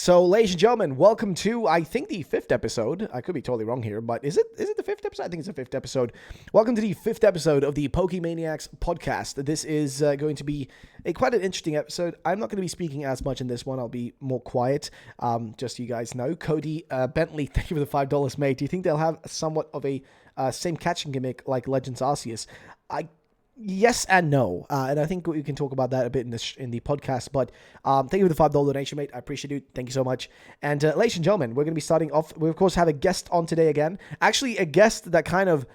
So, ladies and gentlemen, welcome to, I think, the fifth episode. I could be totally wrong here, but is it the fifth episode? I think it's the fifth episode. Welcome to the fifth episode of the Pokemaniacs podcast. This is going to be quite an interesting episode. I'm not going to be speaking as much in this one. I'll be more quiet, just so you guys know. Cody Bentley, thank you for the $5, mate. Do you think they'll have somewhat of a same catching gimmick like Legends Arceus? Yes and no, and I think we can talk about that a bit in the podcast, but thank you for the $5 donation, mate. I appreciate it. Thank you so much. And ladies and gentlemen, we're going to be starting off. We, of course, have a guest on today again. Actually, a guest that kind of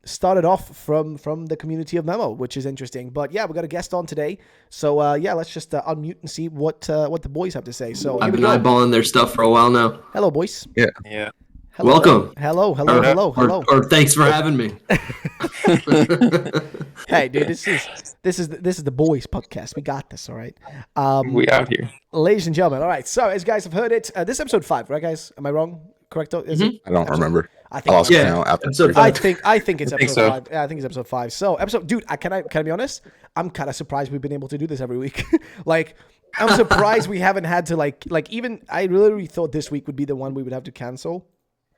started off from the community of Memo, which is interesting. But yeah, we got a guest on today. So yeah, let's just unmute and see what the boys have to say. So I've been eyeballing their stuff for a while now. Hello, boys. Yeah. Hello. Welcome. Hello. Or thanks for having me. Hey, dude, this is the boys podcast. We got this, all right. We out here, ladies and gentlemen. All right. So as you guys have heard it, this is episode 5, right, guys? Am I wrong? Correct? Is it? I don't remember. I think. Episode 5. I think it's episode so. 5. Yeah, I think it's episode 5. So dude, can I be honest? I'm kind of surprised we've been able to do this every week. Like, I'm surprised we haven't had to like even I literally thought this week would be the one we would have to cancel.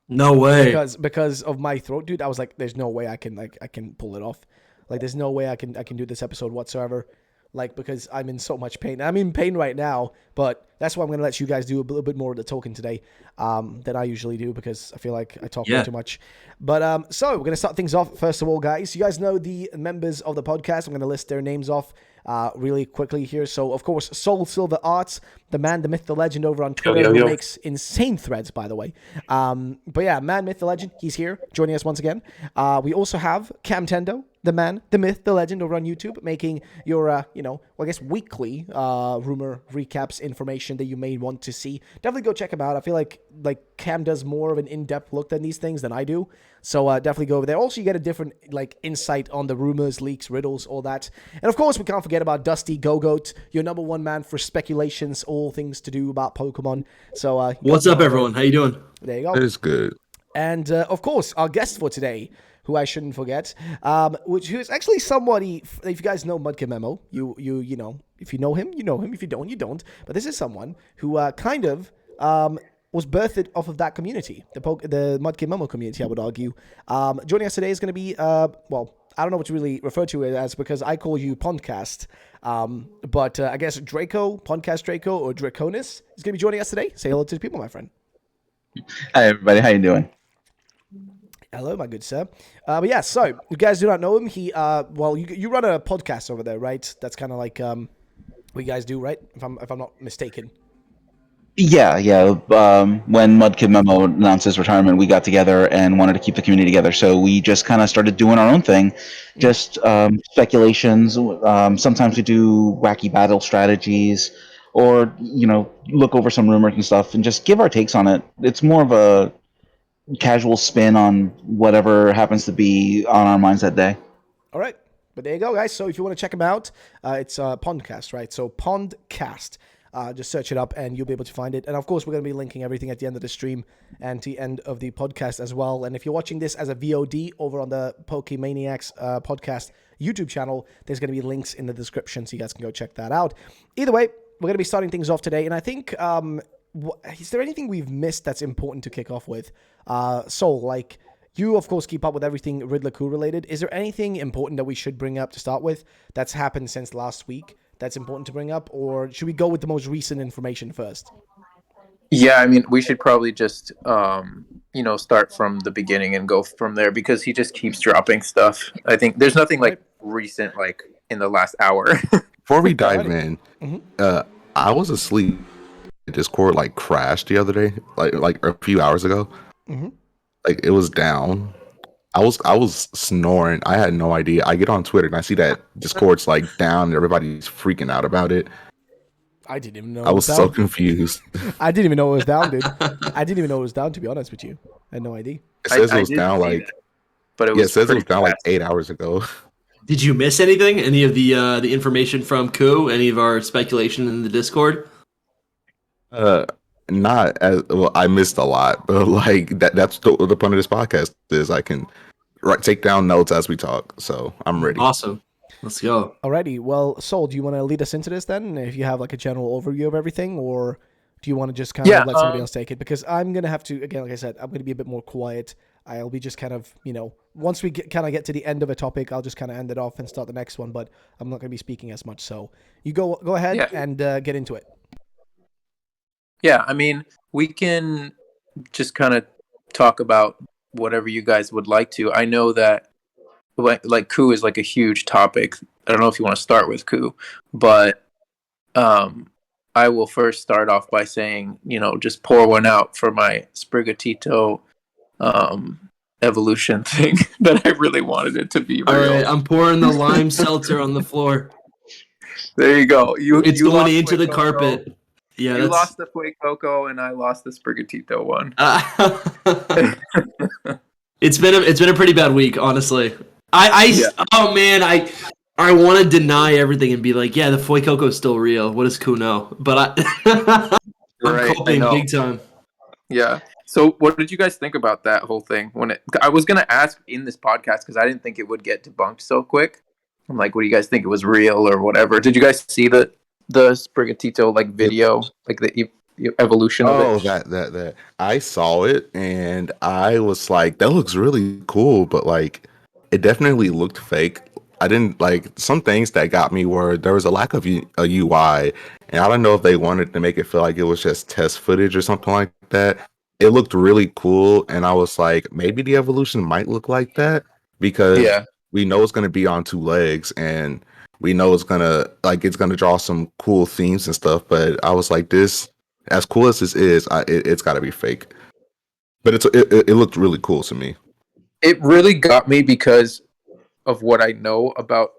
No way. Because of my throat, dude. I was like, there's no way I can pull it off. Like, there's no way I can do this episode whatsoever. Like, because I'm in so much pain. I'm in pain right now, but that's why I'm gonna let you guys do a little bit more of the talking today than I usually do, because I feel like I talk way too much. But so we're gonna start things off. First of all, guys, you guys know the members of the podcast. I'm gonna list their names off really quickly here. So, of course, SoulSilverArt, the man, the myth, the legend over on Twitter, who makes insane threads, by the way. But yeah, man, myth, the legend, he's here joining us once again. We also have Camtendo, the man, the myth, the legend over on YouTube, making your, I guess weekly rumor recaps information that you may want to see. Definitely go check him out. I feel like Cam does more of an in-depth look than these things than I do. So definitely go over there. Also, you get a different insight on the rumors, leaks, riddles, all that. And of course, we can't forget about Dusty Go-Goat, your number one man for speculations, all things to do about Pokemon. So what's up, everyone? How you doing? There you go. It's good. And of course, our guest for today, who I shouldn't forget, who is actually somebody. If you guys know Mudkip Memo, you know, if you know him, you know him. If you don't, you don't. But this is someone who kind of was birthed off of that community, the Mudkip Memo community, I would argue. Joining us today is going to be, I don't know what to really refer to it as, because I call you Pondcast. But I guess Draco, Pondcast Draco, or Draconis is going to be joining us today. Say hello to the people, my friend. Hi, everybody. How you doing? Hello, my good sir. But yeah, so you guys do not know him. He, you run a podcast over there, right? That's kind of like what you guys do, right? If I'm not mistaken. Yeah. When Mudkip Memo announced his retirement, we got together and wanted to keep the community together. So we just kind of started doing our own thing, just speculations. Sometimes we do wacky battle strategies, or look over some rumors and stuff, and just give our takes on it. It's more of a casual spin on whatever happens to be on our minds that day. All right, but there you go, guys. So if you want to check him out, it's Pondcast, right? So Pondcast. Just search it up and you'll be able to find it. And of course, we're going to be linking everything at the end of the stream and the end of the podcast as well. And if you're watching this as a VOD over on the Pokemaniacs podcast YouTube channel, there's going to be links in the description so you guys can go check that out. Either way, we're going to be starting things off today. And I think, is there anything we've missed that's important to kick off with? Soul, you, of course, keep up with everything Riddler Coup related. Is there anything important that we should bring up to start with that's happened since last week that's important to bring up, or should we go with the most recent information first? Yeah, I mean, we should probably just, start from the beginning and go from there, because he just keeps dropping stuff. I think there's nothing recent, in the last hour. Before we dive in, I was asleep. Discord crashed the other day, like a few hours ago. It was down. I was snoring. I had no idea. I get on Twitter and I see that Discord's down and everybody's freaking out about it. I didn't even know. I was so confused. I didn't even know it was down, dude. I didn't even know it was down, to be honest with you. I had no idea. It says it was down but it was it says it was down 8 hours ago. Did you miss anything? Any of the information from Coup? Any of our speculation in the Discord? Not as well. I missed a lot, but that's the point of this podcast is I can take down notes as we talk. So I'm ready. Awesome. Let's go. Alrighty. Well, Soul, do you want to lead us into this then? If you have a general overview of everything, or do you want to just kind of let somebody um, else take it? Because I'm gonna have to, again, like I said, I'm gonna be a bit more quiet. I'll be just kind of, once we get to the end of a topic, I'll just kind of end it off and start the next one. But I'm not gonna be speaking as much. So you go ahead Yeah. and get into it. Yeah, I mean, we can just kind of talk about whatever you guys would like to. I know that like coup is like a huge topic. I don't know if you want to start with coup, but I will first start off by saying, just pour one out for my Sprigatito evolution thing that I really wanted it to be All real. right, I'm pouring the lime seltzer on the floor. There you go. It's You going lost into the Fuecoco. carpet. Yeah, You that's. lost the Fuecoco and I lost the Sprigatito one. It's been a pretty bad week, honestly. Yeah. Oh man, I want to deny everything and be like, yeah, the Foy Coco is still real. What does Ku know? But I'm Right, I coping know. big time. Yeah. So, what did you guys think about that whole thing? I was gonna ask in this podcast because I didn't think it would get debunked so quick. I'm like, what do you guys think? It was real or whatever? Did you guys see the Sprigatito like video, like the evolution of Oh, it? that I saw it and I was like, that looks really cool, but like it definitely looked fake. I didn't like some things that got me were there was a lack of a UI, and I don't know if they wanted to make it feel like it was just test footage or something like that. It looked really cool, and I was like, maybe the evolution might look like that because Yeah. we know it's going to be on two legs, and we know it's gonna draw some cool themes and stuff. But I was like, this, as cool as this is, it's got to be fake. But it looked really cool to me. It really got me because of what I know about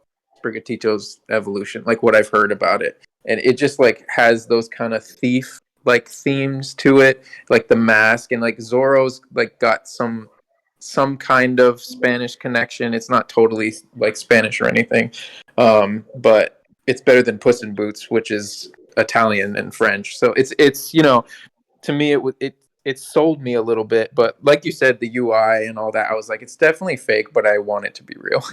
Sprigatito's evolution, like what I've heard about it. And it just like has those kind of thief like themes to it, like the mask, and like Zoro's like got some kind of Spanish connection. It's not totally like Spanish or anything. But it's better than Puss in Boots, which is Italian and French. So it's to me it sold me a little bit, but like you said, the UI and all that, I was like, it's definitely fake, but I want it to be real.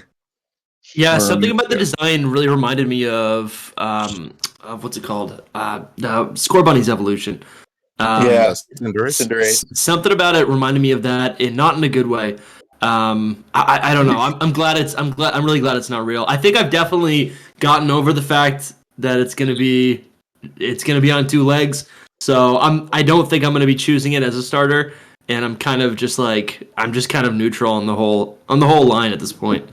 Yeah, something about the Yeah. design really reminded me of what's it called? The Score Bunny's evolution. Yeah. Cinderace? Cinderace. Something about it reminded me of that, and not in a good way. I don't know. I'm really glad it's not real. I think I've definitely gotten over the fact that it's gonna be on two legs. So I don't think I'm gonna be choosing it as a starter, and I'm kind of just kind of neutral on the whole line at this point.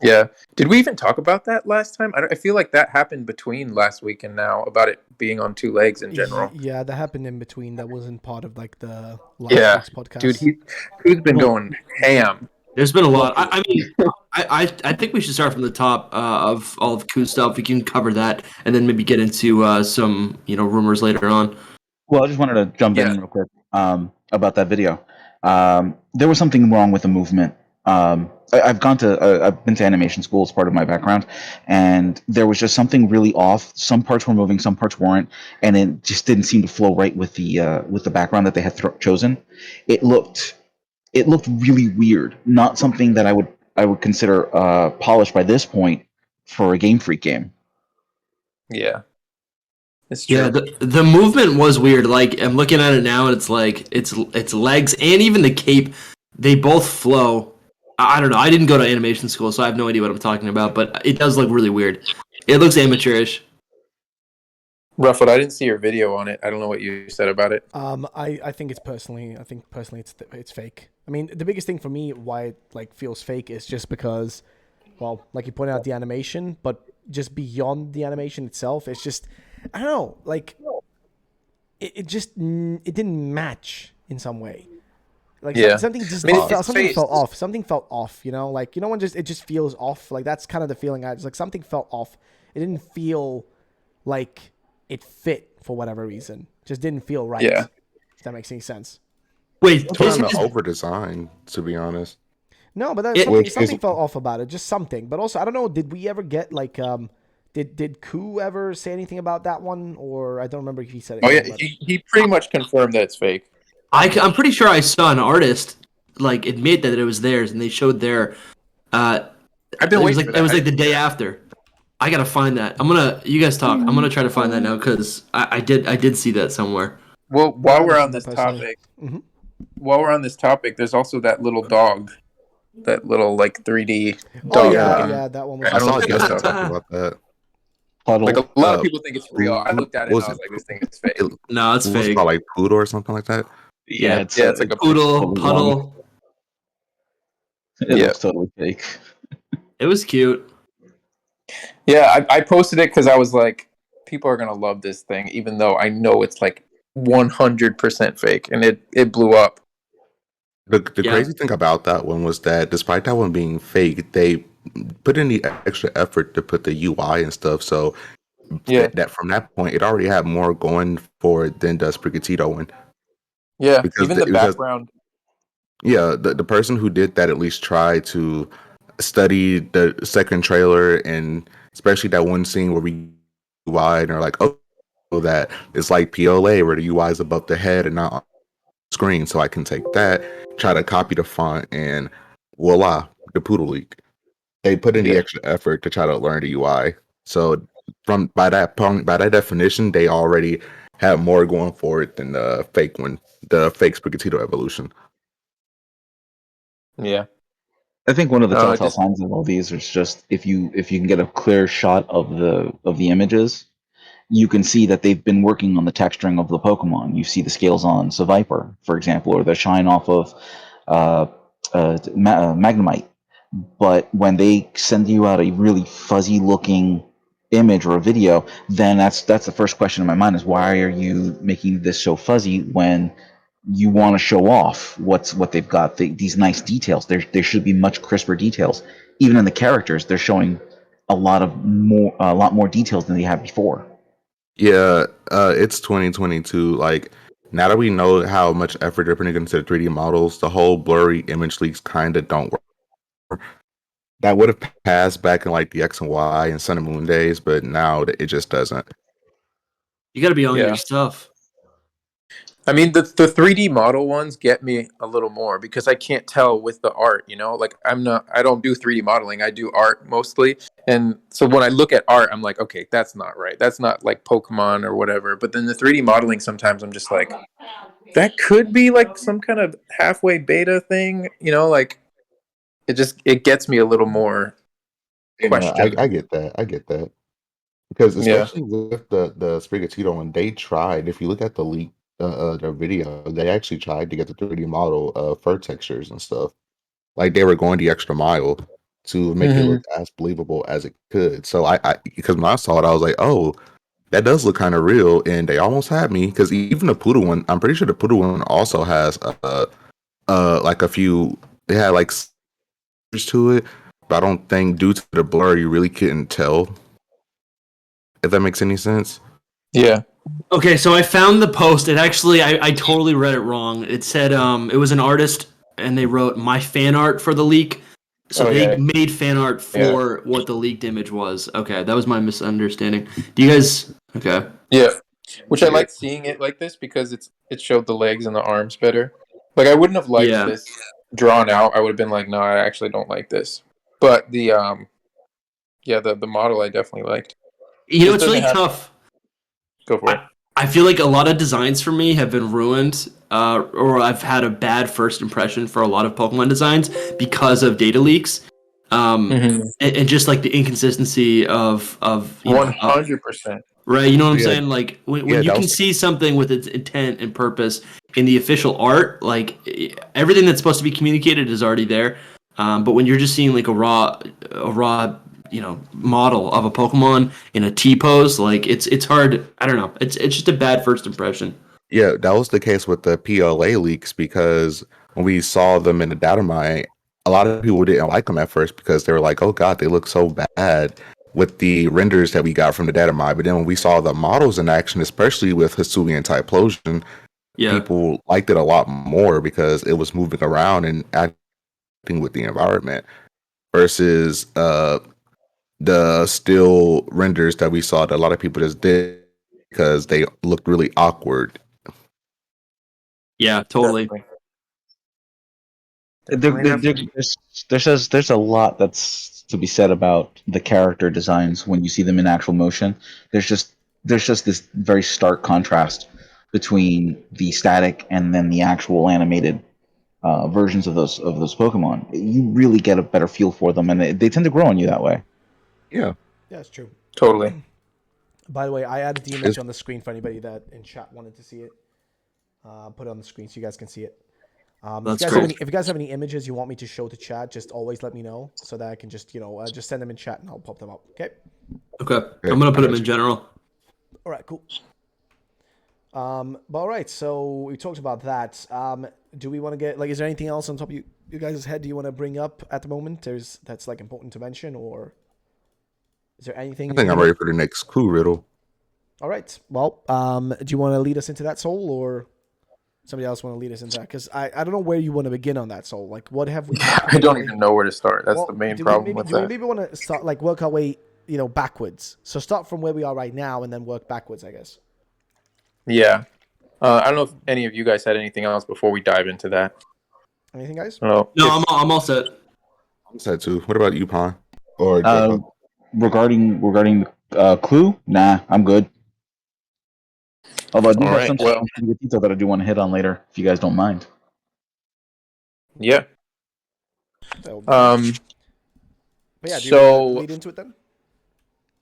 Yeah. Did we even talk about that last time? I feel like that happened between last week and now about it being on two legs in general. Yeah, that happened in between. That wasn't part of like the last Yeah. week's podcast. Dude, he's been going ham. There's been a lot. I mean, I think we should start from the top of all of Ku's stuff. We can cover that, and then maybe get into some rumors later on. Well, I just wanted to jump in real quick about that video. There was something wrong with the movement. I've been to animation school as part of my background, and there was just something really off. Some parts were moving, some parts weren't, and it just didn't seem to flow right with the background that they had chosen. It looked really weird. Not something that I would consider polished by this point for a Game Freak game. Yeah. It's true. Yeah, the movement was weird. Like, I'm looking at it now, and it's like it's legs and even the cape. They both flow. I don't know. I didn't go to animation school, so I have no idea what I'm talking about. But it does look really weird. It looks amateurish. Rufford, I didn't see your video on it. I don't know what you said about it. I think personally it's fake. I mean, the biggest thing for me why it like feels fake is just because, well, like you pointed out the animation, but just beyond the animation itself, it's just, I don't know, like it didn't match in some way. Like something just felt off. Something felt off. Like when it just feels off. Like that's kind of the feeling I had. It's like something felt off. It didn't feel like it fit for whatever reason. Just didn't feel right. Yeah. If that makes any sense. Wait, Kind of over design, to be honest. No, but something felt off about it. Just something. But also, I don't know. Did we ever get like did Ku ever say anything about that one, or I don't remember if he said it. Oh yeah, he pretty much confirmed that it's fake. I'm pretty sure I saw an artist like admit that it was theirs, and they showed their. I've been waiting. It was like the day after. I gotta find that. You guys talk. I'm gonna try to find that now because I did see that somewhere. Well, I while we're on understand that this personally. topic, Mm-hmm. there's also that little dog, that little like 3D Oh dog yeah, looking. yeah, that one was I I don't saw know awesome. if you guys Justin saw that. talking about that. Like Puddle. a lot of people think it's real. I What looked at it and was I it? was like, this thing is fake. It No, it's was fake. called like Poodle or something like that. Yeah, Yeah, it's like a Poodle, totally puddle. it Yeah. looks totally fake. It was cute. Yeah, I posted it because I was like, people are gonna love this thing, even though I know it's like 100% fake, and it blew up. The Yeah. crazy thing about that one was that despite that one being fake, they put in the extra effort to put the UI and stuff. So Yeah, that from that point, it already had more going for it than does Sprigatito one. yeah. Because Even the because background. yeah, the person who did that at least tried to study the second trailer, and especially that one scene where we UI and are like, oh, that it's like PLA where the UI is above the head and not on the screen. So I can take that, try to copy the font, and voila, the poodle leak. They put in the Yeah, extra effort to try to learn the UI. So from by that point, by that definition, they already have more going for it than the fake one, the fake Sprigatito evolution. yeah. I think one of the No, it telltale just signs of all these is just if you can get a clear shot of the images, you can see that they've been working on the texturing of the Pokemon. You see the scales on Seviper, for example, or the shine off of uh, Magnemite. But when they send you out a really fuzzy looking image or a video, then that's the first question in my mind is why are you making this so fuzzy when you want to show off what they've got, these nice details. There should be much crisper details. Even in the characters, they're showing a lot more details than they had before. Yeah, it's 2022. Like now that we know how much effort they're putting into the 3D models, the whole blurry image leaks kind of don't work. That would have passed back in like the X and Y and Sun and Moon days, but now it just doesn't. You got to be on yeah. your stuff. I mean, the 3D model ones get me a little more because I can't tell with the art, you know? Like I don't do 3D modeling. I do art mostly. And so when I look at art, I'm like, okay, that's not right. That's not like Pokemon or whatever. But then the 3D modeling sometimes I'm just like, that could be like some kind of halfway beta thing, you know, like it gets me a little more You know, questioned. I get that. I get that. Because Yeah. especially with the Sprigatito one, they tried. If you look at the leak, their video, they actually tried to get the 3D model fur textures and stuff. Like they were going the extra mile to make it Hmm. look as believable as it could. So I because when I saw it, I was like, oh, that does look kind of real, and they almost had me because even the poodle one, I'm pretty sure the poodle one also has like a few. They had like s- to it, but I don't think due to the blur, you really couldn't tell if that makes any sense. Yeah. Okay, so I found the post. It actually, I totally read it wrong. It said it was an artist, and they wrote my fan art for the leak. So Oh they yeah. made fan art Yeah. for what the leaked image was. Okay, that was my misunderstanding. Do you guys? Okay. Yeah. Which I Yeah. like seeing it like this because it showed the legs and the arms better. Like I wouldn't have liked Yeah. this drawn out. I would have been like, no, I actually don't like this. But the yeah, the model I definitely liked. You know, Just it's doesn't really have tough. go for it. I feel like a lot of designs for me have been ruined, or I've had a bad first impression for a lot of Pokemon designs because of data leaks, Mm-hmm. and just like the inconsistency of 100%. right. You know what I'm Yeah, saying? Like when yeah, you that can was see something with its intent and purpose in the official art, like everything that's supposed to be communicated is already there. But when you're just seeing like a raw, model of a Pokemon in a T pose, like it's hard. I don't know. It's just a bad first impression. yeah, that was the case with the PLA leaks because when we saw them in the data mine, a lot of people didn't like them at first because they were like, "Oh God, they look so bad." With the renders that we got from the data mine, but then when we saw the models in action, especially with Hisuian Typlosion, Yeah. people liked it a lot more because it was moving around and acting with the environment versus the still renders that we saw that a lot of people just did because they looked really awkward. Yeah. Totally. Definitely. There, Definitely, there, there- definitely. there's a lot that's to be said about the character designs when you see them in actual motion. There's just this very stark contrast between the static and then the actual animated versions of those Pokemon. You really get a better feel for them, and they tend to grow on you that way. Yeah. Yeah, it's true. Totally. By the way, I added the image on the screen for anybody that in chat wanted to see it. Put it on the screen so you guys can see it. That's if you guys have any images you want me to show to chat, just always let me know so that I can just just send them in chat and I'll pop them up. Okay. Okay. I'm gonna put them in general. All right. Cool. But all right. So we talked about that. Do we want to get is there anything else on top of you guys' head? Do you want to bring up at the moment? That's like important to mention, or is there anything? I think I'm ready for the next clue riddle. All right. Well, do you want to lead us into that, Soul, or somebody else want to lead us into that? Because I don't know where you want to begin on that, Soul. Like, what have we? I don't even know where to start. That's the main problem with that. We maybe want to start work our way, backwards. So start from where we are right now and then work backwards, I guess. Yeah. I don't know if any of you guys had anything else before we dive into that. Anything, guys? No, I'm all set. I'm set too. What about you, Pon? Or regarding Clue, nah, I'm good. Although I do have some detail that I do want to hit on later, if you guys don't mind. Yeah. But yeah, do you want to lead into it then?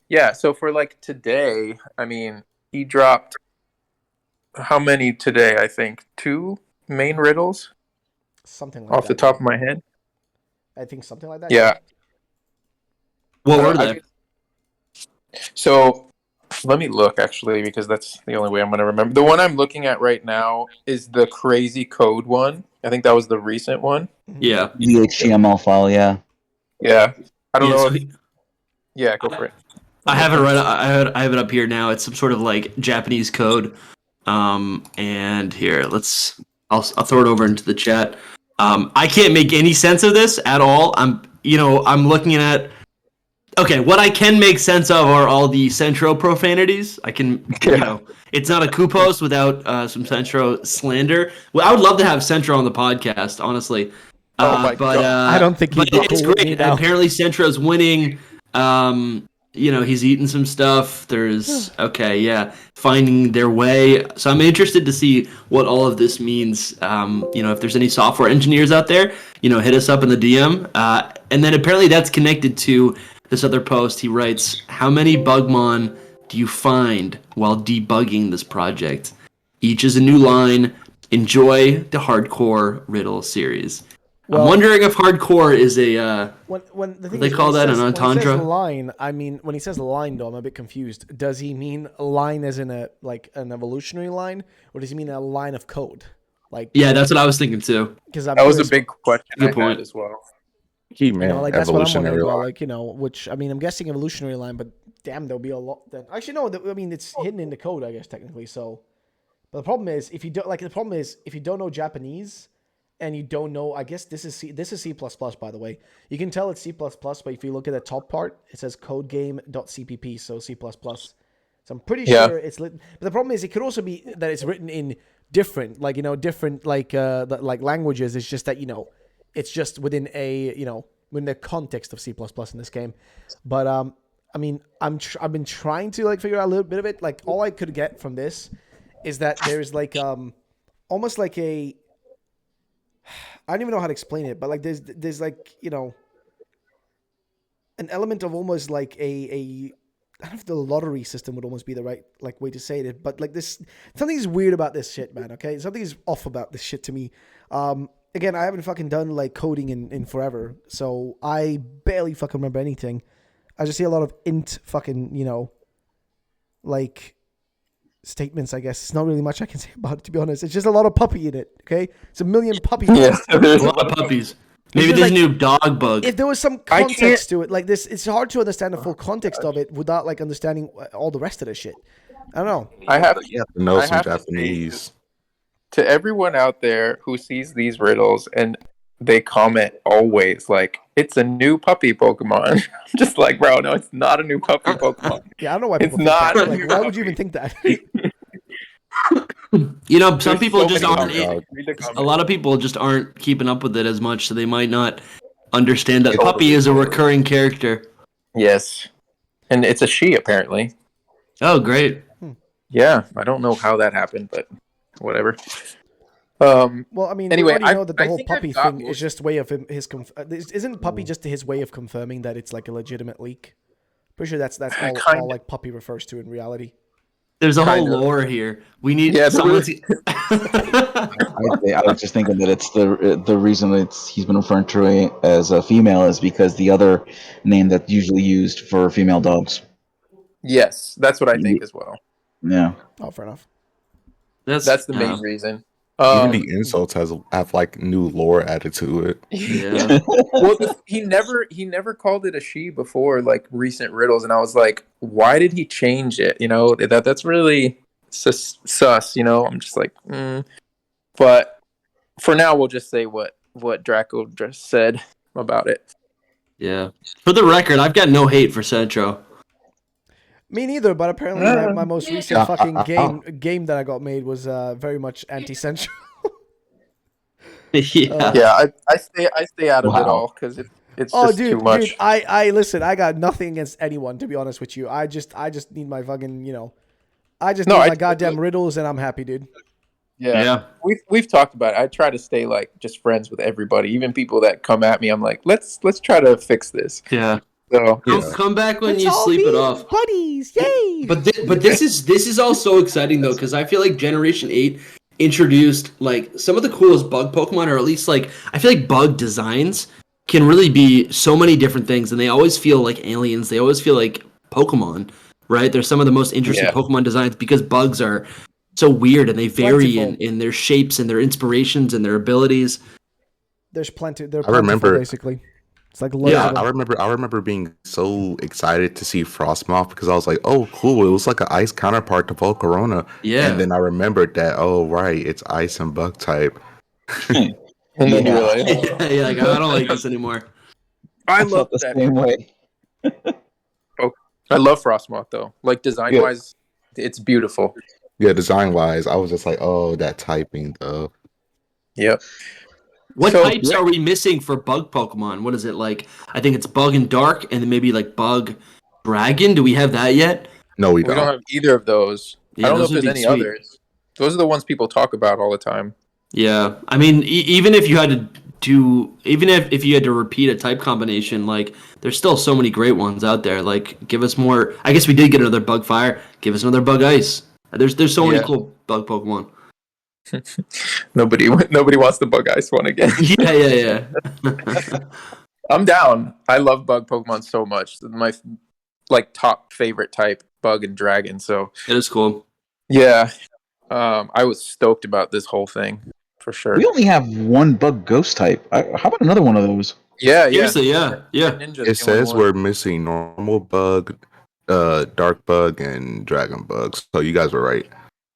Yeah, so for today, I mean, he dropped how many today? I think 2 main riddles. Something like that. Off the top of my head. I think something like that. Yeah. What were they? So let me look actually, because that's the only way I'm going to remember. The one I'm looking at right now is the crazy code one. I think that was the recent one. Yeah. The HTML file, yeah. Yeah. I don't know. So Yeah, go for it. I have it right. I have it up here now. It's some sort of Japanese code. And here, I'll throw it over into the chat. I can't make any sense of this at all. I'm looking at. Okay, what I can make sense of are all the Centro profanities. I can, it's not a Kupos without some Centro slander. Well, I would love to have Centro on the podcast, honestly. My God. I don't think it's great. Apparently, Centro's winning. He's eating some stuff. There's finding their way. So I'm interested to see what all of this means. If there's any software engineers out there, hit us up in the DM. And then apparently that's connected to this other post. He writes, "How many Bugmon do you find while debugging this project? Each is a new line. Enjoy the hardcore riddle series." Well, I'm wondering if hardcore is a they call that an entendre. When he says line, though, I'm a bit confused. Does he mean a line as in an evolutionary line, or does he mean a line of code? Yeah, that's what I was thinking too. Because that was a big question. Good point as well. Key man, that's what I'm wondering line. about. Which I'm guessing evolutionary line, but damn, there'll be a lot. Then actually, no. It's hidden in the code, I guess technically. So, but the problem is if you don't know Japanese. And you don't know, I guess this is C++, by the way. You can tell it's C++, but if you look at the top part, it says codegame.cpp, so C++. So I'm pretty sure it's lit. But the problem is it could also be that it's written in different languages. It's just that, it's just within within the context of C++ in this game. But, I've been trying to, figure out a little bit of it. All I could get from this is that there's, almost like a... I don't even know how to explain it, but there's an element of almost like a I don't know if the lottery system would almost be the right way to say it, but this something's weird about this shit, man. Okay, something's off about this shit to me. Again, I haven't fucking done coding in forever, so I barely fucking remember anything. I just see a lot of int fucking statements, I guess. It's not really much I can say about it, to be honest. It's just a lot of puppy in it, okay? It's a million puppies. Yeah, there's a lot of puppies. Maybe there's a new dog bug. If there was some context to it, this, it's hard to understand the full context of it without, understanding all the rest of the shit. I don't know. I have to know some Japanese. To everyone out there who sees these riddles and they comment always it's a new puppy Pokemon. I'm just bro, no, it's not a new puppy Pokemon. Yeah, I don't know why people think that. Why would you even think that? Some people just aren't. A lot of people just aren't keeping up with it as much, so they might not understand that puppy is a recurring character. Yes, and it's a she apparently. Oh, great. Yeah, I don't know how that happened, but whatever. Well, I mean, Anyway, we already know that the I whole think I've puppy got thing is most- just way of isn't puppy just his way of confirming that it's like a legitimate leak? Pretty sure that's Kind all of. like puppy refers to in reality. There's a whole Kind of. lore here. We need Yeah, someone there to. I was just thinking that it's the reason he's been referring to it as a female is because the other name that's usually used for female dogs. Yes, that's what I think as well. Yeah. Oh, fair enough. That's the main reason. Even the insults have like new lore added to it. Yeah. Well, he never called it a she before, like recent riddles, and I was like, why did he change it? You know, that's really sus. You know, I'm just like, But for now, we'll just say what Draco just said about it. Yeah. For the record, I've got no hate for Centro. Me neither, but apparently my most recent fucking game that I got made was very much anti-central. Yeah. Yeah, I stay out of it Wow. all because it's Oh, just too much. dude, I listen. I got nothing against anyone, to be honest with you. I just need my fucking, I just need my goddamn riddles, and I'm happy, dude. Yeah. We've talked about it. I try to stay like just friends with everybody, even people that come at me. I'm like, let's try to fix this. Yeah. So Come back when you sleep it off. buddies, yay! But this is all so exciting though, because I feel like Generation 8 introduced like some of the coolest bug Pokemon, or at least like I feel like bug designs can really be so many different things, and they always feel like aliens. They always feel like Pokemon, right? They're some of the most interesting Pokemon designs because bugs are so weird and they vary in their shapes and their inspirations and their abilities. There's plenty. They're I remember plentiful, basically. It's like loads of them. I remember being so excited to see Frostmoth because I was like, oh, cool. It was like an ice counterpart to Volcarona. Yeah. And then I remembered that, oh, right, it's ice and bug type. and then you're like, yeah, like I don't like this anymore. I felt love the that. same way. I love Frostmoth though. Like design wise, it's beautiful. Yeah, design wise, I was just like, oh, that typing though. Yep. What types are we missing for bug Pokemon? What is it like? I think it's bug and dark, and then maybe like bug dragon. Do we have that yet? No, we We don't don't. have either of those. Yeah, I don't know those if would there's be any sweet. others. Those are the ones people talk about all the time. Yeah, I mean, even if you had to do, even if you had to repeat a type combination, like there's still so many great ones out there. Like, give us more. I guess we did get another bug fire. Give us another bug ice. There's so many cool bug Pokemon. Nobody wants the bug ice one again. Yeah. I'm down. I love bug Pokemon so much. My top favorite type, bug and dragon. So It is cool. yeah, I was stoked about this whole thing for sure. We only have one bug ghost type. How about another one of those? Yeah. Seriously, yeah. Ninja's It the only says one. we're missing normal bug, dark bug, and dragon bugs. So you guys were right.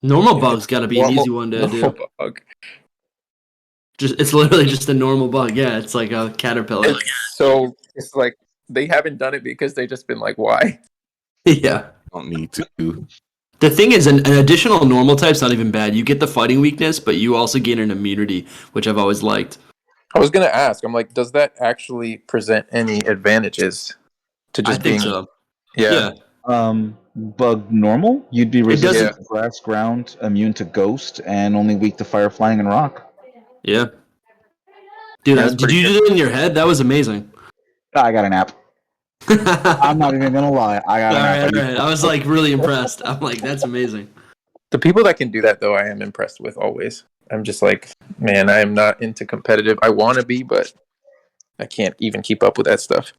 Normal bug's got to be an easy one to do. normal bug. It's literally just a normal bug. Yeah, it's like a caterpillar. So it's like they haven't done it because they just been like, why? Yeah. Don't need to. The thing is, an additional normal type's not even bad. You get the fighting weakness, but you also gain an immunity, which I've always liked. I was gonna ask. I'm like, does that actually present any advantages to just I being? think so. Yeah. Bug normal, you'd be resistant doesn't- to grass, ground, immune to ghost, and only weak to fire, flying, and rock. Yeah. Dude, That's did pretty you do that in your head? That was amazing. I got an app. I'm not even gonna lie. I got an app. All right. I was like really impressed. I'm like, that's amazing. The people that can do that, though, I am impressed with always. I'm just like, man, I am not into competitive. I want to be, but I can't even keep up with that stuff.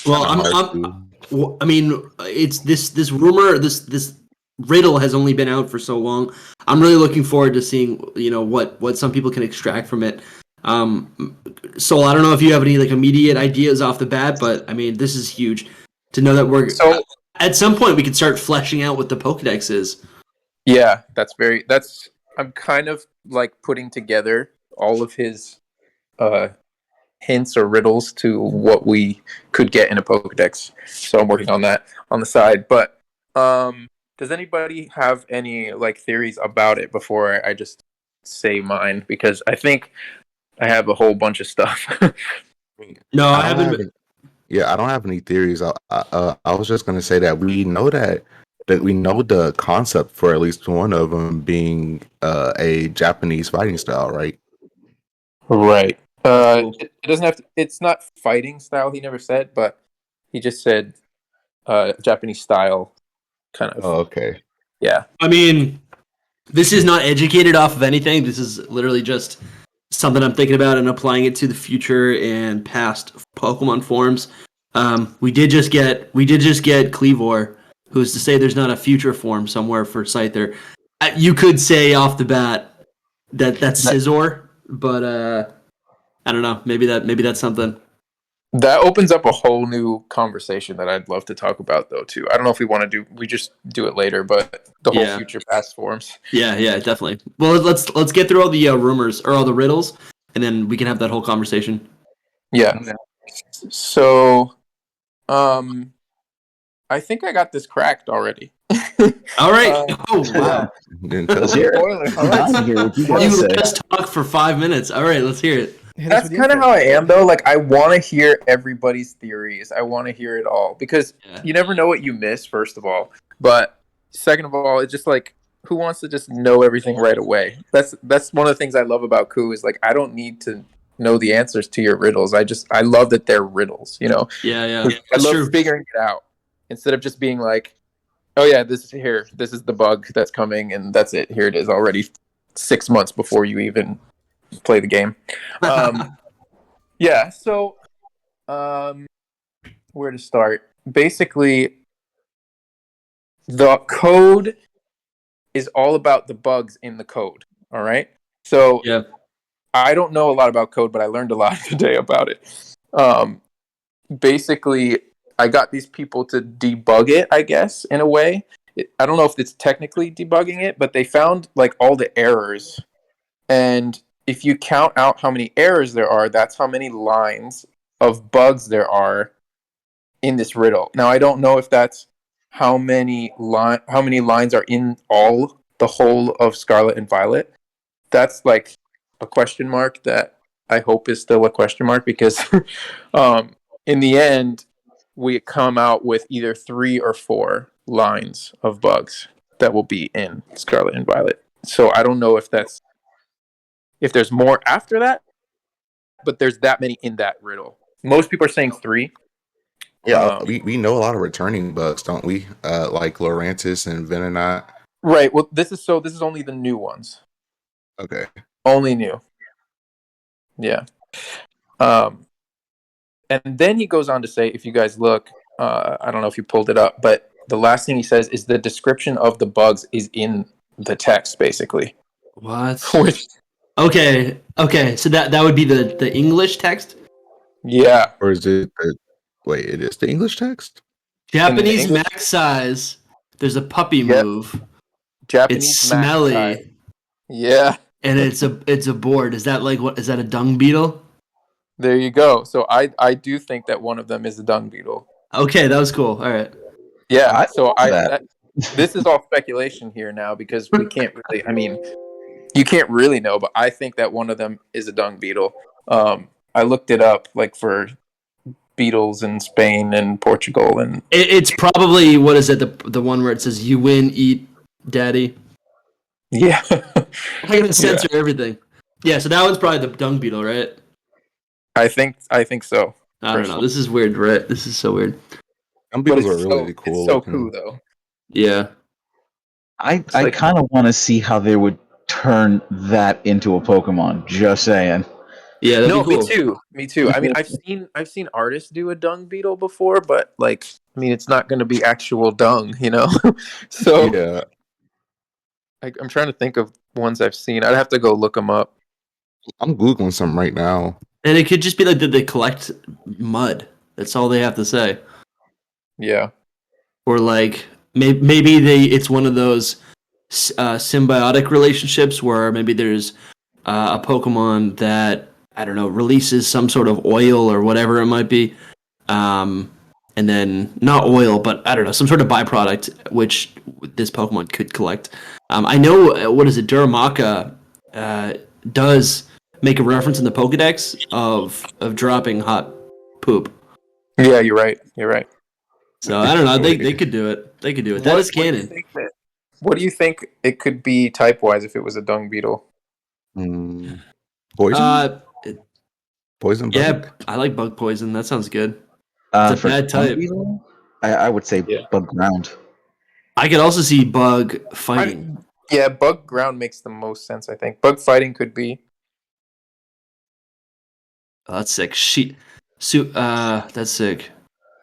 Well, I mean, it's this rumor, this riddle has only been out for so long. I'm really looking forward to seeing, what some people can extract from it. Soul, I don't know if you have any like immediate ideas off the bat, but I mean, this is huge to know that we're at some point we can start fleshing out what the Pokedex is. Yeah, I'm kind of like putting together all of his hints or riddles to what we could get in a Pokedex. So I'm working on that on the side. But does anybody have any like theories about it before I just say mine? Because I think I have a whole bunch of stuff. No, I don't haven't. have any- Yeah, I don't have any theories. I was just gonna say that we know that that we know the concept for at least one of them being a Japanese fighting style, right? Right. It doesn't have to. It's not fighting style. He never said, but he just said Japanese style, kind of. Oh, okay. Yeah. I mean, this is not educated off of anything. This is literally just something I'm thinking about and applying it to the future and past Pokemon forms. We did just get Cleavor, who's to say there's not a future form somewhere for Scyther. You could say off the bat that that's Scizor, but I don't know. Maybe that's something. That opens up a whole new conversation that I'd love to talk about, though. Too. I don't know if we want to do. We just do it later, but the whole future past forms. Yeah, definitely. Well, let's get through all the rumors or all the riddles, and then we can have that whole conversation. Yeah. So, I think I got this cracked already. All right. Oh wow. Let's hear it. All right. Hear what you You guys say. let us talk for 5 minutes. All right, let's hear it. That's kind of how I am, though. Like, I want to hear everybody's theories. I want to hear it all because you never know what you miss, first of all. But second of all, it's just like, who wants to just know everything right away? That's one of the things I love about Koo is like, I don't need to know the answers to your riddles. I love that they're riddles. You know? Yeah. I love figuring it out instead of just being like, oh yeah, this is the bug that's coming, and that's it. Here it is already 6 months before you even play the game. Yeah, so where to start? Basically, the code is all about the bugs in the code. All right. So Yeah. I don't know a lot about code, but I learned a lot today about it. Basically, I got these people to debug it, I guess, in a way. I don't know if it's technically debugging it, but they found like all the errors. And if you count out how many errors there are, that's how many lines of bugs there are in this riddle. Now, I don't know if that's how many lines are in the whole of Scarlet and Violet. That's like a question mark that I hope is still a question mark because in the end, we come out with either 3 or 4 lines of bugs that will be in Scarlet and Violet. So I don't know if there's more after that, but there's that many in that riddle. Most people are saying 3. Yeah, we know a lot of returning bugs, don't we? Like Lorantis and Venonat. Right. Well, this is only the new ones. Okay. Only new. Yeah. And then he goes on to say, if you guys look, I don't know if you pulled it up, but the last thing he says is the description of the bugs is in the text, basically. What? Which, Okay. So that would be the English text. yeah. Or is it? Wait, it is the English text. Japanese English? max size. There's a puppy Yep. move. Japanese It's max smelly, size. Yeah. and it's a board. Is that like what? Is that a dung beetle? There you go. So I do think that one of them is a dung beetle. Okay, that was cool. All right. Yeah. that. This is all speculation here now because we can't really. I mean, you can't really know, but I think that one of them is a dung beetle. I looked it up, like for beetles in Spain and Portugal, and It's probably what is it? The one where it says "You win, eat, daddy." yeah. I gotta censor everything. Yeah, so that one's probably the dung beetle, right? I think so. I don't know. This is weird, right? This is so weird. Some But beetles it's are really cool. It's so looking. cool though. Yeah. I like- kind of want to see how they would turn that into a Pokemon. Just saying. Yeah, that'd No, be cool. me too. I mean, I've seen artists do a dung beetle before, but like, I mean, it's not going to be actual dung, you know. So Yeah, I'm trying to think of ones I've seen. I'd have to go look them up. I'm googling some right now. And it could just be like that they collect mud. That's all they have to say. Yeah. Or like maybe it's one of those symbiotic relationships where maybe there's a Pokemon that I don't know releases some sort of oil or whatever it might be, and then not oil, but I don't know some sort of byproduct which this Pokemon could collect. I know what is it? Duramaka does make a reference in the Pokedex of dropping hot poop. Yeah, you're right. So I don't know. They could do it. They could do it. That is canon. What do you think it could be type-wise if it was a dung beetle? Poison? Poison bug? Yeah, I like bug poison. That sounds good. It's a For bad type. beetle, I would say bug ground. I could also see bug fighting. Yeah, bug ground makes the most sense, I think. Bug fighting could be. Oh, that's sick. That's sick.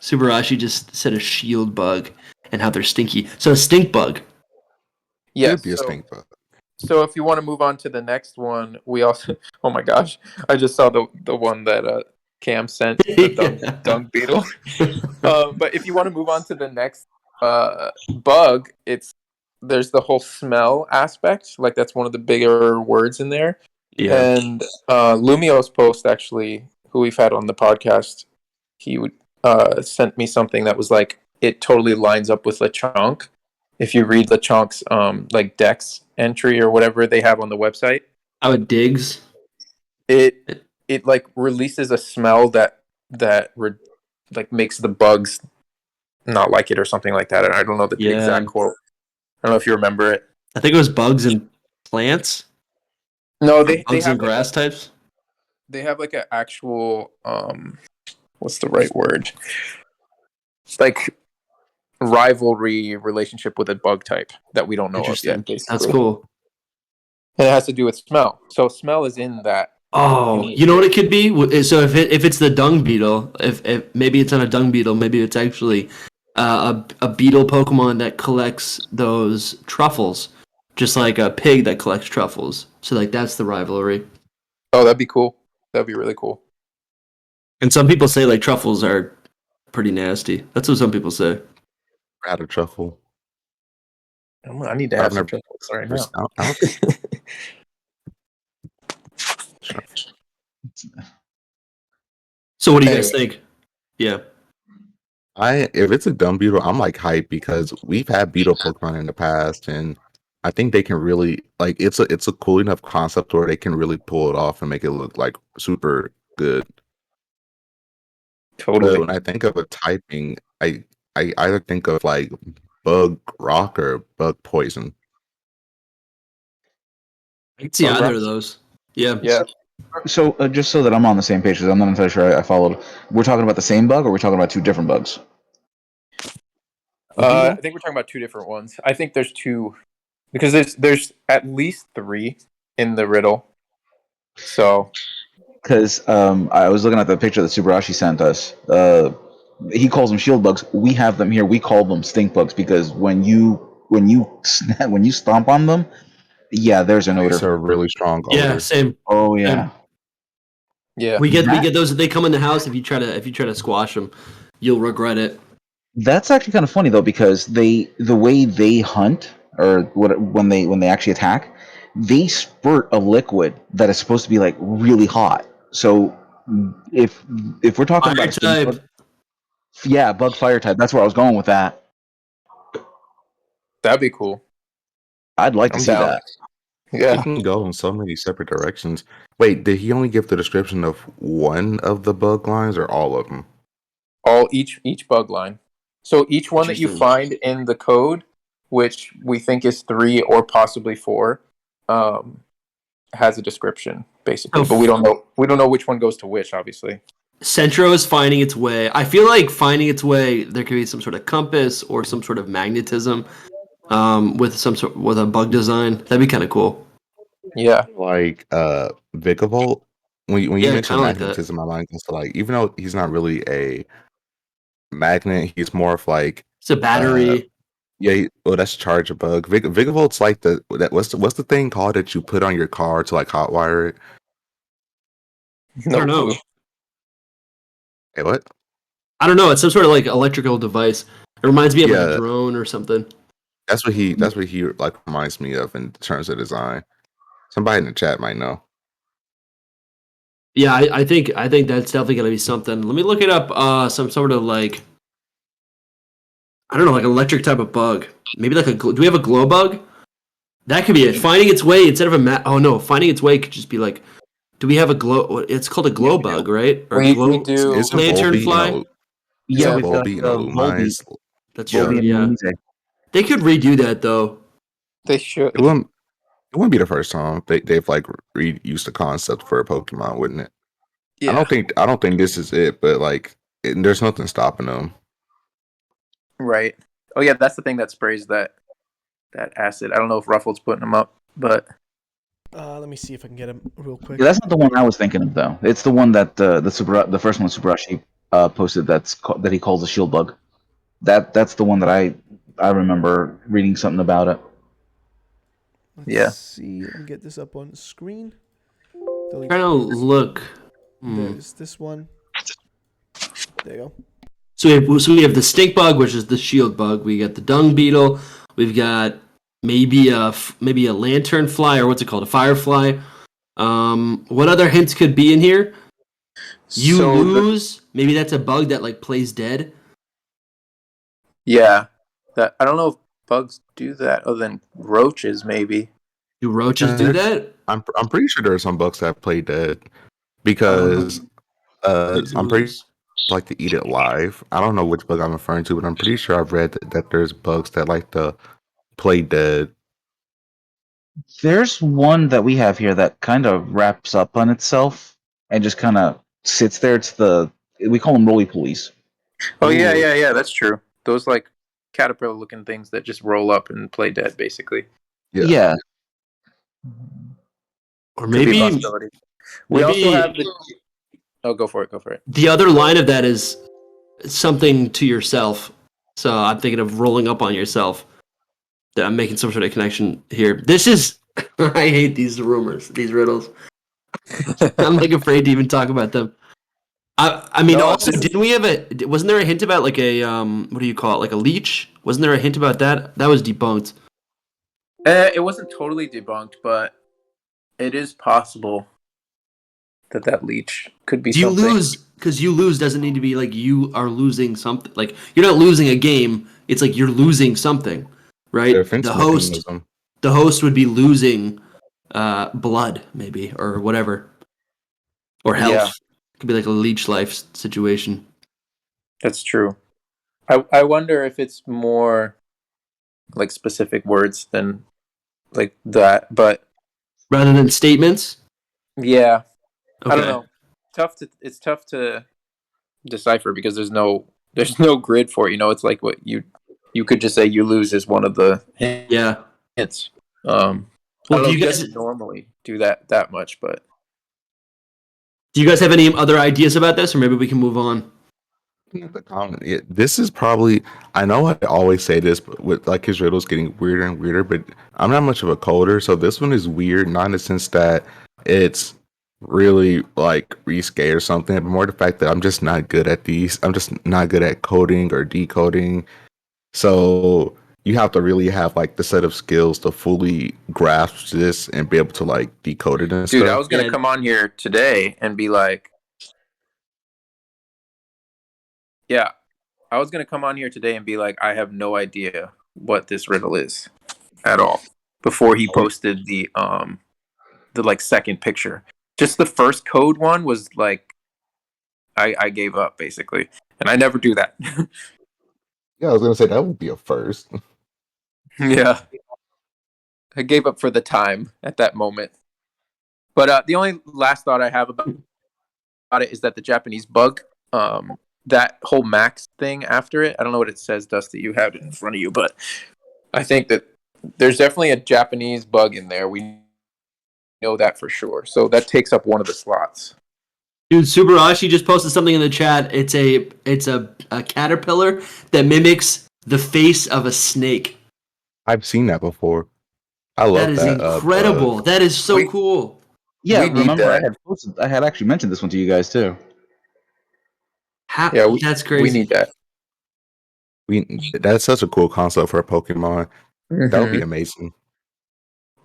Subarashi just said a shield bug and how they're stinky. So a stink bug. Yeah, Could be a stink bug. So if you want to move on to the next one, we also. Oh my gosh, I just saw the one that Cam sent, the dung beetle. But if you want to move on to the next bug, there's the whole smell aspect. Like that's one of the bigger words in there. Yeah. And Lumio's post, actually, who we've had on the podcast, he would sent me something that was like, it totally lines up with Lechonk. If you read Lechonk's like Dex entry or whatever they have on the website. Oh, it digs? It like releases a smell that like makes the bugs not like it or something like that. And I don't know the exact quote. I don't know if you remember it. I think it was bugs and plants. No, they bugs have and grass types. They have like an actual what's the right word? It's like rivalry relationship with a bug type that we don't know of yet. Basically. That's cool. And it has to do with smell. So smell is in that. Oh, you know what it could be? So if it's the dung beetle, if maybe it's not a dung beetle, maybe it's actually a beetle Pokemon that collects those truffles, just like a pig that collects truffles. So like that's the rivalry. Oh, that'd be cool. That'd be really cool. And some people say like truffles are pretty nasty. That's what some people say. Had a truffle. I need to have some truffles right now. So what do you guys think? Yeah. If it's a dumb beetle, I'm like hyped because we've had beetle Pokemon in the past, and I think they can really like it's a cool enough concept where they can really pull it off and make it look like super good. Totally. But when I think of a typing, I either think of like bug rock or bug poison. I can see either of those. Yeah. Yeah. So just so that I'm on the same page, because I'm not entirely sure I followed. We're talking about the same bug, or we're talking about two different bugs? I think we're talking about two different ones. I think there's two, because there's at least three in the riddle. So, because I was looking at the picture that Subarashi sent us. He calls them shield bugs. We have them here. We call them stink bugs because when you stomp on them, yeah, there's an odor. It's a really strong odor. Yeah, same. Oh yeah. Same. Yeah. We get those. They come in the house. If you try to squash them, you'll regret it. That's actually kind of funny though, because the way they hunt, or when they actually attack, they spurt a liquid that is supposed to be like really hot. So if we're talking Fire about a type. bug, yeah, bug fire type. That's where I was going with that. That'd be cool. I'd like to see down. that. Yeah. It can go in so many separate directions. Wait, did he only give the description of one of the bug lines or all of them? Each bug line. So each one that you find in the code, which we think is 3 or possibly 4, has a description basically, but we don't know which one goes to which. Obviously, Centro is finding its way. I feel like finding its way. There could be some sort of compass or some sort of magnetism, with a bug design. That'd be kind of cool. Yeah, like Vigavolt. When you mention like magnetism, my mind goes to like, even though he's not really a magnet, he's more of like it's a battery. That's charge a bug. Vigavolt's like what's the thing called that you put on your car to like hotwire it? I don't know. Hey, what? I don't know. It's some sort of like electrical device. It reminds me of like a drone or something. That's what he like reminds me of in terms of design. Somebody in the chat might know. Yeah, I think that's definitely gonna be something. Let me look it up. Some sort of like, I don't know, like electric type of bug. Maybe like do we have a glow bug? That could be it. Finding its way instead of finding its way could just be like, do we have a glow? It's called a glow bug, right? Or we glow do. lantern fly. Yeah, Volbeat and Lumize. That's true. Yeah. They could redo that though. They should. It wouldn't be the first time they've like reused the concept for a Pokemon, wouldn't it? Yeah. I don't think this is it, but like there's nothing stopping them. Right. Oh yeah, that's the thing that sprays that acid. I don't know if Ruffled's putting them up, but Let me see if I can get him real quick. Yeah, that's not the one I was thinking of, though. It's the one that the first one Subarashi posted that he calls a shield bug. That's the one that I remember reading something about it. Let's see. Let me get this up on the screen. Trying to look. There's this one. There you go. So we have the stink bug, which is the shield bug. We got the dung beetle. We've got maybe a lantern fly, or what's it called, a firefly. What other hints could be in here? You lose. Maybe that's a bug that like plays dead. Yeah, that I don't know if bugs do that other than roaches, maybe. Do roaches do that? I'm pretty sure there are some bugs that play dead because I'm pretty like to eat it live. I don't know which bug I'm referring to, but I'm pretty sure I've read that there's bugs that like to play dead. There's one that we have here that kind of wraps up on itself and just kind of sits there. We call them roly polies. Oh yeah, that's true. Those like caterpillar looking things that just roll up and play dead, basically. Yeah. Or Could be a maybe possibility. We also have the. Oh, go for it. the other line of that is something to yourself. So I'm thinking of rolling up on yourself. That I'm making some sort of connection here. This is I hate these rumors, these riddles. I'm like afraid to even talk about them. I mean, also, didn't we have wasn't there a hint about like a what do you call it, like a leech? Wasn't there a hint about that? That was debunked. It wasn't totally debunked, but it is possible that leech could be. Do you something. lose? Because you lose doesn't need to be like you are losing something. Like you're not losing a game. It's like you're losing something, right? The host would be losing blood, maybe, or whatever, or health. Yeah. Could be like a leech life situation. That's true. I wonder if it's more like specific words than like that, but Rather than statements. yeah, Okay. I don't know. It's tough to decipher because there's no grid for it. You know, it's like what you could just say you lose is one of the hints. Well, I don't know if you guys normally do that much, but do you guys have any other ideas about this, or maybe we can move on? This is probably. I know I always say this, but with like his riddles getting weirder and weirder. But I'm not much of a coder, so this one is weird, not in the sense that it's really like risque or something, but more the fact that I'm just not good at these. I'm just not good at coding or decoding. So you have to really have like the set of skills to fully grasp this and be able to like decode it and stuff. Dude, I was gonna come on here today and be like, I have no idea what this riddle is at all. Before he posted the like second picture, just the first code one was like, I gave up basically, and I never do that. Yeah, I was gonna say that would be a first. Yeah, I gave up for the time at that moment. But the only last thought I have about it is that the Japanese bug, that whole max thing after it, I don't know what it says, Dusty. You have it in front of you, but I think that there's definitely a Japanese bug in there. We know that for sure. So that takes up one of the slots. Dude, Subarashi just posted something in the chat. It's a caterpillar that mimics the face of a snake. I've seen that before. I love that. That is incredible. That is so cool. Yeah, remember I had actually mentioned this one to you guys too. That's crazy. We need that. That's such a cool concept for a Pokemon. Mm-hmm. That would be amazing.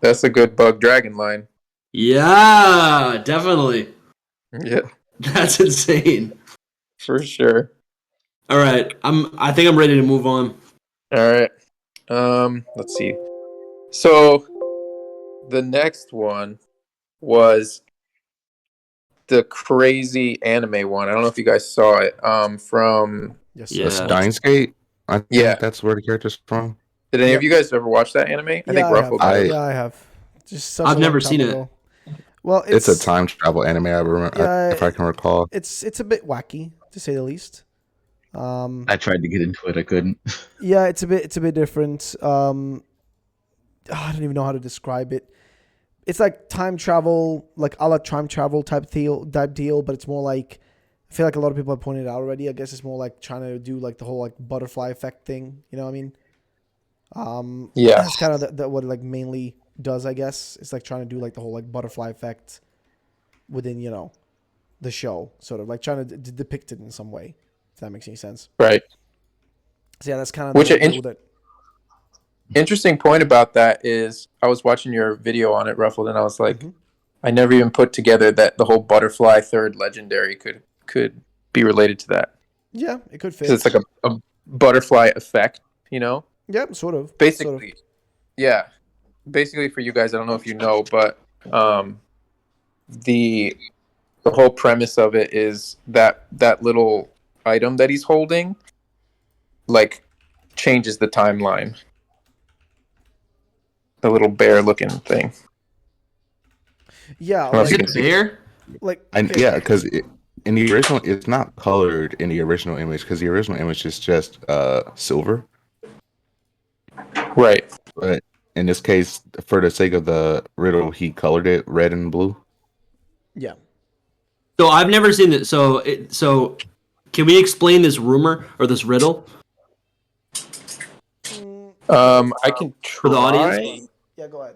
That's a good bug dragon line. Yeah, definitely. Yeah, that's insane. For sure. All right, I think I'm ready to move on. All right. Let's see. So the next one was the crazy anime one. I don't know if you guys saw it. From Steins Gate. I think that's where the character's from. Did any Yeah. of you guys ever watch that anime? I think Yeah, I have. Ruffle did. Yeah, I have. Just such I've a never long time seen it. ago. Well, It's a time travel anime. I remember, Yeah, if I can recall. It's a bit wacky to say the least. I tried to get into it, I couldn't. Yeah, it's a bit different. I don't even know how to describe it. It's like time travel, like a la time travel type deal, but it's more like I feel like a lot of people have pointed it out already. I guess it's more like trying to do like the whole like butterfly effect thing. You know what I mean? Yeah. That's kind of what it like mainly does. I guess it's like trying to do like the whole like butterfly effect within the show, sort of like trying to depict it in some way. If that makes any sense. Right. So yeah, that's kind of Which the with it. interesting point about that is I was watching your video on it, Ruffled, and I was like, Mhm. I never even put together that the whole butterfly third legendary could be related to that. Yeah, it could fit. Because it's like a butterfly effect, you know? Yeah, sort of. Basically, yeah. Basically, for you guys, I don't know if you know, but the whole premise of it is that little item that he's holding, like, changes the timeline. The little bear-looking thing. Yeah, Well, Is you it can a see. bear? like Yeah, because in the original, it's not colored in the original image because the original image is just silver. Right. But in this case, for the sake of the riddle, he colored it red and blue. yeah. So I've never seen it. So can we explain this rumor or this riddle I can for the audience? try. Yeah, go ahead.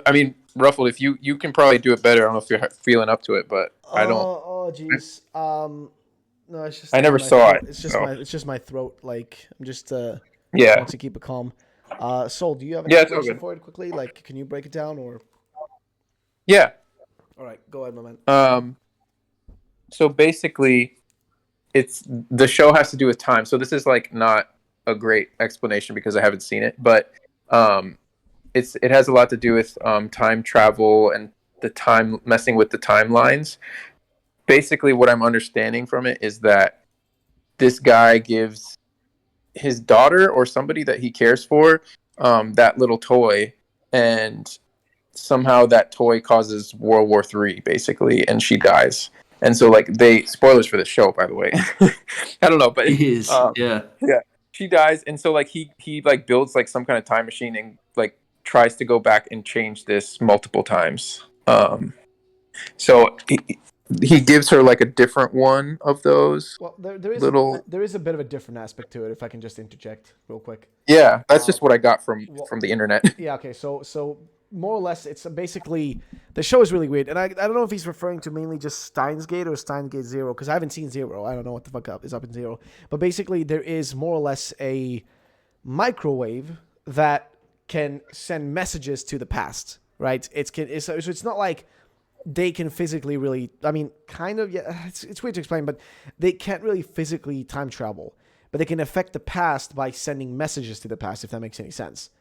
I mean, Ruffled, if you can probably do it better. I don't know if you're feeling up to it, but I don't. Oh, jeez. No, it's just. I never my saw throat. it, It's just so. it's just my throat. Like I'm just Yeah. trying to keep it calm. Soul, do you have an Yeah, it's all explanation good. for it quickly? Like, can you break it down or? Yeah. All right, go ahead, my man. So basically, it's the show has to do with time. So this is like not a great explanation because I haven't seen it, but it has a lot to do with time travel and the time messing with the timelines. Basically, what I'm understanding from it is that this guy gives his daughter or somebody that he cares for that little toy, and somehow that toy causes World War III, basically, and she dies. And so, like, spoilers for the show, by the way. I don't know, but Yeah. yeah, she dies, and so like he like builds like some kind of time machine and like tries to go back and change this multiple times. So he gives her like a different one of those Well, there is little. there is a bit of a different aspect to it. If I can just interject real quick. Yeah, that's just what I got from the internet. Yeah. Okay. So more or less, it's basically the show is really weird, and I don't know if he's referring to mainly just Steins Gate or Steins Gate Zero because I haven't seen Zero. I don't know what the fuck is up in Zero, but basically there is more or less a microwave that can send messages to the past. Right? So it's not like they can physically really. I mean, kind of. Yeah. It's weird to explain, but they can't really physically time travel, but they can affect the past by sending messages to the past. If that makes any sense.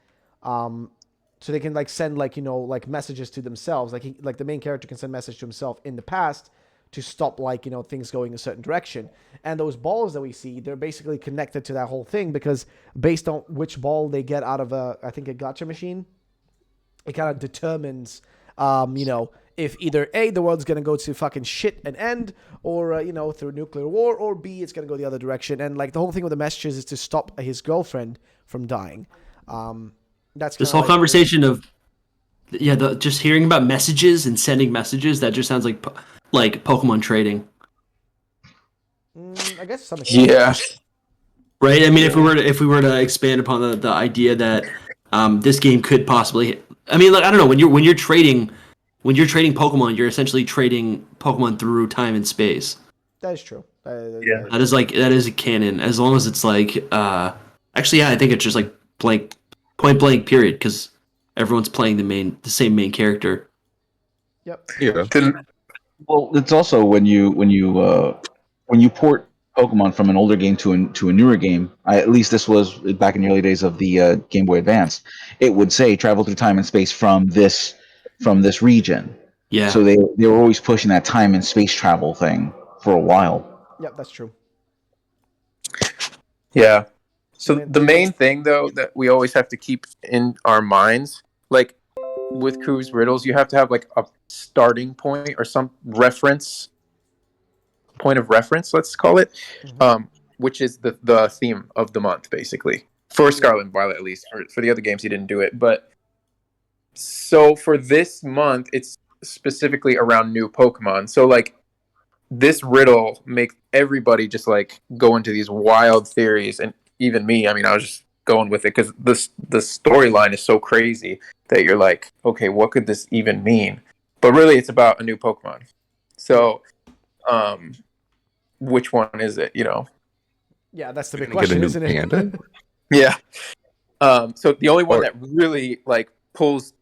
So they can like send like like messages to themselves. Like the main character can send message to himself in the past to stop like things going a certain direction. And those balls that we see, they're basically connected to that whole thing because based on which ball they get out of I think a gacha machine, it kind of determines if either A, the world's gonna go to fucking shit and end, or through nuclear war, or B, it's gonna go the other direction. And like the whole thing with the messages is to stop his girlfriend from dying. That's This whole like conversation of just hearing about messages and sending messages, that just sounds like Pokemon trading. I guess to some extent. Yeah, Right? I mean, if we were to expand upon the idea that this game could possibly, I mean, like I don't know, when you're trading Pokemon, you're essentially trading Pokemon through time and space. That is true. Yeah. That is a canon as long as it's like actually yeah, I think it's just like point blank period because everyone's playing the same main character. Yep. Yeah. Well, it's also when you port Pokemon from an older game to a newer game. At least this was back in the early days of the Game Boy Advance. It would say travel through time and space from this region. Yeah. So they were always pushing that time and space travel thing for a while. Yep, that's true. yeah. So the main thing, though, that we always have to keep in our minds, like with Ku's riddles, you have to have like a starting point or some point of reference, let's call it, which is the theme of the month, basically. For Scarlet and Violet, at least. For the other games, he didn't do it. But so for this month, it's specifically around new Pokemon. So like this riddle makes everybody just like go into these wild theories, and even me. I mean, I was just going with it because the storyline is so crazy that you're like, okay, what could this even mean? But really, it's about a new Pokemon. So, which one is it? You know? Yeah, that's the big question, isn't it? Yeah. So the only one that really like pulls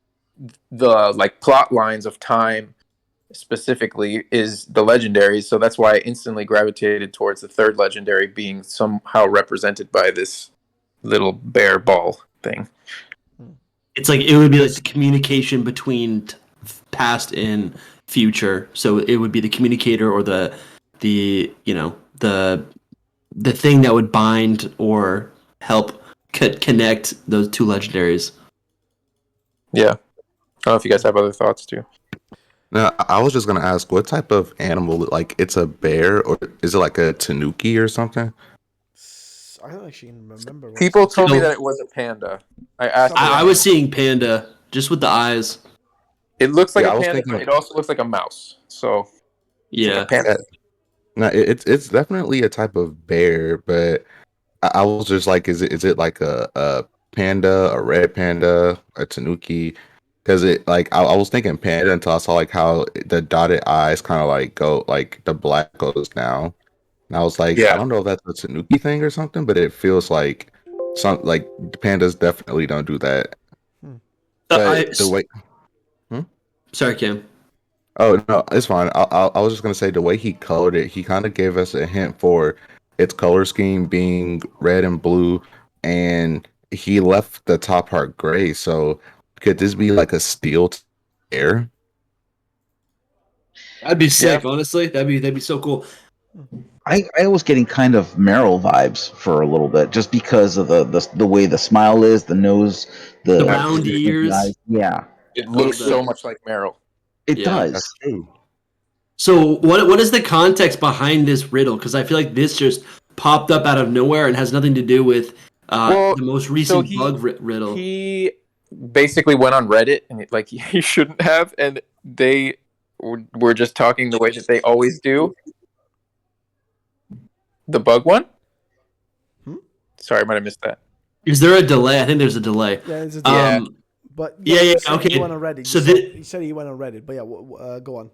the like plot lines of time specifically is the legendaries. So that's why I instantly gravitated towards the third legendary being somehow represented by this little bear ball thing. It's like it would be like the communication between past and future. So it would be the communicator or the you know the thing that would bind or help connect those two legendaries. Yeah. I don't know if you guys have other thoughts too. No, I was just gonna ask, what type of animal? Like, it's a bear, or is it like a tanuki or something? I don't actually remember. People told me that it was a panda. I asked. I was seeing panda just with the eyes. It looks like a panda, but it also looks like a mouse. So yeah, like a panda. No, it's definitely a type of bear, but I was just like, is it like a panda, a red panda, a tanuki? Because it like I was thinking panda until I saw like how the dotted eyes kind of like go, like the black goes down, and I was like, I don't know if that's a tanuki thing or something, but it feels like pandas definitely don't do that. But the way, sorry, Cam. Oh no, it's fine. I was just gonna say the way he colored it, he kind of gave us a hint for its color scheme being red and blue, and he left the top part gray. So could this be like a steel air? That'd be sick, honestly. That'd be so cool. I was getting kind of Meryl vibes for a little bit, just because of the way the smile is, the nose, the round ears. eyes. Yeah, it looks so much like Meryl. It does. That's true. So what is the context behind this riddle? Because I feel like this just popped up out of nowhere and has nothing to do with the most recent bug riddle. He basically went on Reddit, and like he shouldn't have, and they were just talking the way that they always do. The bug one? Sorry, I might have missed that. Is there a delay? I think there's a delay. Yeah, there's a delay. But okay. He went on Reddit. So he said he went on Reddit, but yeah, go on.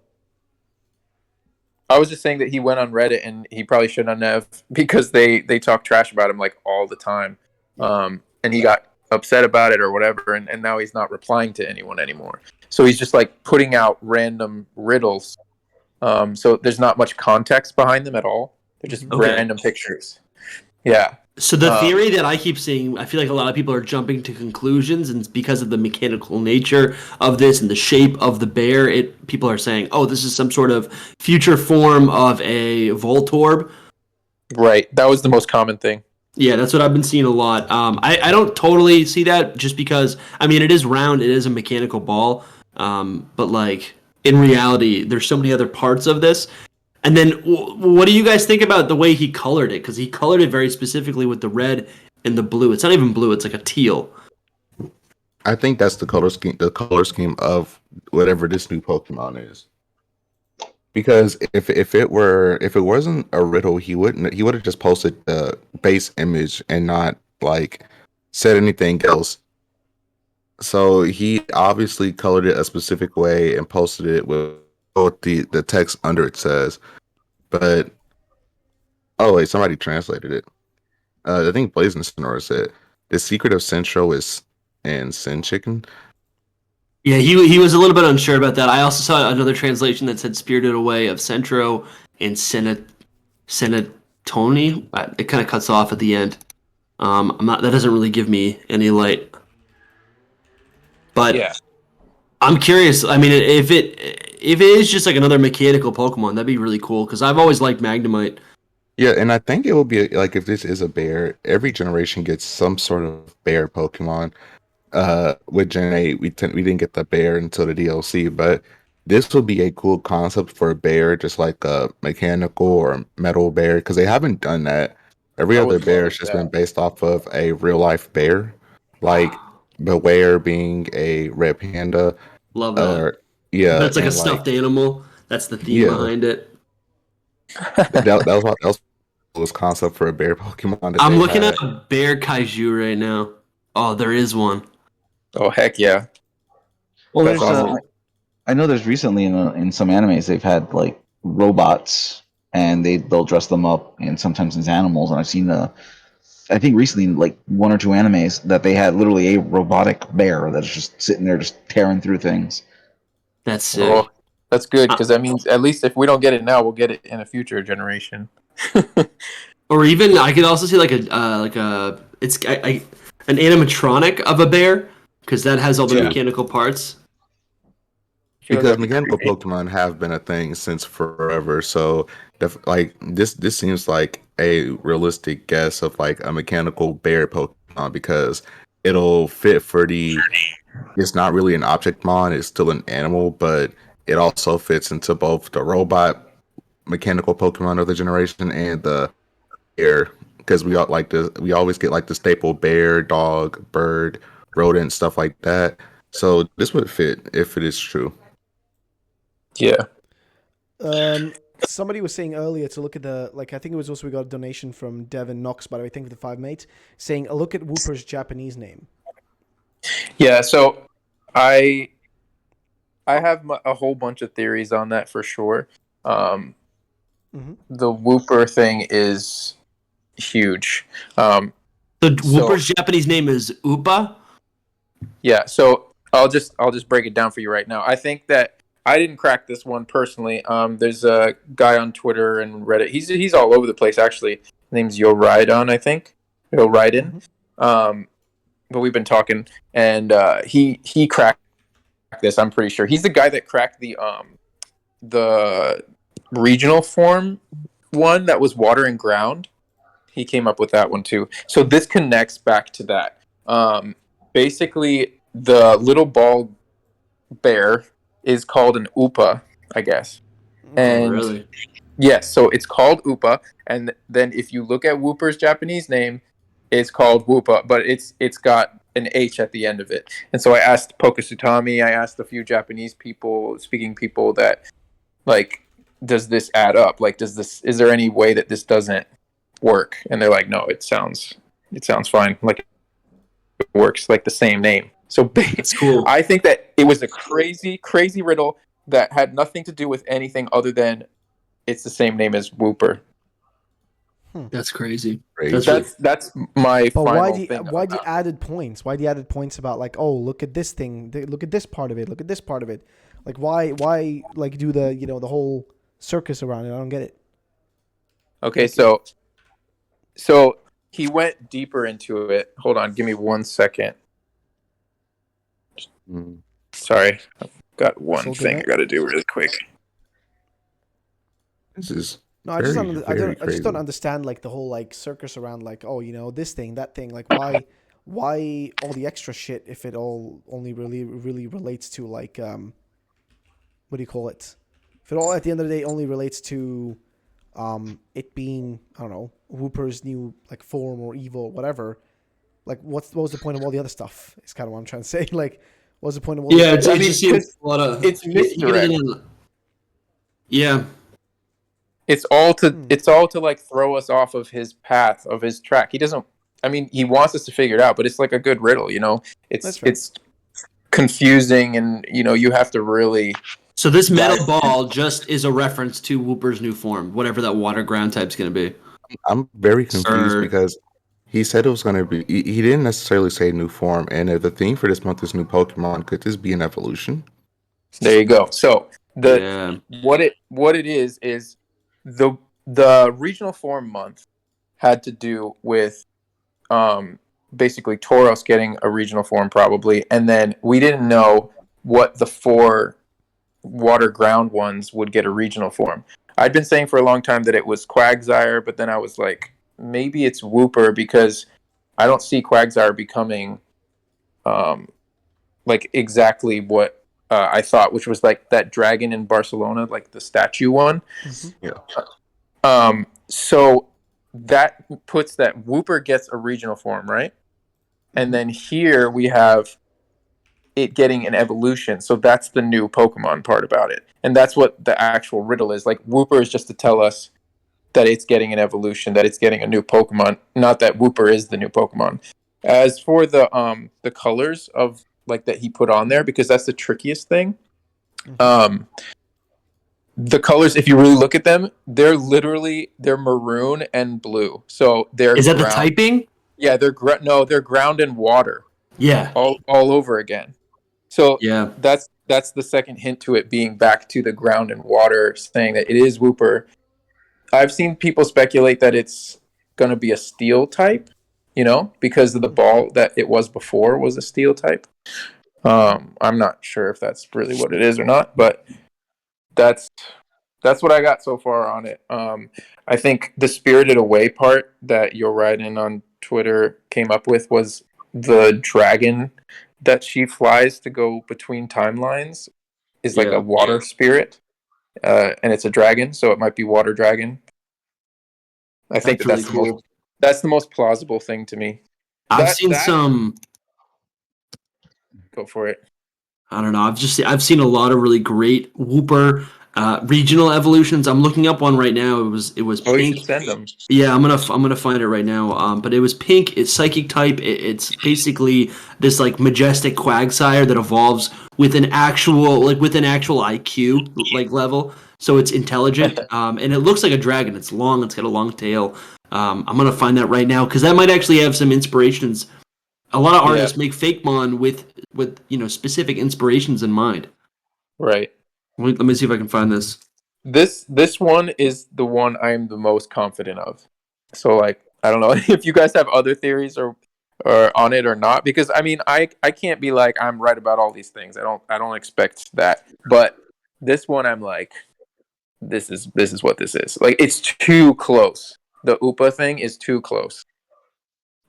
I was just saying that he went on Reddit, and he probably shouldn't have, because they talk trash about him like all the time, and he got upset about it or whatever, and now he's not replying to anyone anymore. So he's just like putting out random riddles. So there's not much context behind them at all. They're just random pictures. Yeah. So the theory that I keep seeing, I feel like a lot of people are jumping to conclusions, and it's because of the mechanical nature of this and the shape of the bear. People are saying, oh, this is some sort of future form of a Voltorb. Right. That was the most common thing. Yeah, that's what I've been seeing a lot. I don't totally see that, just because, I mean, it is round, it is a mechanical ball, but like in reality, there's so many other parts of this. And then, what do you guys think about the way he colored it? Because he colored it very specifically with the red and the blue. It's not even blue; it's like a teal. I think that's the color scheme. The color scheme of whatever this new Pokemon is. Because if it wasn't a riddle, he would have just posted the base image and not like said anything else. So he obviously colored it a specific way and posted it with what the text under it says. But oh wait, somebody translated it. I think Blazing Sonora said the secret of Centro is in Sin Chicken. Yeah, he was a little bit unsure about that. I also saw another translation that said Spirited Away of Centro and Senatoni. It kind of cuts off at the end. That doesn't really give me any light. But yeah. I'm curious. I mean, if it is just like another mechanical Pokemon, that'd be really cool, because I've always liked Magnemite. Yeah, and I think it will be like if this is a bear, every generation gets some sort of bear Pokemon. With Gen 8, we didn't get the bear until the DLC, but this would be a cool concept for a bear, just like a mechanical or metal bear, because they haven't done that. Every I other would bear love has just been that. based off of a real life bear, like Beware being a red panda, Love that. or But yeah, it's like a and like stuffed animal. That's the theme yeah, behind it. that was the coolest concept for a bear Pokemon that I'm they looking at had. a bear kaiju right now. Oh, there is one. Oh heck yeah, Well, that's there's awesome. I know there's recently in some animes they've had like robots and they'll dress them up and sometimes as animals, and I've seen I think recently like one or two animes that they had literally a robotic bear that's just sitting there just tearing through things. That's sick. Oh, that's good Uh, because that means at least if we don't get it now, we'll get it in a future generation. or even I could also see like a it's an animatronic of a bear because that has all the Yeah. mechanical parts. I feel like Because that'd be mechanical crazy. Pokemon have been a thing since forever, so like this seems like a realistic guess of like a mechanical bear Pokemon because it'll fit for the. It's not really an object mon; it's still an animal, but it also fits into both the robot mechanical Pokemon of the generation and the bear because we always get like the staple bear, dog, bird, rodent, stuff like that. So this would fit if it is true. Yeah. Somebody was saying earlier to look at the like. I think it was also we got a donation from Devin Knox, by the way. Thank you for the 5 mates. Saying, look at Wooper's Japanese name. Yeah. So I I have a whole bunch of theories on that for sure. The Whooper thing is huge. The So Wooper's Japanese name is Upa. yeah, so I'll just break it down for you right now. I think that I didn't crack this one personally. There's a guy on Twitter and Reddit. He's all over the place actually. His name's Yo Rydon, I think. Yo Rydon. But we've been talking, and he cracked this. I'm pretty sure he's the guy that cracked the regional form one that was water and ground. He came up with that one too. So this connects back to that. Basically, the little ball bear is called an upa, I guess. And Really? yes, so it's called upa. And then if you look at Whooper's Japanese name, it's called Whoopa, but it's got an H at the end of it. And so I asked Pokesutami, I asked a few Japanese people, speaking people, that like, does this add up? Like, is there any way that this doesn't work? And they're like, no, it sounds fine. Like it works like the same name. So That's cool. I think that it was a crazy, crazy riddle that had nothing to do with anything other than it's the same name as Whooper. That's crazy. Crazy. That's my But final thing. why do you added points? Why do you added points about like, oh, look at this thing, look at this part of it, look at this part of it? Like why like do the the whole circus around it? I don't get it. Okay, so he went deeper into it. Hold on, give me 1 second. Mm. Sorry, I've got one So good, thing I mate. got to do really quick. This is No, I just very, don't. very I just don't crazy. understand like the whole like circus around like this thing that thing like why all the extra shit if it all only really relates to like what do you call it? If it all at the end of the day only relates to it being I don't know Whooper's new like form or evil or whatever. Like what was the point of all the other stuff? Is kind of what I'm trying to say. Like what was the point of all Yeah, the it just seems a lot of. It's misdirect. Yeah. It's all to like throw us off of his path, of his track. He doesn't. I mean, he wants us to figure it out, but it's like a good riddle, you know. That's fair. It's confusing, and you have to really. So this metal ball just is a reference to Whooper's new form, whatever that water ground type's going to be. I'm very confused Sir. because he said it was going to be. He didn't necessarily say new form, and if the theme for this month is new Pokemon, could this be an evolution? There you go. So Yeah. what it is the regional form month had to do with basically Tauros getting a regional form probably, and then we didn't know what the 4 water ground ones would get a regional form. I'd been saying for a long time that it was Quagsire, but then I was like, maybe it's Wooper because I don't see Quagsire becoming like exactly what I thought, which was like that dragon in Barcelona, like the statue one. Mm-hmm. Yeah. So that puts that Wooper gets a regional form, right? And then here we have it getting an evolution. So that's the new Pokemon part about it. And that's what the actual riddle is. Like Wooper is just to tell us that it's getting an evolution, that it's getting a new Pokemon, not that Wooper is the new Pokemon. As for the colors of like that he put on there, because that's the trickiest thing. The colors, if you really look at them, they're maroon and blue. So they're Is that the typing? Yeah, they're ground and water. Yeah. All over again. So yeah, that's the second hint to it being back to the ground and water, saying that it is Wooper. I've seen people speculate that it's going to be a steel type, because of the ball that it was before was a steel type. I'm not sure if that's really what it is or not, but that's what I got so far on it. I think the Spirited Away part that you're writing on Twitter came up with was the dragon that she flies to go between timelines is like a water spirit, and it's a dragon, so it might be Water Dragon. I think that's really cool. That's the most plausible thing to me. I've seen some. Go for it. I don't know. I've seen a lot of really great Wooper regional evolutions. I'm looking up one right now. It was pink. You should send them. Yeah, I'm gonna find it right now. But it was pink. It's psychic type. It's basically this like majestic Quagsire that evolves with an actual IQ like level. So it's intelligent. And it looks like a dragon. It's long. It's got a long tail. I'm gonna find that right now because that might actually have some inspirations. A lot of artists make Fakemon with specific inspirations in mind. Right. Let me see if I can find this. This one is the one I'm the most confident of. So like I don't know if you guys have other theories or on it or not, because I mean I can't be like I'm right about all these things. I don't expect that. But this one I'm like this is what this is. Like it's too close. The Upa thing is too close.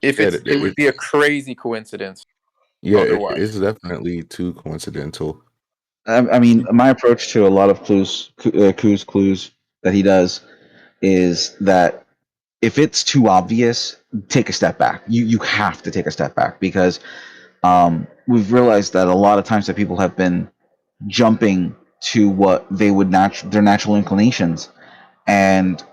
If it would be a crazy coincidence. Yeah, it's definitely too coincidental. I mean, my approach to a lot of clues that he does is that if it's too obvious, take a step back. You have to take a step back because we've realized that a lot of times that people have been jumping to what they would their natural inclinations, and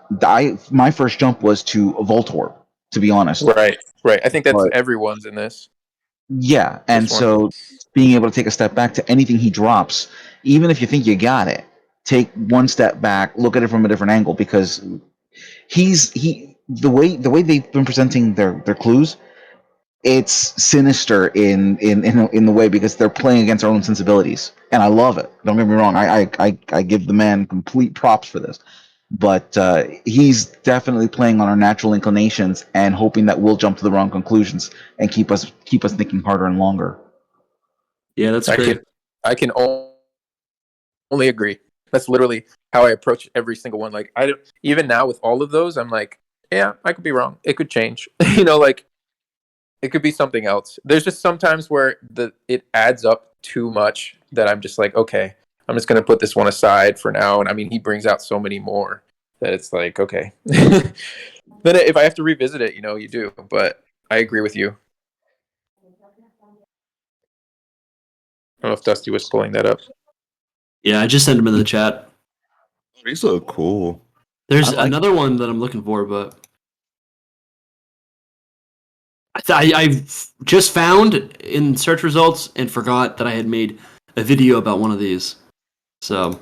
my first jump was to Voltorb, to be honest. Right. I think that's everyone's in this. Yeah, and so being able to take a step back to anything he drops, even if you think you got it, take one step back, look at it from a different angle, because the way they've been presenting their clues, it's sinister in the way because they're playing against our own sensibilities, and I love it. Don't get me wrong, I give the man complete props for this. But he's definitely playing on our natural inclinations and hoping that we'll jump to the wrong conclusions and keep us thinking harder and longer. Yeah, that's great. I can only agree. That's literally how I approach every single one. Like even now with all of those, I'm like, yeah, I could be wrong. It could change. Like it could be something else. There's just sometimes where it adds up too much that I'm just like, okay, I'm just going to put this one aside for now. And I mean, he brings out so many more that it's like, okay. Then if I have to revisit it, you do. But I agree with you. I don't know if Dusty was pulling that up. Yeah, I just sent him in the chat. These look cool. There's another one that I'm looking for, but I've just found in search results and forgot that I had made a video about one of these. So,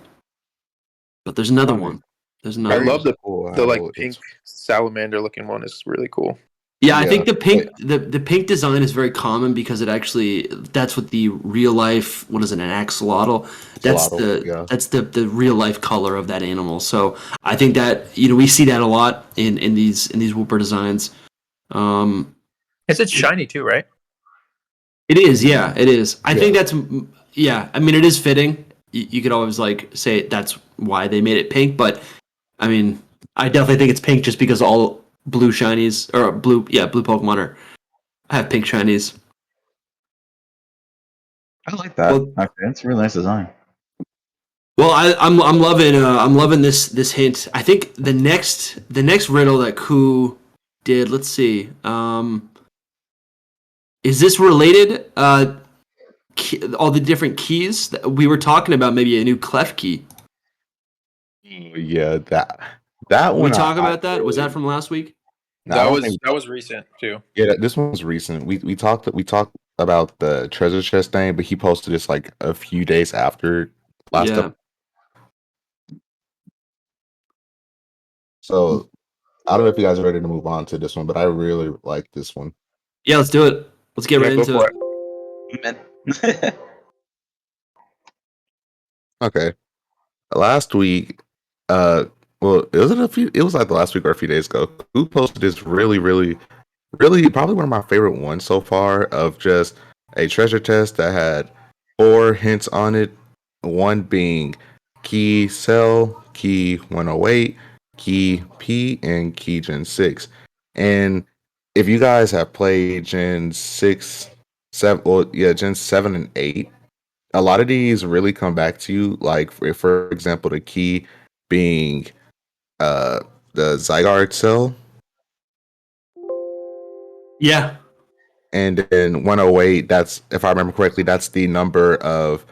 but there's another one. There's another. I love the like pink salamander looking one is really cool. Yeah, I think the pink the pink design is very common because that's what the real life, what is it, an axolotl? That's the real life color of that animal. So I think that we see that a lot in these Wooper designs. It's shiny too, right? It is, yeah, it is. I think that's I mean, it is fitting. You could always say that's why they made it pink, but I mean, I definitely think it's pink just because all blue shinies or blue Pokemon have pink shinies. I like that. Well, Okay, that's a really nice design. well, I'm loving this hint. I think the next riddle that Ku did. Let's see. Is this related? All the different keys that we were talking about. Maybe a new clef key. Yeah, that Did we one talk I about that? Was that from last week? no, I don't think That was recent too. yeah, this one was recent. We talked about the treasure chest thing, but he posted this like a few days after last Yeah. up. So I don't know if you guys are ready to move on to this one, but I really like this one. Yeah, let's do it. Let's get Yeah, right go into for it. it. Okay. Last week, well, it was like the last week or a few days ago. Who posted this really probably one of my favorite ones so far of just a treasure chest that had 4 hints on it. One being key cell, key 108, key P, and key Gen 6. And if you guys have played Gen 6, 7, well, yeah, Gen 7 and 8, a lot of these really come back to you. Like, for example, the key being uh, the Zygarde cell. Yeah. And then 108, that's, if I remember correctly, that's the number of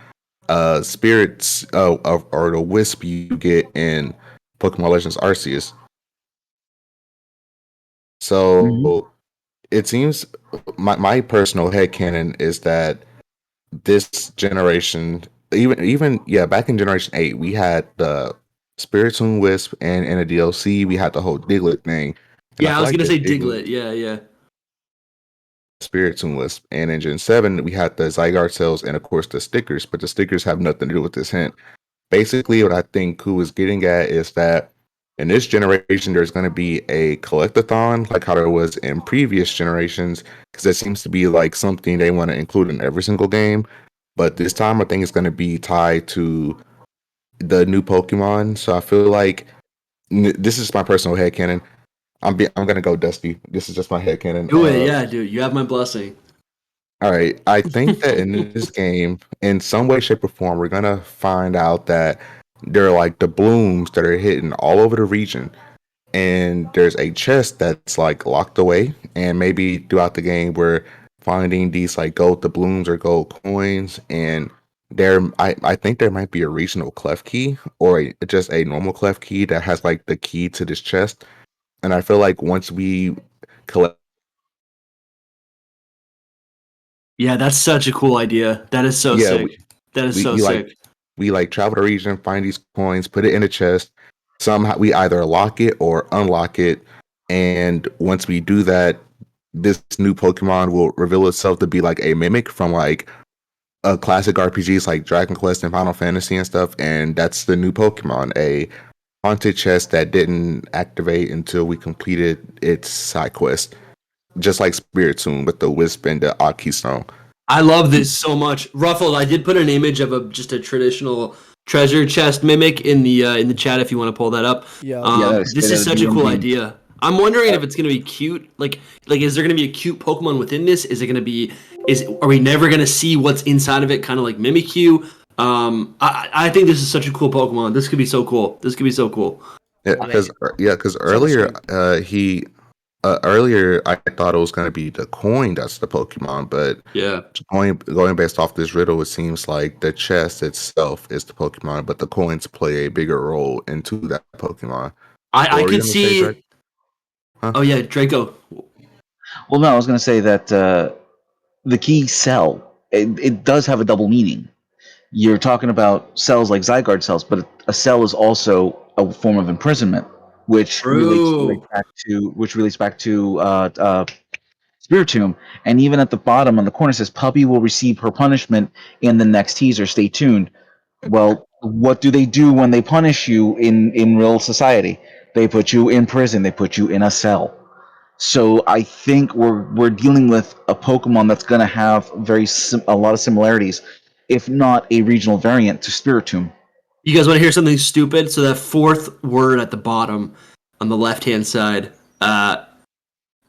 spirits or the wisp you get in Pokemon Legends Arceus. Mhm. So it seems my personal headcanon is that this generation, even yeah, back in Generation 8, we had the Spiritomb Wisp, and in a DLC we had the whole Diglett thing. And I Yeah, I feel was like gonna the say Diglett Diglett. Yeah. Spiritomb Wisp. And in Gen 7, we had the Zygarde cells and, of course, the stickers, but the stickers have nothing to do with this hint. Basically, what I think Ku is getting at is that in this generation, there's going to be a collectathon, like how there was in previous generations, because it seems to be like something they want to include in every single game. But this time, I think it's going to be tied to the new Pokemon. So I feel like this is my personal headcanon. I'm gonna go Dusty. This is just my headcanon. Do it. Yeah, dude. You have my blessing. All right. I think that in this game, in some way, shape, or form, we're gonna find out that there are like the blooms that are hidden all over the region, and there's a chest that's like locked away. And maybe throughout the game, we're finding these like gold doubloons or gold coins, and I think there might be a regional clef key or just a normal clef key that has like the key to this chest. And I feel like once we collect. Yeah, that's such a cool idea. That is so Yeah, sick. That is we, so we like sick. we like travel the region, find these coins, put it in a chest. Somehow we either lock it or unlock it, and once we do that, this new Pokemon will reveal itself to be like a mimic from like classic RPGs like Dragon Quest and Final Fantasy and stuff. And that's the new Pokemon, a haunted chest that didn't activate until we completed its side quest, just like Spiritomb with the Wisp and the Aki Stone. I love this so much. Ruffled, I did put an image of just a traditional treasure chest mimic in the chat if you want to pull that up. Yeah. Yeah, that is This straight out is of such a cool DMV. idea. I'm wondering if it's gonna be cute. Like is there gonna be a cute Pokemon within this? Is it gonna be? Are we never gonna see what's inside of it? Kind of like Mimikyu. I think this is such a cool Pokemon. This could be so cool. This could be so cool. Yeah, Amazing. because Super earlier sweet. earlier I thought it was gonna be the coin that's the Pokemon, but Yeah. going based off this riddle, it seems like the chest itself is the Pokemon, but the coins play a bigger role into that Pokemon. I What were you could gonna say, Drake? see. Huh? Oh yeah, Draco. Well, no, I was going to say that the key cell, it does have a double meaning. You're talking about cells like Zygarde cells, but a cell is also a form of imprisonment, True. which relates back to Spiritomb. And even at the bottom on the corner says, "Puppy will receive her punishment in the next teaser. Stay tuned." Well, what do they do when they punish you in real society? They put you in prison. They put you in a cell. So I think we're dealing with a Pokemon that's going to have a lot of similarities, if not a regional variant to Spiritomb. You guys want to hear something stupid? So that fourth word at the bottom on the left-hand side,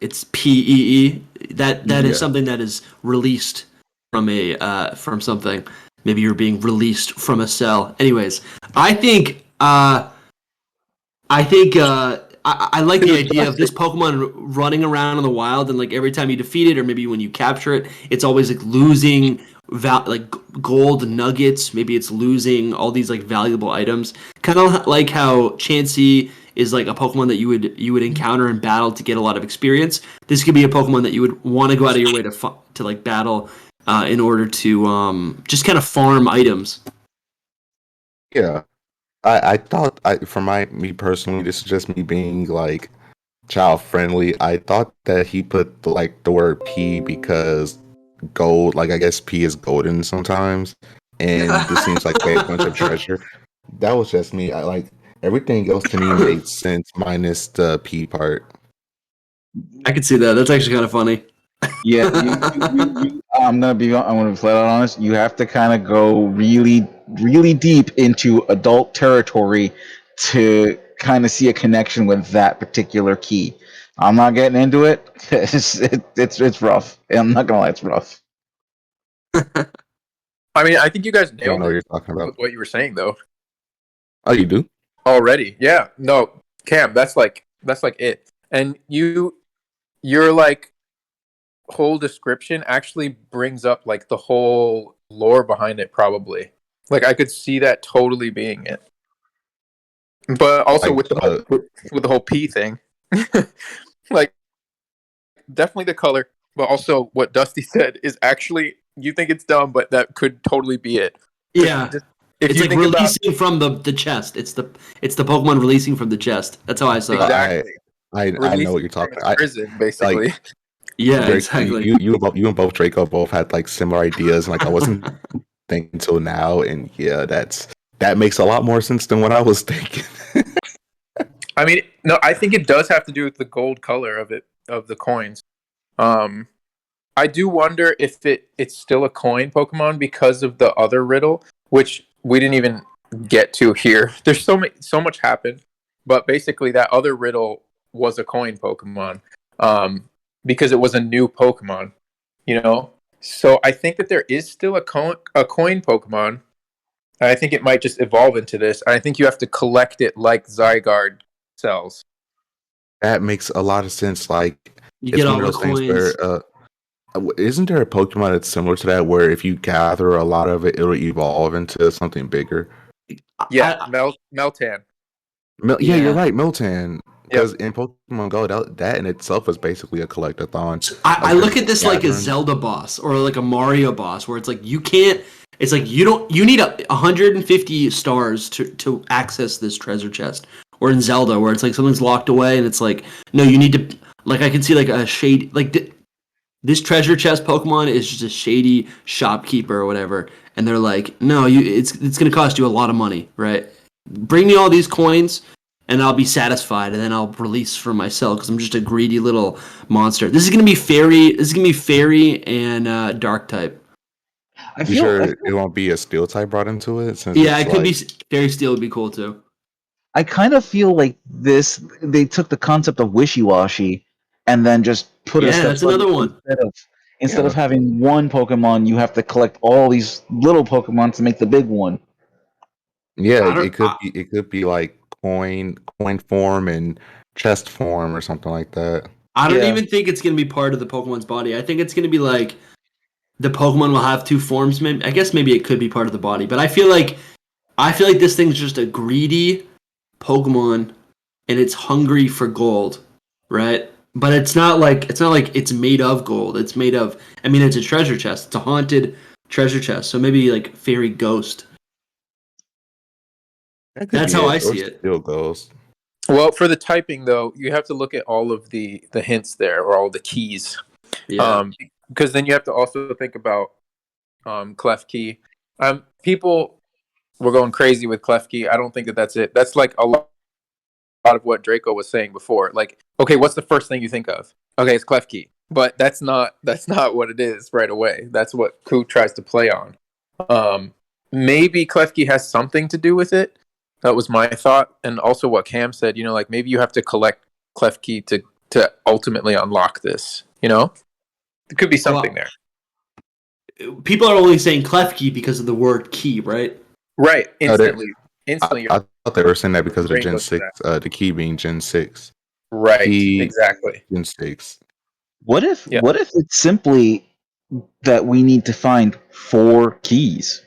it's PEE. That is something that is released from something. Maybe you're being released from a cell. Anyways, I like the idea of this Pokemon running around in the wild, and like every time you defeat it, or maybe when you capture it, it's always like losing like gold nuggets. Maybe it's losing all these like valuable items. Kind of like how Chansey is like a Pokemon that you would encounter in battle to get a lot of experience. This could be a Pokemon that you would want to go out of your way to like battle in order to just kind of farm items. Yeah. I thought me personally, this is just me being like child friendly. I thought that he put like the word P because gold, like I guess P is golden sometimes, and this seems like a bunch of treasure. That was just me. I like everything else to me made sense minus the P part. I could see that. That's actually kind of funny. Yeah, I'm gonna be flat out honest. You have to kind of go really, really deep into adult territory to kind of see a connection with that particular key. I'm not getting into it. It's rough. I'm not gonna lie, it's rough. I mean, I think you guys I don't nailed know what it you're talking about. with what you were saying, though. Oh, you do? Already, yeah. No, Cam, that's like it. And your like whole description actually brings up like the whole lore behind it. Probably, like I could see that totally being it. But also Like, with the whole P thing, like definitely the color, but also what Dusty said is actually you think it's dumb, but that could totally be it. Yeah. If It's you like think releasing from the chest. It's the Pokemon releasing from the chest. That's how I saw it. exactly, I know what you're from talking its about. prison, basically. Like Yeah, Drake, exactly. you and both Draco both had like similar ideas. And, like I wasn't thinking until now, and yeah, that makes a lot more sense than what I was thinking. I mean, no, I think it does have to do with the gold color of the coins. I do wonder if it's still a coin Pokemon because of the other riddle, which we didn't even get to here. There's so much happened, but basically that other riddle was a coin Pokemon, because it was a new Pokemon, you know. So I think that there is still a coin Pokemon. And I think it might just evolve into this. I think you have to collect it like Zygarde cells. That makes a lot of sense. Like You it's get one all of the those things coins. where isn't there a Pokemon that's similar to that where if you gather a lot of it, it'll evolve into something bigger? Yeah, Meltan. Yeah, you're Yeah. right, Miltan. Yep. Because in Pokemon Go, that in itself is basically a collectathon. I Like look you're at this like a gathering. Zelda boss or like a Mario boss where it's like you can't. It's like you need 150 stars to access this treasure chest. Or in Zelda where it's like something's locked away and it's like no, you need to like I can see like a shade like this treasure chest Pokemon is just a shady shopkeeper or whatever, and they're like, no, it's gonna cost you a lot of money, right? Bring me all these coins, and I'll be satisfied, and then I'll release for myself because I'm just a greedy little monster. This is gonna be fairy. This is gonna be fairy and dark type. I You feel, sure I it won't be a steel type brought into it since Yeah, it's it could be like fairy steel would be cool too. I kind of feel like they took the concept of wishy-washy and then just put it a Yeah, step that's further. another one. Instead of yeah. having one Pokemon, you have to collect all these little Pokemon to make the big one. Yeah, I don't. it could be like coin form and chest form or something like that. I don't Yeah. even think it's gonna be part of the Pokemon's body. I think it's gonna be like the Pokemon will have two forms. Maybe I guess maybe it could be part of the body, but I feel like this thing's just a greedy Pokemon and it's hungry for gold, right? But it's not like it's made of gold. It's made of I mean it's a treasure chest. It's a haunted treasure chest. So maybe like fairy ghost. That could That's be how I it. Or see it. steel ghost. Well, for the typing though, you have to look at all of the hints there or all the keys. Yeah. Because then you have to also think about clef key. People were going crazy with clef key. I don't think that that's it. That's like a lot of what Draco was saying before. Like, okay, what's the first thing you think of? Okay, it's clef key, but that's not what it is right away. That's what Ku tries to play on. maybe Klefki has something to do with it. That was my thought, and also what Cam said. You know, like maybe you have to collect Klefki to ultimately unlock this. You know, there could be something there. People are only saying Klefki because of the word key, right? Right, instantly. I thought they were saying that because of the Gen 6, the key being Gen 6. Right, Key, exactly. Gen 6. What if it's simply that we need to find 4 keys?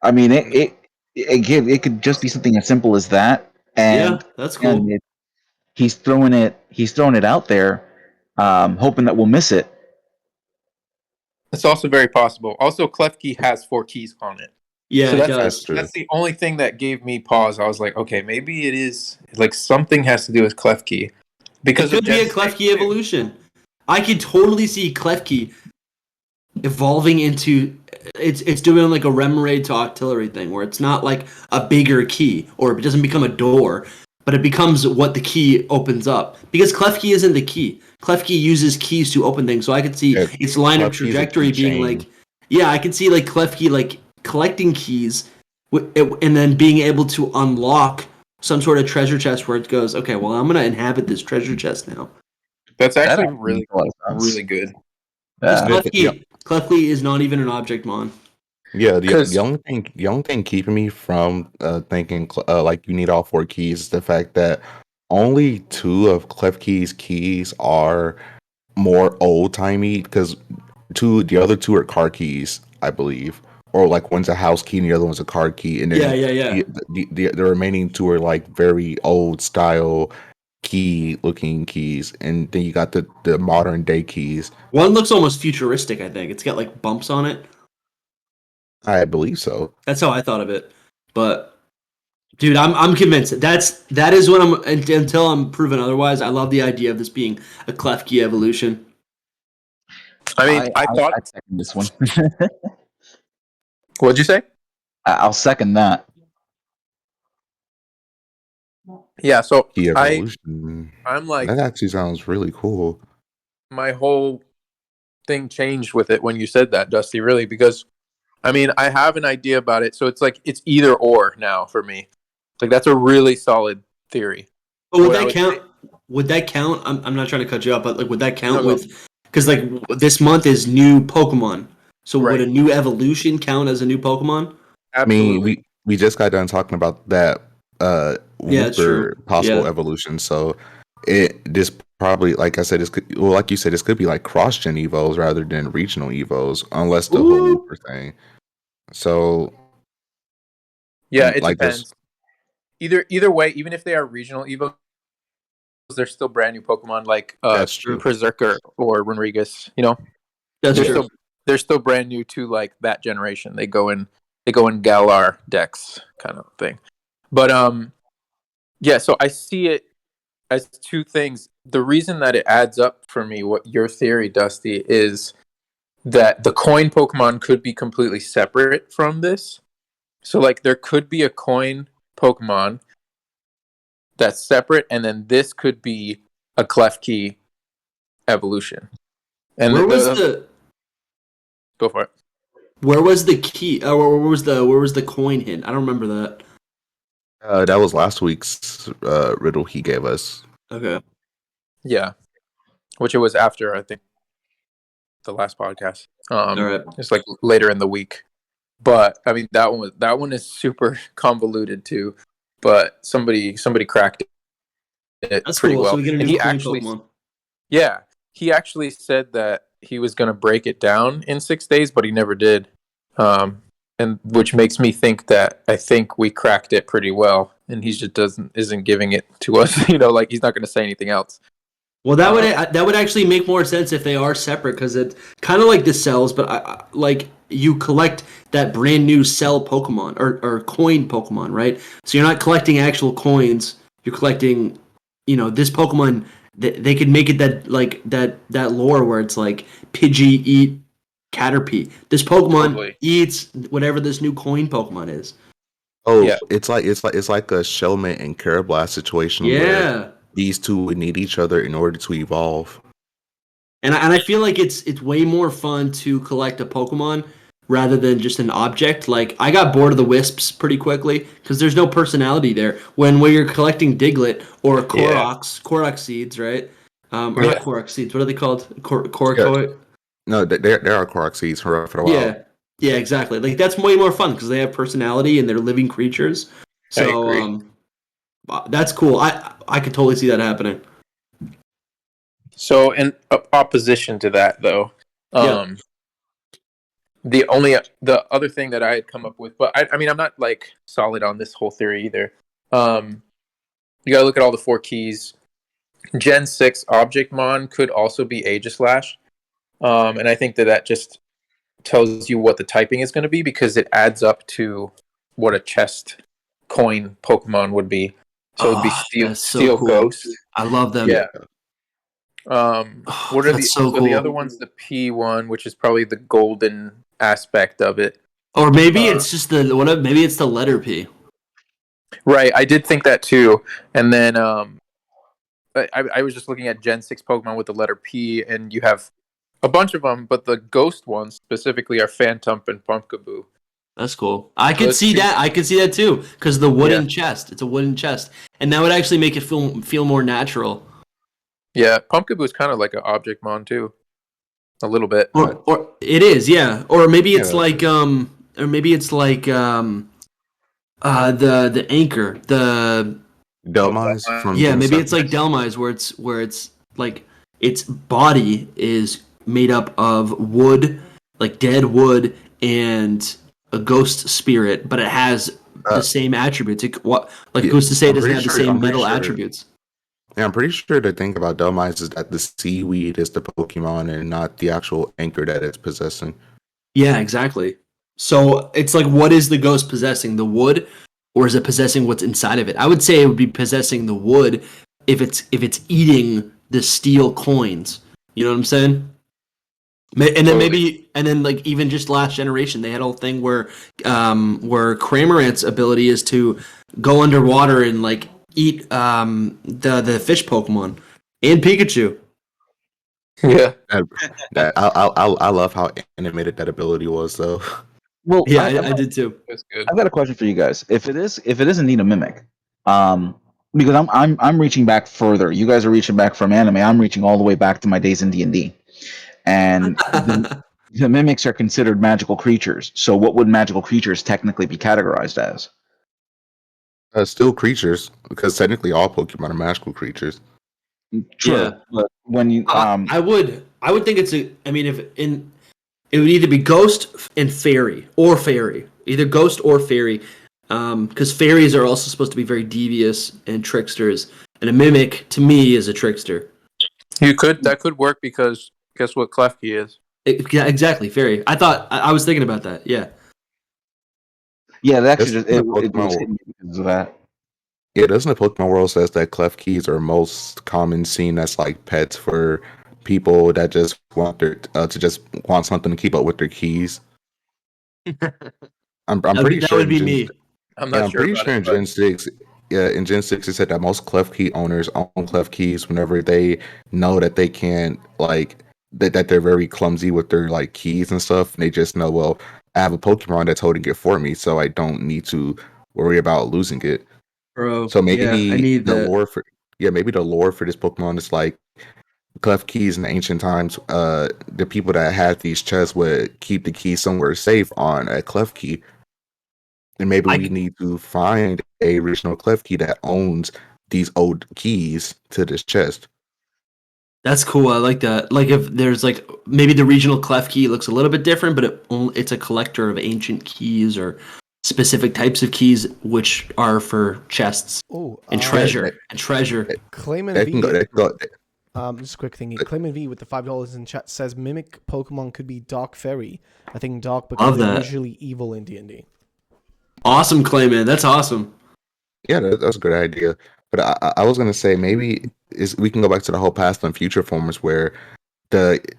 I mean, it could just be something as simple as that. And yeah, that's cool. And he's throwing it out there, hoping that we'll miss it. It's also very possible. Also, Klefki has 4 keys on it. Yeah, so it does. That's the only thing that gave me pause. I was like, okay, maybe it is like something has to do with Klefki. Because it could be a Klefki evolution. I could totally see Klefki evolving into it's doing like a Remoraid to Octillery thing where it's not like a bigger key or it doesn't become a door, but it becomes what the key opens up. Because Klefki isn't the key. Klefki uses keys to open things, so I could see its line of trajectory being like, yeah, I could see like Klefki like collecting keys and then being able to unlock some sort of treasure chest where it goes, okay, well, I'm going to inhabit this treasure chest now. That's actually really good. Klefki is not even an object mon. Yeah, the only thing keeping me from thinking like you need all 4 keys is the fact that only 2 of Klefki's keys are more old timey because the other 2 are car keys, I believe, or like one's a house key and the other one's a car key, and then the remaining 2 are like very old style key looking keys, and then you got the modern day keys. One looks almost futuristic. I think it's got like bumps on it. I believe so. That's how I thought of it, but dude, I'm convinced that is what I'm until I'm proven otherwise. I love the idea of this being a Klefki evolution. I mean, I thought I'd second this one. What'd you say? I'll second that. Yeah, so Key evolution. I'm like, that actually sounds really cool. My whole thing changed with it when you said that, Dusty, really, because I mean, I have an idea about it, so it's like it's either or now for me. Like that's a really solid theory. But would that count? Would that count? I'm not trying to cut you off, but like, would that count with? Because like this month is new Pokemon, so would a new evolution count as a new Pokemon? Absolutely. I mean, we just got done talking about that possible evolution, so this probably, like I said, like you said, this could be like cross-gen evos rather than regional evos, unless the whole Wooper thing. So yeah, it depends. Either way, even if they are regional evos, they're still brand new Pokemon, like Berserker or Renrigus. You know, they're still brand new to like that generation. They go in Galar decks kind of thing. But yeah, so I see it as 2 things. The reason that it adds up for me, what your theory, Dusty, is that the coin Pokemon could be completely separate from this. So like there could be a coin Pokemon that's separate, and then this could be a Klefki evolution. And where was the go for it? Where was the key? Where was the coin hint? I don't remember that. That was last week's riddle he gave us. Okay. Yeah, which it was after, I think, the last podcast. All right. It's like later in the week. But I mean that one is super convoluted too. But somebody cracked it. That's pretty cool. well. So we get a new coin Pokemon. Yeah, he actually said that he was going to break it down in 6 days, but he never did. And which makes me think that I think we cracked it pretty well, and he just isn't giving it to us. You know, like he's not going to say anything else. Well, that would actually make more sense if they are separate, because it's kind of like the cells, but like you collect that brand new cell Pokemon or coin Pokemon, right? So you're not collecting actual coins; you're collecting, this Pokemon. They could make it that lore where it's like Pidgey eat Caterpie. This Pokemon eats whatever this new coin Pokemon is. Oh, yeah. It's like a Shelmet and Carablast situation. Yeah. Where these 2 would need each other in order to evolve. And I feel like it's way more fun to collect a Pokemon rather than just an object. Like I got bored of the wisps pretty quickly because there's no personality there. When you're collecting Diglett or Korok seeds, right? Or not Korok seeds. What are they called? Korok. No, there are Korok seeds for a while. Yeah, exactly. Like that's way more fun because they have personality and they're living creatures. So that's cool. I could totally see that happening. So in opposition to that, though, the other thing that I had come up with, but I mean, I'm not like solid on this whole theory either. You gotta look at all the 4 keys. Gen 6 Object Mon could also be Aegislash. And I think that just tells you what the typing is going to be because it adds up to what a chest coin Pokemon would be. So it would be Steel cool. Ghost. I love them. Yeah. What are the other ones? The P1, which is probably the golden aspect of it. Or maybe it's just maybe it's the letter P. Right, I did think that too. And then I was just looking at Gen 6 Pokemon with the letter P, and you have a bunch of them, but the ghost ones specifically are Phantump and Pumpkaboo. That's cool. I could see that. I could see that too, because the wooden chest. It's a wooden chest, and that would actually make it feel more natural. Yeah, Pumpkaboo is kind of like an Object Mon too, a little bit. Or it is, yeah. Or maybe it's like the anchor, the Delmise from maybe it's like Delmise where it's like its body is made up of wood, like dead wood and a ghost spirit, but it has the same attributes. Who's to say it doesn't have the same metal attributes? Yeah, I'm pretty sure the thing about Delmise is that the seaweed is the Pokemon and not the actual anchor that it's possessing. Yeah, exactly. So it's like, what is the ghost possessing? The wood, or is it possessing what's inside of it? I would say it would be possessing the wood if it's eating the steel coins. You know what I'm saying? And then like even just last generation, they had a whole thing where Cramorant's ability is to go underwater and like eat the fish Pokemon and Pikachu. Yeah, I love how animated that ability was, though. Well, yeah, I did too. that's good. I've got a question for you guys. If it is indeed a mimic, because I'm reaching back further. You guys are reaching back from anime. I'm reaching all the way back to my days in D&D, and the mimics are considered magical creatures. So, what would magical creatures technically be categorized as? Still creatures, because technically all Pokemon are magical creatures. True, Yeah. but when you I would think it would either be ghost and fairy, either ghost or fairy, because fairies are also supposed to be very devious and tricksters, and a mimic to me is a trickster. That could work because guess what Klefki is? Yeah, exactly, fairy. I was thinking about that. Yeah. Yeah, that actually Doesn't just it the was Pokemon hitting me because of that. Yeah, doesn't the Pokemon world says that Klefkis are most common seen as like pets for people that just want their want something to keep up with their keys? I'm pretty That sure would be me. I'm not sure. I'm pretty sure in Gen 6, in Gen 6 it said that most Klefki owners own Klefkis whenever they know that they can't like that they're very clumsy with their like keys and stuff. And they just know, well, I have a Pokemon that's holding it for me, so I don't need to worry about losing it. Bro. So maybe I need the that. lore for maybe the lore for this Pokemon is like Clef keys in ancient times. The people that had these chests would keep the key somewhere safe on a Clef key, and maybe we need to find a original Clef key that owns these old keys to this chest. That's cool. I like that. Like if there's like maybe the regional clef key looks a little bit different, but it's a collector of ancient keys or specific types of keys, which are for chests and treasure. Clayman That can go. That can go. Just a quick thing. Clayman V with the $5 in chat says mimic Pokemon could be Dark Fairy. I think Dark because they're usually evil in D&D. Awesome, Clayman. That's awesome. Yeah, that's a good idea. But I was gonna say maybe we can go back to the whole past and future formers where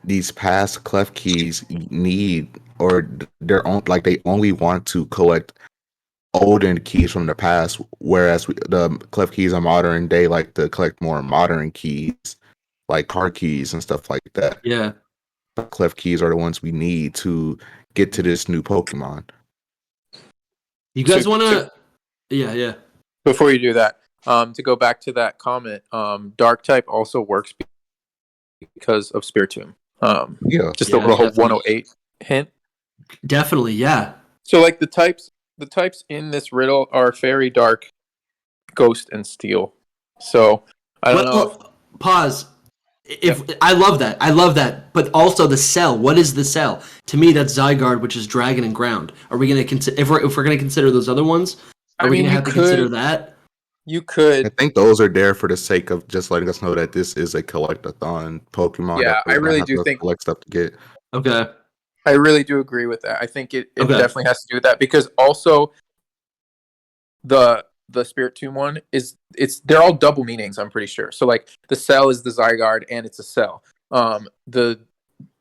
these past Clef keys need or their own like they only want to collect olden keys from the past, whereas the Clef keys are modern day like to collect more modern keys like car keys and stuff like that. Yeah. Clef keys are the ones we need to get to this new Pokemon. You guys want to? Yeah. Before you do that, to go back to that comment, Dark type also works because of Spiritomb. Just a little definitely. 108 hint. Definitely, yeah. So like the types in this riddle are Fairy, Dark, Ghost, and Steel. So I don't know. Pause. I love that. But also the cell. What is the cell? To me, that's Zygarde, which is Dragon and Ground. Are we gonna consider if we're gonna consider those other ones? Are we gonna have to consider that? You could. I think those are there for the sake of just letting us know that this is a collect-a-thon Pokemon. Yeah, that I really do think collect stuff to get. Okay. I really do agree with that. I think it Okay. definitely has to do with that because also the Spiritomb one they're all double meanings. I'm pretty sure. So like the cell is the Zygarde and it's a cell. The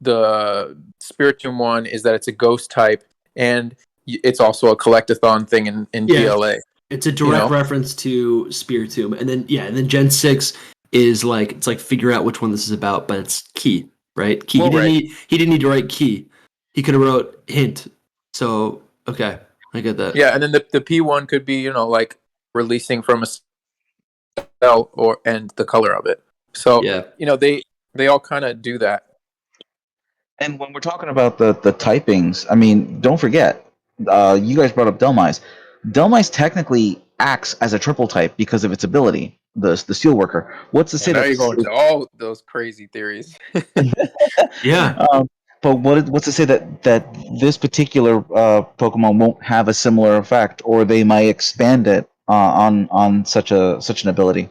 Spiritomb one is that it's a ghost type and it's also a collect-a-thon thing in GLA. It's a direct reference to Spiritomb, and then Gen 6 is like it's like figure out which one this is about, but it's key, right? Key. He didn't need to write key. He could have wrote hint. So okay, I get that. Yeah, and then the P1 could be like releasing from a cell and the color of it. So they all kind of do that. And when we're talking about the typings, I mean, don't forget, you guys brought up Delmise. Delmise technically acts as a triple type because of its ability, the Steelworker. What's to say now that you're going to all those crazy theories? Yeah. But what's to say that this particular Pokemon won't have a similar effect, or they might expand it on such an ability?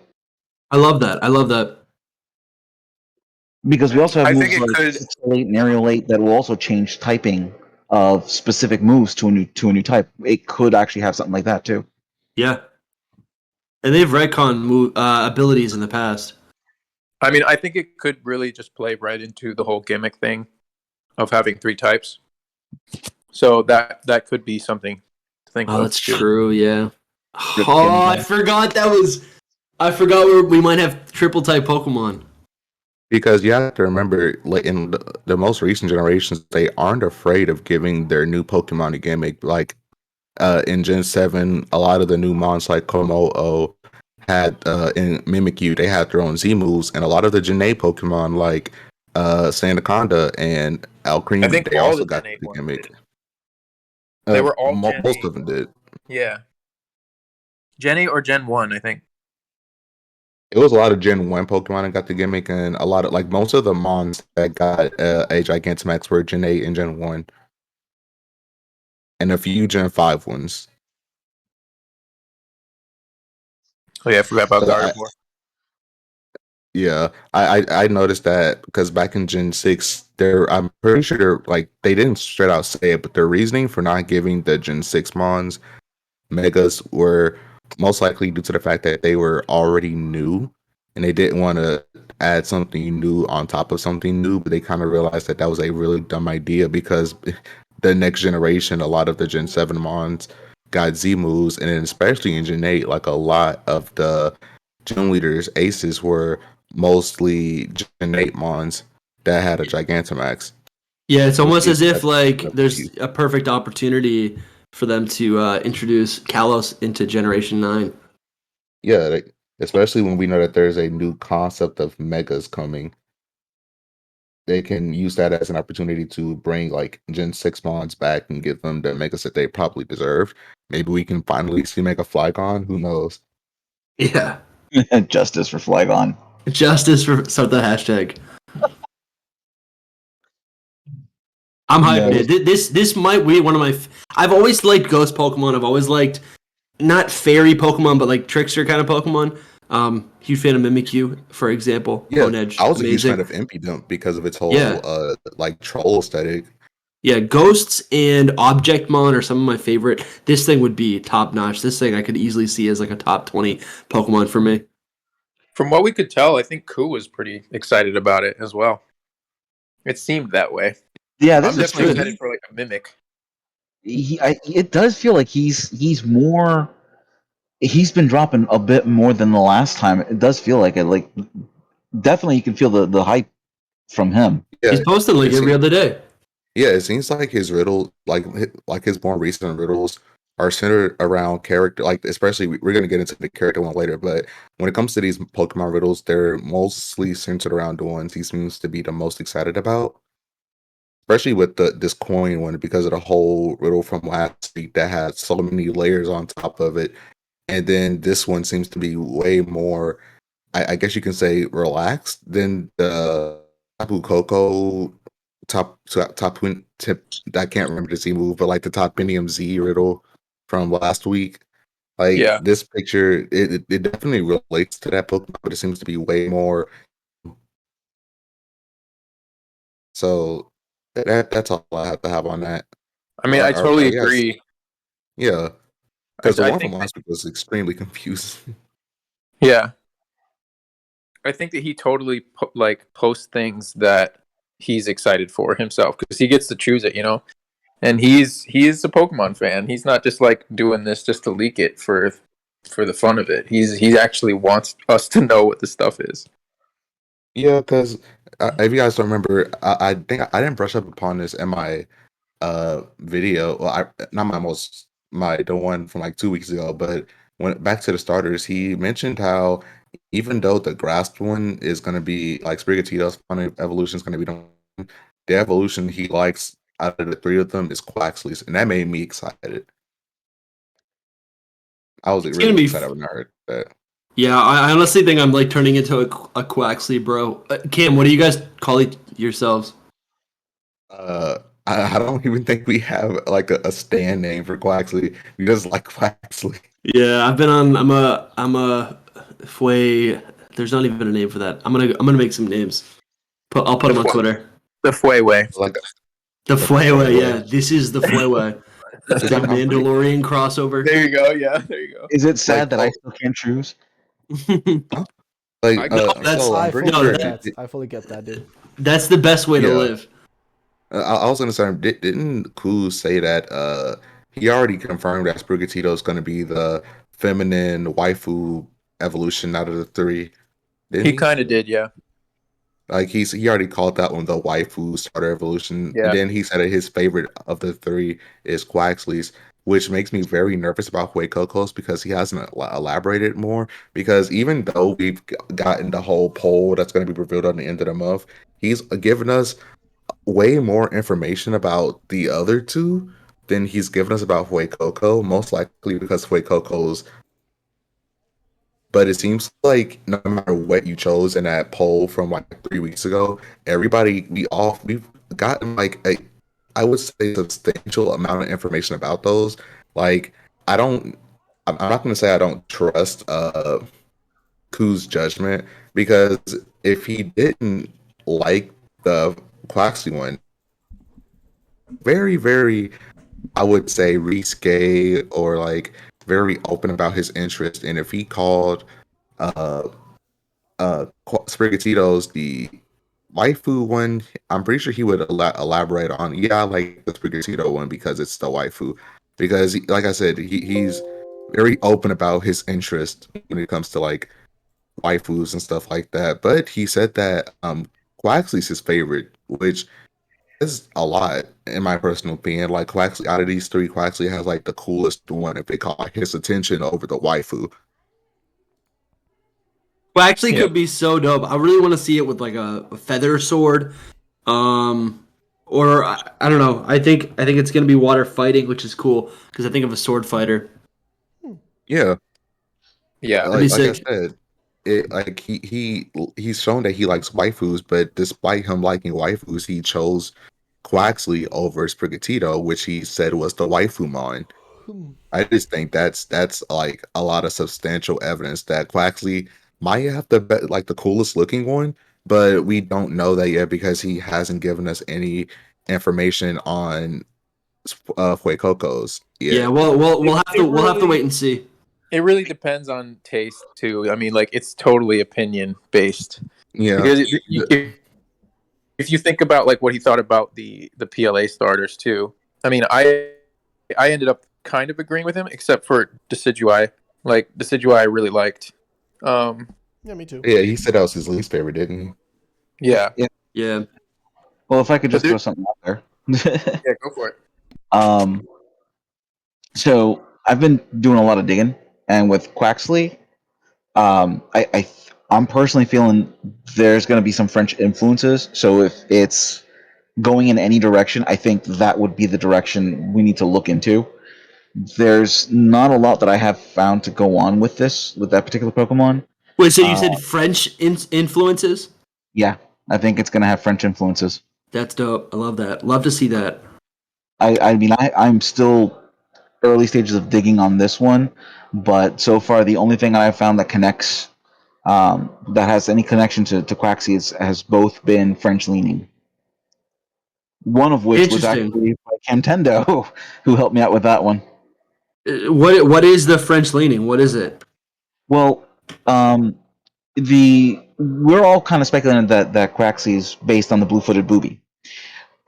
I love that. Because we also have I moves think it like could- Pixelate and Aerialate that will also change typing of specific moves to a new type. It could actually have something like that too. Yeah. And they've retcon abilities in the past. I mean, I think it could really just play right into the whole gimmick thing of having 3 types. So that could be something to think of. Oh, that's true. Yeah. Good I forgot we might have triple type Pokemon. Because you have to remember, like in the most recent generations, they aren't afraid of giving their new Pokemon a gimmick. Like in Gen 7, a lot of the new mons like Komo-o had in Mimikyu, they had their own Z moves, and a lot of the Gen 8 Pokemon like Sandaconda and Alcremie, I think they all also the got Gen 8 the ones gimmick. did. They were all Gen most 8. of them did. Yeah. Gen 8 or Gen 1, I think. It was a lot of Gen 1 Pokemon that got the gimmick, and a lot of most of the mons that got a Gigantamax were Gen 8 and Gen 1. And a few Gen 5 ones. Oh yeah, I forgot about Gardevoir. Yeah, I noticed that because back in Gen 6, I'm pretty sure they didn't straight out say it, but their reasoning for not giving the Gen 6 mons megas were most likely due to the fact that they were already new and they didn't want to add something new on top of something new, but they kind of realized that was a really dumb idea because the next generation, a lot of the Gen 7 mons got Z moves, and then especially in Gen 8, like a lot of the gym leaders, aces, were mostly Gen 8 mons that had a Gigantamax. Yeah, it's almost as if there's a perfect opportunity for them to introduce Kalos into Generation 9. Yeah, especially when we know that there's a new concept of megas coming. They can use that as an opportunity to bring Gen 6 mons back and give them the megas that they probably deserve. Maybe we can finally see Mega Flygon. Who knows? Yeah. Justice for Flygon. Justice for start the hashtag. I'm hyped. No. This might be one of my. I've always liked Ghost Pokemon. I've always liked not fairy Pokemon, but like trickster kind of Pokemon. Huge fan of Mimikyu, for example. Yeah, Honedge, I was amazing. a huge fan of Impidimp because of its whole troll aesthetic. Yeah, Ghosts and Objectmon are some of my favorite. This thing would be top notch. This thing I could easily see as like a top 20 Pokemon for me. From what we could tell, I think Ku was pretty excited about it as well. It seemed that way. Yeah, I'm definitely excited for a Mimic. It does feel like he's more. He's been dropping a bit more than the last time. It does feel like it. Like definitely, you can feel the hype from him. Yeah, he's posting every other day. Yeah, it seems like his riddle, like his more recent riddles, are centered around character. Like especially, we're gonna get into the character one later, but when it comes to these Pokemon riddles, they're mostly centered around the ones he seems to be the most excited about. Especially with this coin one, because of the whole riddle from last week that had so many layers on top of it, and then this one seems to be way more. I guess you can say relaxed than the Tapu Koko tip. I can't remember the Z move, but like the Top Pentium Z riddle from last week. Like Yeah. this picture, it definitely relates to that Pokemon, but it seems to be way more. So that's all I have to have on that. I mean, I totally You guys, agree. yeah, I, because the I one from think that, last week was extremely confusing. yeah, I think that he totally posts things that he's excited for himself because he gets to choose it, you know. And he's a Pokemon fan. He's not just like doing this just to leak it for the fun of it. He actually wants us to know what the stuff is. Yeah, because if you guys don't remember, I think I didn't brush up upon this in my video. Well, I not my most my the one from like 2 weeks ago, but when back to the starters, he mentioned how even though the grasped one is going to be like Sprigatito's final evolution is going to be the evolution he likes out of the three of them is Quaxly's, and that made me excited. I was It's gonna really be. excited when I heard that. Yeah, I honestly think I'm like turning into a Quaxley, bro. Cam, what do you guys call yourselves? Uh, I don't even think we have like a stand name for Quaxley. We just like Quaxley. Yeah, I've been on. I'm a Fway. There's not even a name for that. I'm gonna make some names. I'll put them on Twitter. The Fway. Like The the Fway, Fway. yeah. This is the Fway. It's a I'm pretty- Mandalorian crossover. There you go. Yeah, there you go. Is it sad that I oh, still can't choose? like No, that's so I'm I pretty fully no, sure. get that. I fully get that, dude. that's the best way to Yeah, live. I was gonna say, didn't Kuz say that he already confirmed that Sprigatito is gonna be the feminine waifu evolution out of the three, didn't He he? kind of did, yeah. Like he already called that one the waifu starter evolution, and Yeah. then he said that his favorite of the three is Quaxly's, which makes me very nervous about Huecoco's because he hasn't elaborated more. Because even though we've gotten the whole poll that's going to be revealed on the end of the month, he's given us way more information about the other two than he's given us about Huecoco, most likely because Huecoco's. But it seems like no matter what you chose in that poll from like 3 weeks ago, everybody we've gotten like I would say substantial amount of information about those. Like I don't I'm not gonna say I don't trust Ku's judgment because if he didn't like the Quaxley one, very, very I would say risque or like very open about his interest. And if he called uh Sprigatito's the waifu one, I'm pretty sure he would elaborate on. Yeah, I like the Sprigatito one because it's the waifu. Because, like I said, he's very open about his interest when it comes to like waifus and stuff like that. But he said that Quaxly's his favorite, which is a lot in my personal opinion. Like Quaxley, out of these three, Quaxley has like the coolest one if they call his attention over the waifu. Well, actually, Yeah. could be so dope. I really want to see it with like a feather sword, or I don't know. I think it's gonna be water fighting, which is cool because I think of a sword fighter. Yeah, Yeah. That'd be like I sick. said, it like he's shown that he likes waifus, but despite him liking waifus, he chose Quaxley over Sprigatito, which he said was the waifu mine. I just think that's like a lot of substantial evidence that Quaxley might have like the coolest looking one, but we don't know that yet because he hasn't given us any information on Fuecoco's Yeah, yet. well, we'll have to It we'll have to really- wait and see. It really depends on taste too. I mean, like it's totally opinion based Yeah, because if you think about like what he thought about the PLA starters too. I mean, I ended up kind of agreeing with him except for Decidueye. Like Decidueye, I really liked. Um, Yeah, me too. yeah, he said that was his least favorite, didn't he? yeah. Yeah, Well, if I could But just throw something out there, Yeah, go for it. um, so I've been doing a lot of digging, and with Quaxley, I'm personally feeling there's going to be some French influences. So if it's going in any direction, I think that would be the direction we need to look into. There's not a lot that I have found to go on with that particular Pokemon. Wait, so you said French influences? Yeah, I think it's going to have French influences. That's dope. I love that. Love to see that. I mean, I'm still early stages of digging on this one, but so far the only thing I've found that connects, that has any connection to Quaxly has both been French leaning. One of which was Interesting. actually by Camtendo, who helped me out with that one. What is the French leaning? What is it? Well, we're all kind of speculating that Quaxly is based on the blue-footed booby.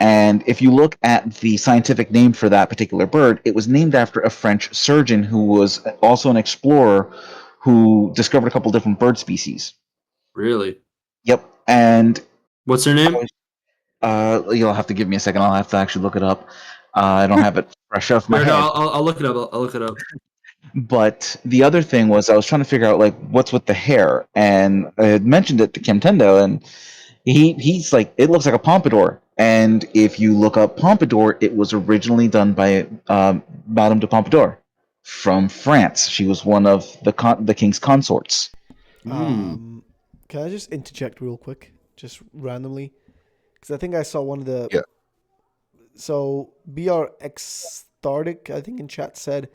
And if you look at the scientific name for that particular bird, it was named after a French surgeon who was also an explorer who discovered a couple different bird species. Really? Yep. And What's her name? you'll have to give me a second. I'll have to actually look it up. I don't have it fresh off my head. No, I'll look it up. I'll look it up. But the other thing was I was trying to figure out like what's with the hair, and I had mentioned it to Camtendo, and he's like, it looks like a pompadour. And if you look up pompadour, it was originally done by Madame de Pompadour from France. She was one of the king's consorts. Can I just interject real quick, just randomly? Because I think I saw one of the. Yeah. So BRXthartic, I think in chat said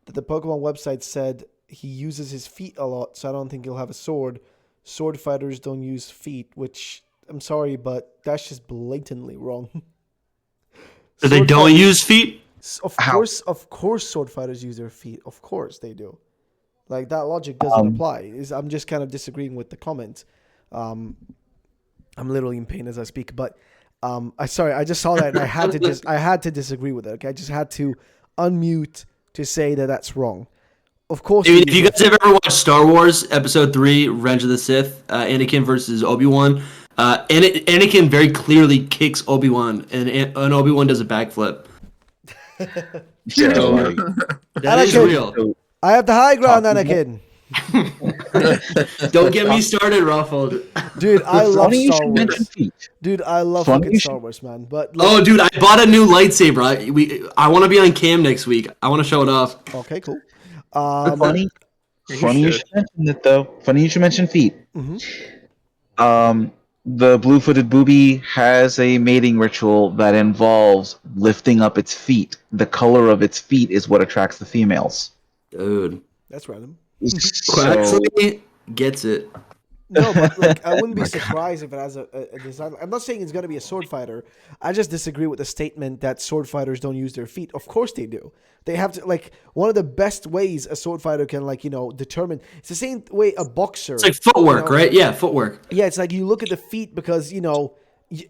that the Pokemon website said he uses his feet a lot, so I don't think he'll have a sword. Sword fighters don't use feet, which I'm sorry, but that's just blatantly wrong. So they don't use feet? Of course, sword fighters use their feet. Of course they do. Like that logic doesn't apply. I'm just kind of disagreeing with the comment. I'm literally in pain as I speak, but I just saw that and I had to disagree with it. Okay, I just had to unmute to say that that's wrong. Of course. If you guys have ever watched Star Wars Episode 3, Revenge of the Sith, Anakin versus Obi-Wan, Anakin very clearly kicks Obi-Wan, and Obi-Wan does a backflip. Yeah, like, That is real. I have the high ground, Anakin. Don't get me started, Ruffled. Dude, I love Funny Star you should mention Wars. feet. Dude, I love Funny fucking you Star should- Wars, man. But Oh, dude, I bought a new lightsaber. I want to be on cam next week. I want to show it off. okay, cool. Funny you should mention it though. Funny you should mention feet. The blue-footed booby has a mating ritual that involves lifting up its feet. The color of its feet is what attracts the females. Dude. That's random. So, Quaxley gets it. No, but like I wouldn't be surprised if it has a design. I'm not saying it's gonna be a sword fighter. I just disagree with the statement that sword fighters don't use their feet. Of course they do. They have to, like, one of the best ways a sword fighter can, like, determine. It's the same way a boxer. It's like footwork, right? Yeah, footwork. Yeah, it's like you look at the feet because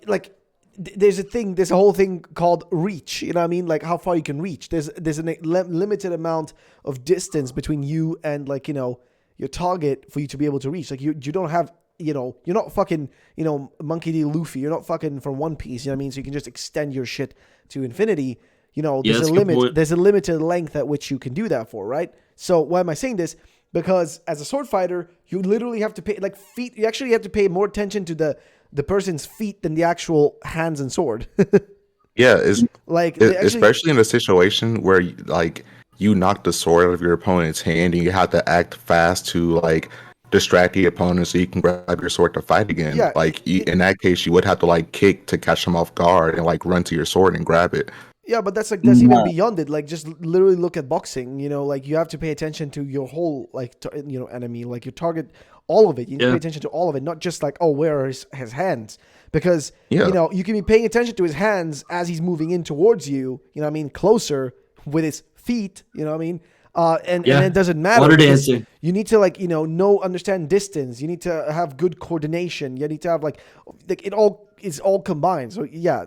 like there's a whole thing called reach. You know what I mean? Like how far you can reach. There's a limited amount of distance between you and your target for you to be able to reach. Like you don't have you're not fucking Monkey D. Luffy. You're not fucking from One Piece. You know what I mean? So you can just extend your shit to infinity. There's a limit. Point. There's a limited length at which you can do that for, right? So why am I saying this? Because as a sword fighter, you literally have to pay feet. You actually have to pay more attention to the person's feet than the actual hands and sword. yeah, it's like especially in a situation where you knock the sword out of your opponent's hand and you have to act fast to distract the opponent so you can grab your sword to fight again. Yeah, in that case, you would have to kick to catch them off guard and run to your sword and grab it. Yeah, but that's even beyond it. Like, just literally look at boxing. You have to pay attention to your whole enemy, like your target, all of it. You need to pay attention to all of it, not just where are his hands, because you can be paying attention to his hands as he's moving in towards you. You know what I mean? Closer with his feet. You know what I mean? And it doesn't matter. Water dancing. You need to understand distance. You need to have good coordination. You need to have it all is all combined. So yeah,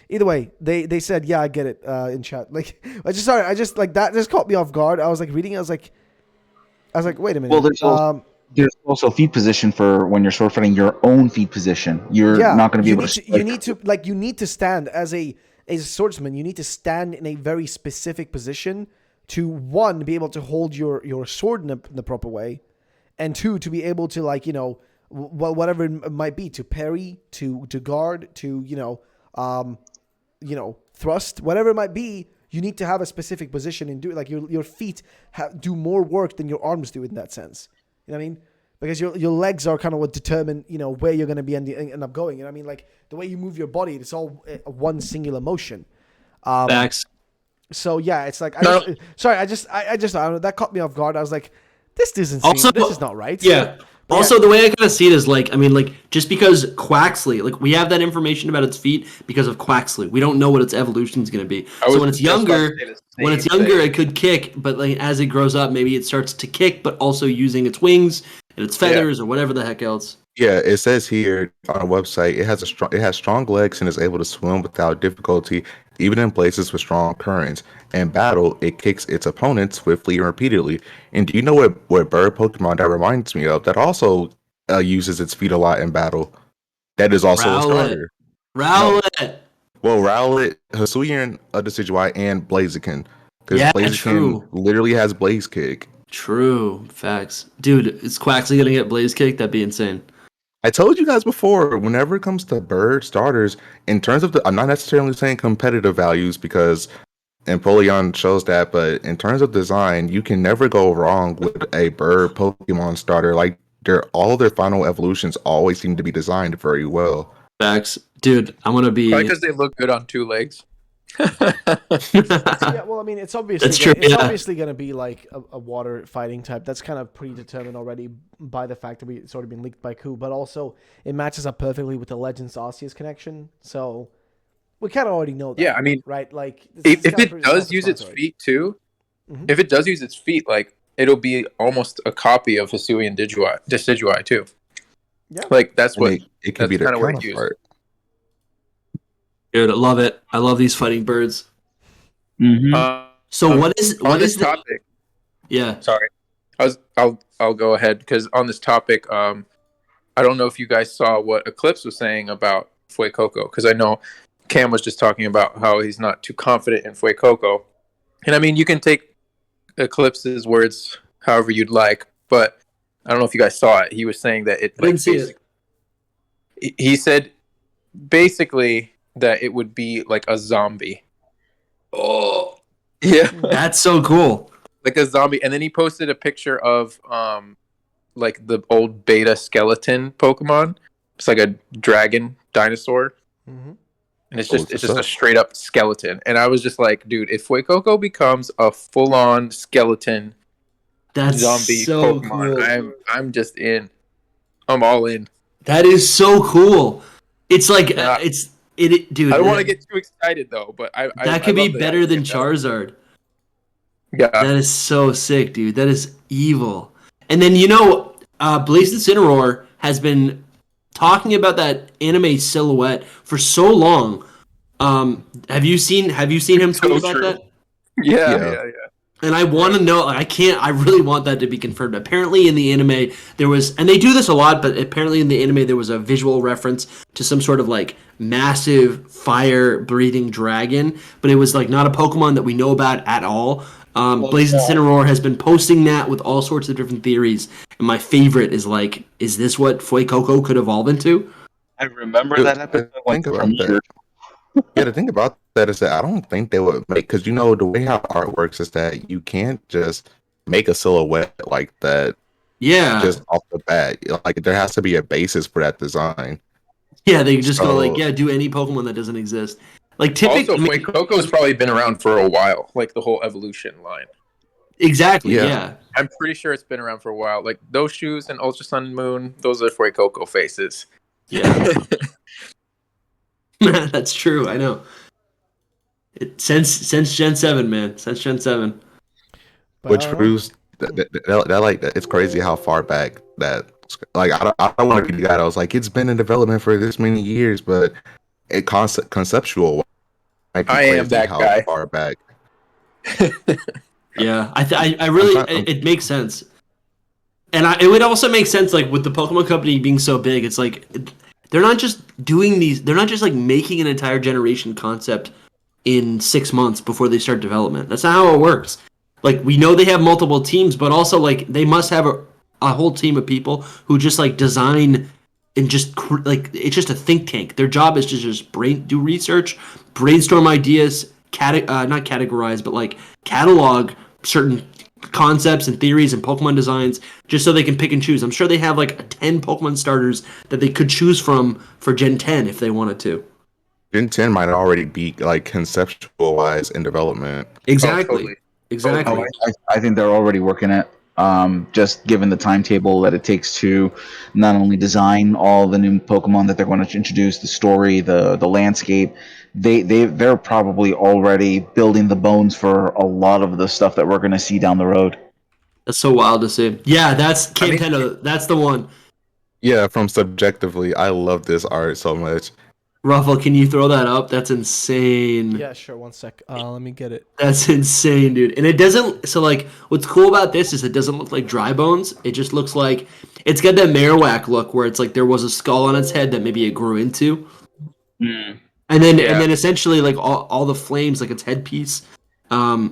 either way, they said yeah, I get it in chat. That just caught me off guard. I was reading. I was like, wait a minute. Well, there's also feet position for when you're sword fighting. Your own feet position. You're not going to be able to. You need to stand as as a swordsman, you need to stand in a very specific position to, one, be able to hold your sword in the proper way, and two, to be able to, like, whatever it might be, to parry, to guard, to, thrust, whatever it might be, you need to have a specific position and do it. Like, your feet do more work than your arms do in that sense. You know what I mean? Because your legs are kind of what determine, where you're going to be end up going. You know what I mean? Like, the way you move your body, it's all one singular motion. Facts. So yeah, it's like, I just I don't know, that caught me off guard. I was like, this doesn't seem, this is not right. Yeah. But also, the way I kind of see it is like, I mean, like, just because Quaxley, like, we have that information about its feet because of Quaxley. We don't know what its evolution is going to be. So when it's younger, it could kick, but like as it grows up, maybe it starts to kick, but also using its wings and its feathers or whatever the heck else. Yeah, it says here on a website it has strong legs and is able to swim without difficulty, even in places with strong currents. In battle, it kicks its opponents swiftly and repeatedly. And do you know what bird Pokemon that reminds me of? That also uses its feet a lot in battle. That is also a starter. Rowlet. No. Well, Rowlet, Hisuian, Decidueye, and Blaziken. Because Blaziken literally has Blaze Kick. True. Facts. Dude, is Quaxley going to get Blaze Kick? That'd be insane. I told you guys before, whenever it comes to bird starters, in terms of I'm not necessarily saying competitive values because Empoleon shows that, but in terms of design, you can never go wrong with a bird Pokemon starter. Like, all their final evolutions always seem to be designed very well. Facts. Dude, I'm going to be... Probably because they look good on two legs. Yeah, well, I mean, it's obviously obviously going to be like a water fighting type. That's kind of predetermined already by the fact that it's already been leaked by Ku, but also it matches up perfectly with the Legends Arceus connection. So we kind of already know that. Yeah, I mean, right? Like, if it does use its feet too, if it does use its feet, like, it'll be almost a copy of Hisuian Decidueye too. Yeah, like that's what it could be their counterpart. Dude, I love it. I love these fighting birds. So what is this topic? Yeah. Sorry, I'll go ahead because on this topic, I don't know if you guys saw what Eclipse was saying about Fuecoco, because I know Cam was just talking about how he's not too confident in Fuecoco, and I mean you can take Eclipse's words however you'd like, but I don't know if you guys saw it. He was saying that I didn't see it. He said basically that it would be like a zombie. Oh, yeah, that's so cool. Like a zombie, and then he posted a picture of like the old beta skeleton Pokemon. It's like a dragon dinosaur, and it's just a straight up skeleton. And I was just like, dude, if Fuecoco becomes a full on skeleton, that's zombie so Pokemon, cool. I'm just in. I'm all in. That is so cool. It's like dude. I don't want to get too excited though, but that could be better than Charizard. Yeah, that is so sick, dude. That is evil. And then Blaze Incineroar has been talking about that anime silhouette for so long. Have you seen him tweet about that? Yeah. And I want to know, I really want that to be confirmed. Apparently in the anime, there was, and they do this a lot, but apparently in the anime, there was a visual reference to some sort of like massive fire-breathing dragon, but it was like not a Pokemon that we know about at all. Blaze Incineroar has been posting that with all sorts of different theories, and my favorite is like, is this what Fuecoco could evolve into? I remember that episode. Think about that. Yeah, the thing about that is that I don't think they would make, because the way how art works is that you can't just make a silhouette like that. Yeah, just off the bat. Like, there has to be a basis for that design. Yeah, they just go do any Pokemon that doesn't exist. Like typically, also, Fuecoco's probably been around for a while, like the whole evolution line. Exactly. Yeah. I'm pretty sure it's been around for a while. Like those shoes and Ultra Sun and Moon, those are Fuecoco faces. Yeah. That's true. I know. Since Gen 7, man. Since Gen 7. Which proves that it's crazy how far back that, like, I don't want to be the guy that was like, it's been in development for this many years, but conceptual. I am that guy. Far back. Yeah, I really, it makes sense. And it would also make sense, like, with the Pokemon Company being so big, it's like, they're not just doing these, they're not just, like, making an entire generation concept in 6 months before they start development. That's not how it works. Like, we know they have multiple teams, but also like they must have a whole team of people who just like design and just like it's just a think tank. Their job is to just do research, brainstorm ideas, not categorize, but like catalog certain concepts and theories and Pokemon designs, just so they can pick and choose. I'm sure they have like 10 Pokemon starters that they could choose from for Gen 10 if they wanted to. Gen 10 might already be like conceptual wise in development. Exactly. totally. Exactly. I think they're already working it. Just given the timetable that it takes to not only design all the new Pokemon that they're going to introduce, the story, the landscape, they're probably already building the bones for a lot of the stuff that we're going to see down the road. That's so wild to see. Yeah, that's Cantendo. That's the one. Yeah, from subjectively, I love this art so much. Ruffle, can you throw that up? That's insane. Yeah, sure. 1 sec. Let me get it. That's insane, dude. And it doesn't. So, like, what's cool about this is it doesn't look like Dry Bones. It just looks like it's got that Marowak look where it's like there was a skull on its head that maybe it grew into, and then essentially like all the flames, like its headpiece,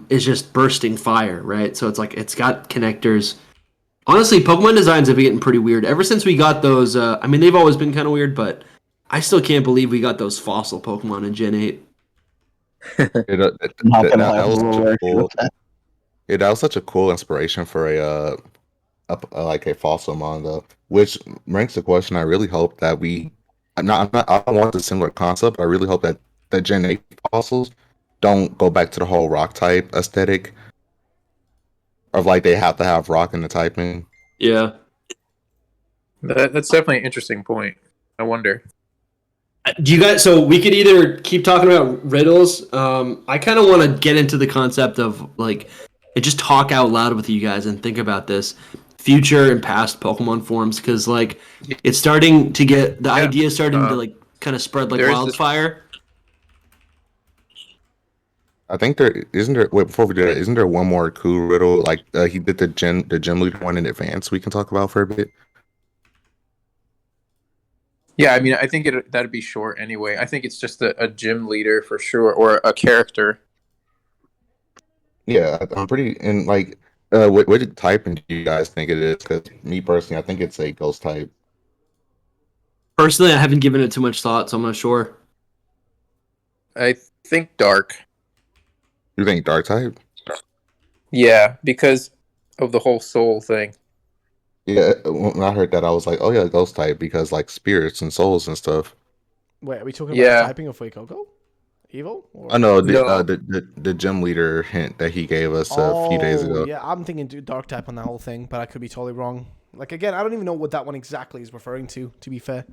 is just bursting fire, right? So it's like it's got connectors. Honestly, Pokemon designs have been getting pretty weird ever since we got those. I mean, they've always been kind of weird, but I still can't believe we got those fossil Pokemon in Gen 8. That was such a cool inspiration for a like a fossil manga, which brings the question. I really hope that I don't want the similar concept. I really hope that the Gen 8 fossils don't go back to the whole rock type aesthetic of like they have to have rock in the typing. Yeah. That's definitely an interesting point. I wonder. Do you guys? So we could either keep talking about riddles. I kind of want to get into the concept of like, and just talk out loud with you guys and think about this future and past Pokemon forms, because like it's starting to get the idea starting to like kind of spread like wildfire. I think wait, before we do that, isn't there one more cool riddle? Like he did the gym leader one in advance we can talk about for a bit. Yeah, I mean, I think that'd be short anyway. I think it's just a gym leader for sure, or a character. Yeah, I'm pretty and like what type do you guys think it is? Because me personally, I think it's a ghost type. Personally, I haven't given it too much thought, so I'm not sure. I think dark. You think dark type? Yeah, because of the whole soul thing. Yeah, when I heard that, I was like, oh yeah, ghost type, because like spirits and souls and stuff. Wait, are we talking about typing of Fuecoco? Evil? I know the gym leader hint that he gave us a few days ago. Yeah, I'm thinking dark type on that whole thing, but I could be totally wrong. Like again, I don't even know what that one exactly is referring to. To be fair,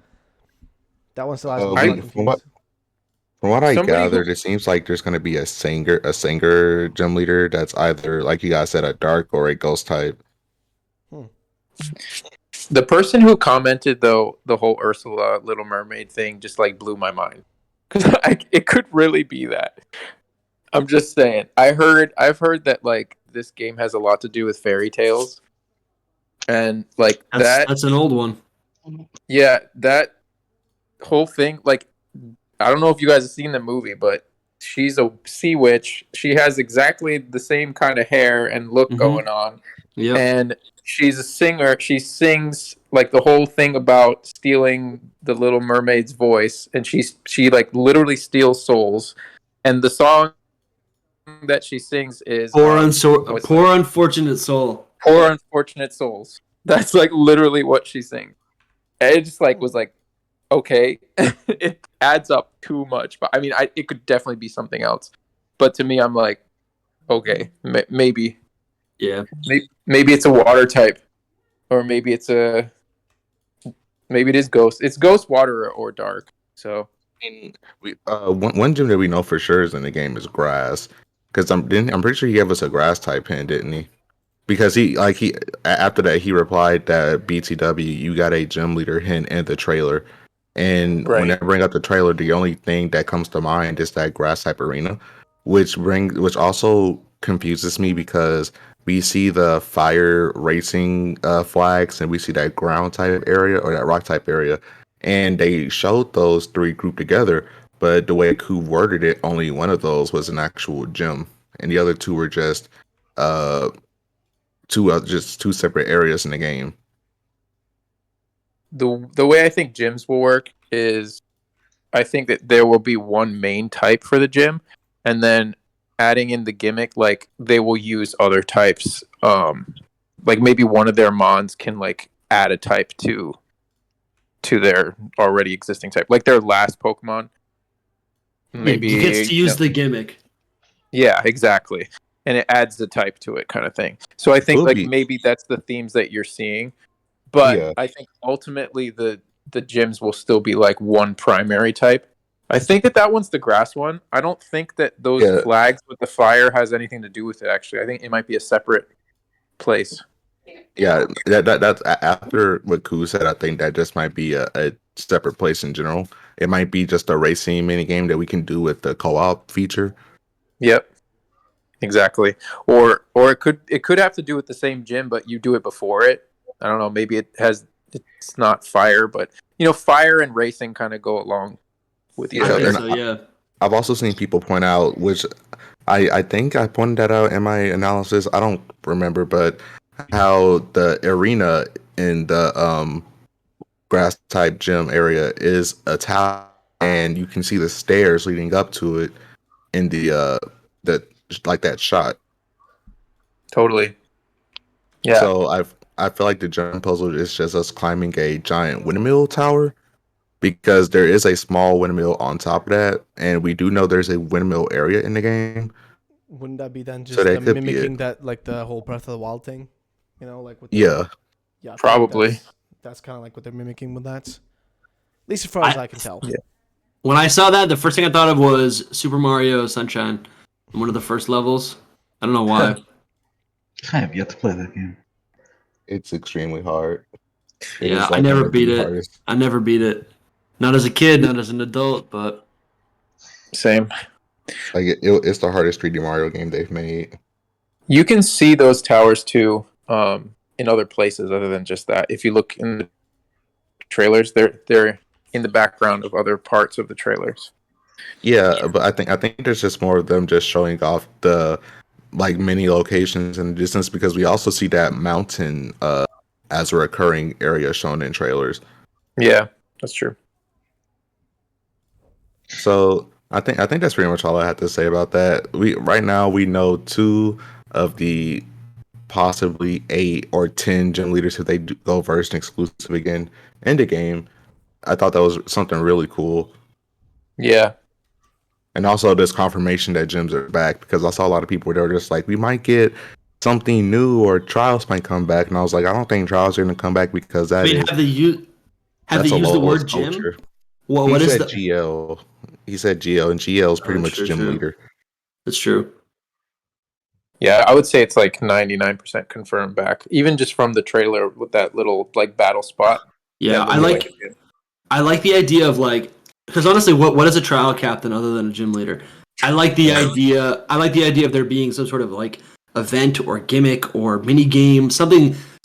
that one still has me confused. From what I gathered, it seems like there's going to be a singer gym leader that's either, like you guys said, a dark or a ghost type. The person who commented though the whole Ursula Little Mermaid thing just like blew my mind, because it could really be that. I'm just saying. I've heard that like this game has a lot to do with fairy tales, and like that's an old one. Yeah, that whole thing. Like, I don't know if you guys have seen the movie, but she's a sea witch. She has exactly the same kind of hair and look going on. Yeah, and she's a singer. She sings like the whole thing about stealing the Little Mermaid's voice, and she like literally steals souls. And the song that she sings is poor unfortunate soul. Poor unfortunate souls. That's like literally what she sings. And it just like was like, okay, it adds up too much. But I mean, it could definitely be something else. But to me, I'm like, okay, maybe. Yeah. Maybe it's a water type, or maybe it is ghost. It's ghost, water, or dark. So, one gym that we know for sure is in the game is grass, because I'm pretty sure he gave us a grass type hint, didn't he? Because he after that he replied that BTW, you got a gym leader hint in the trailer, and when I bring up the trailer, the only thing that comes to mind is that grass type arena, which also confuses me because we see the fire racing flags, and we see that ground type area or that rock type area, and they showed those three grouped together. but the way Ku worded it, only one of those was an actual gym, and the other two were just uh just two separate areas in the game. The way I think gyms will work is I think that there will be one main type for the gym, and then adding in the gimmick, like they will use other types. Like maybe one of their mons can like add a type to their already existing type, like their last Pokemon. Maybe he gets to use the gimmick. Yeah, exactly, and it adds the type to it, kind of thing. So I think maybe that's the themes that you're seeing, but I think ultimately the gyms will still be like one primary type. I think that one's the grass one. I don't think that those flags with the fire has anything to do with it. Actually, I think it might be a separate place. Yeah, that's after what Ku said. I think that just might be a separate place in general. It might be just a racing mini game that we can do with the co-op feature. Yep, exactly. Or it could have to do with the same gym, but you do it before it. I don't know. Maybe it's not fire, but fire and racing kind of go along with each other. So, I've also seen people point out, which I think I pointed that out in my analysis. I don't remember, but how the arena in the grass type gym area is a tower, and you can see the stairs leading up to it in the that shot. Totally. Yeah. So I feel like the gym puzzle is just us climbing a giant windmill tower, because there is a small windmill on top of that, and we do know there's a windmill area in the game. Wouldn't that be then just So that could be mimicking it. that, like the whole Breath of the Wild thing? Like with Yeah. Yeah, probably. That's kind of like what they're mimicking with that. At least as far as I can tell. Yeah. When I saw that, the first thing I thought of was Super Mario Sunshine, one of the first levels. I don't know why. I have yet to play that game. It's extremely hard. Yeah, I never beat it. I never beat it. Not as a kid, not as an adult, but same. Like it's the hardest 3D Mario game they've made. You can see those towers too, in other places other than just that. If you look in the trailers, they're in the background of other parts of the trailers. Yeah, but I think there's just more of them just showing off the like many locations in the distance, because we also see that mountain as a recurring area shown in trailers. Yeah, that's true. So I think that's pretty much all I have to say about that. Right now we know 2 of the possibly 8 or 10 gym leaders if they go first and exclusive again in the game. I thought that was something really cool. Yeah. And also this confirmation that gyms are back, because I saw a lot of people where they were just like, we might get something new or trials might come back. And I was like, I don't think trials are going to come back, because have they used the word gym? Well, what is the GL? He said GL, and GL is pretty much gym leader. That's true. Yeah, I would say it's like 99% confirmed back, even just from the trailer with that little like battle spot. Yeah, I like the idea of like, because honestly, what is a trial captain other than a gym leader? I like the idea. I like the idea of there being some sort of like event or gimmick or mini game, some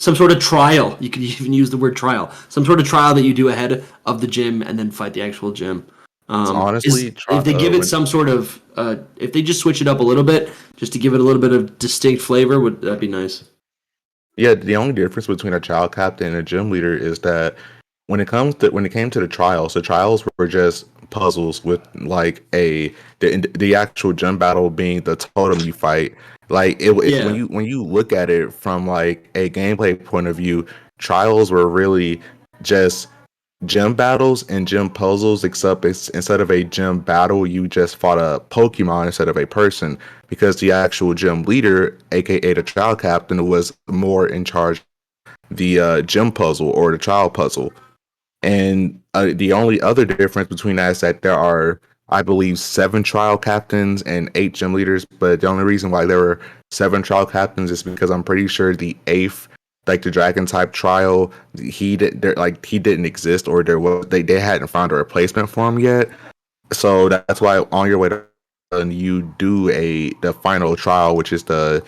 sort of trial. You could even use the word trial. Some sort of trial that you do ahead of the gym and then fight the actual gym. Honestly, if they give it some sort of, if they just switch it up a little bit, just to give it a little bit of distinct flavor, would that be nice? Yeah, the only difference between a child captain and a gym leader is that when it came to the trials were just puzzles with like the actual gym battle being the totem you fight. Like when you look at it from like a gameplay point of view, trials were really just gym battles and gym puzzles, except instead of a gym battle, you just fought a Pokemon instead of a person, because the actual gym leader, aka the trial captain, was more in charge of the gym puzzle or the trial puzzle. And the only other difference between that is that there are, I believe, 7 trial captains and 8 gym leaders. But the only reason why there were 7 trial captains is because I'm pretty sure the 8th, like the dragon type trial, he didn't exist, or they hadn't found a replacement for him yet. So that's why on your way to you do the final trial, which is the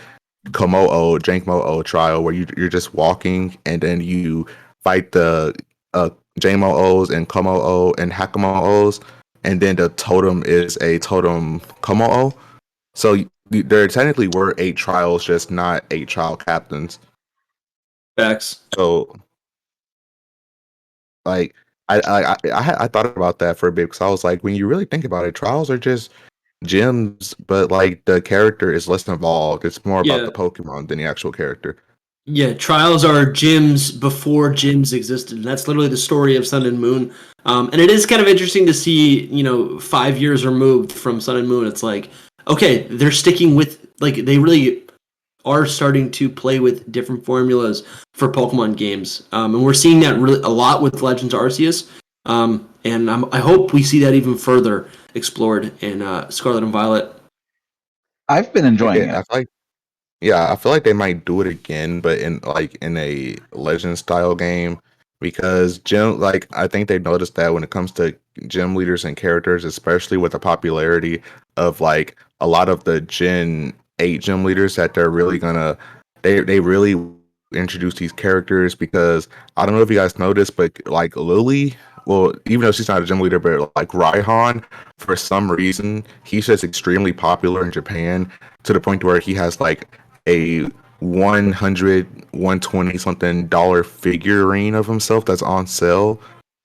Jankmo-O trial, where you're just walking and then you fight the Jamo-Os and Komo-O and Hakamo-Os, and then the totem is a totem Komo'o. So there technically were 8 trials, just not 8 trial captains. Facts. So like I thought about that for a bit because I was like, when you really think about it, trials are just gyms, but like the character is less involved. It's more about Yeah. the Pokemon than the actual character. Yeah, trials are gyms before gyms existed. And that's literally the story of Sun and Moon. And it is kind of interesting to see, 5 years removed from Sun and Moon. It's like, okay, they're sticking with, like, they really are starting to play with different formulas for Pokemon games. And we're seeing that really a lot with Legends Arceus. And I hope we see that even further explored in Scarlet and Violet. I've been enjoying Yeah, it. I feel like they might do it again, but in a legend style game, because I think they've noticed that when it comes to gym leaders and characters, especially with the popularity of like a lot of the Gen 8 gym leaders, that they really introduce these characters. Because I don't know if you guys noticed, but like Lily, well, even though she's not a gym leader, but like Raihan, for some reason, he's just extremely popular in Japan to the point where he has like a 120 something dollar figurine of himself that's on sale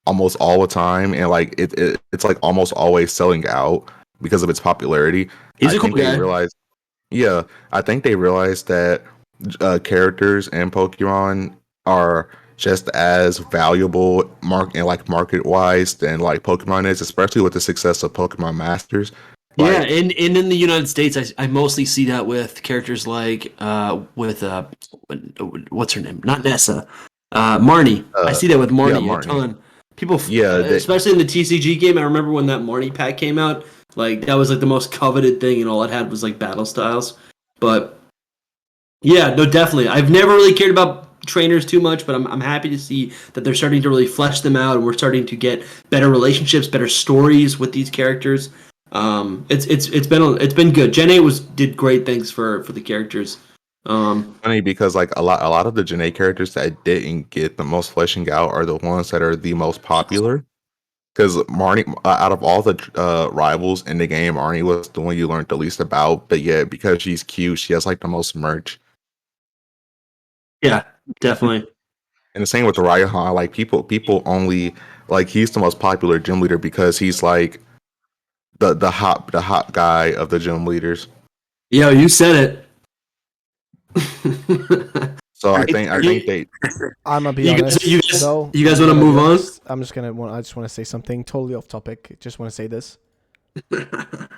almost all the time, and like it's like almost always selling out because of its popularity. He's I a cool think guy. they realized Yeah, I think they realized that characters and Pokemon are just as valuable market wise than like Pokemon is, especially with the success of Pokemon Masters. Yeah, Like, and in the United States, I mostly see that with characters like what's her name? Not Nessa, Marnie. I see that with Marnie a Marnie. ton. People, Yeah, especially in the TCG game. I remember when that Marnie pack came out. Like that was like the most coveted thing, and all it had was like battle styles. But yeah, no, definitely. I've never really cared about trainers too much, but I'm happy to see that they're starting to really flesh them out, and we're starting to get better relationships, better stories with these characters. It's been good. Gen 8 did great things for the characters. funny because like a lot of the Gen 8 characters that didn't get the most fleshing out are the ones that are the most popular. Because Marnie, out of all the rivals in the game, Marnie was the one you learned the least about. But yeah, because she's cute, she has like the most merch. Yeah, definitely. And the same with the Raihan. Like people only like he's the most popular gym leader because he's like the hot guy of the gym leaders. Yo, you said it. So I think they I'm gonna be You honest. guys want to move on? I just want to say something totally off topic. Just want to say this.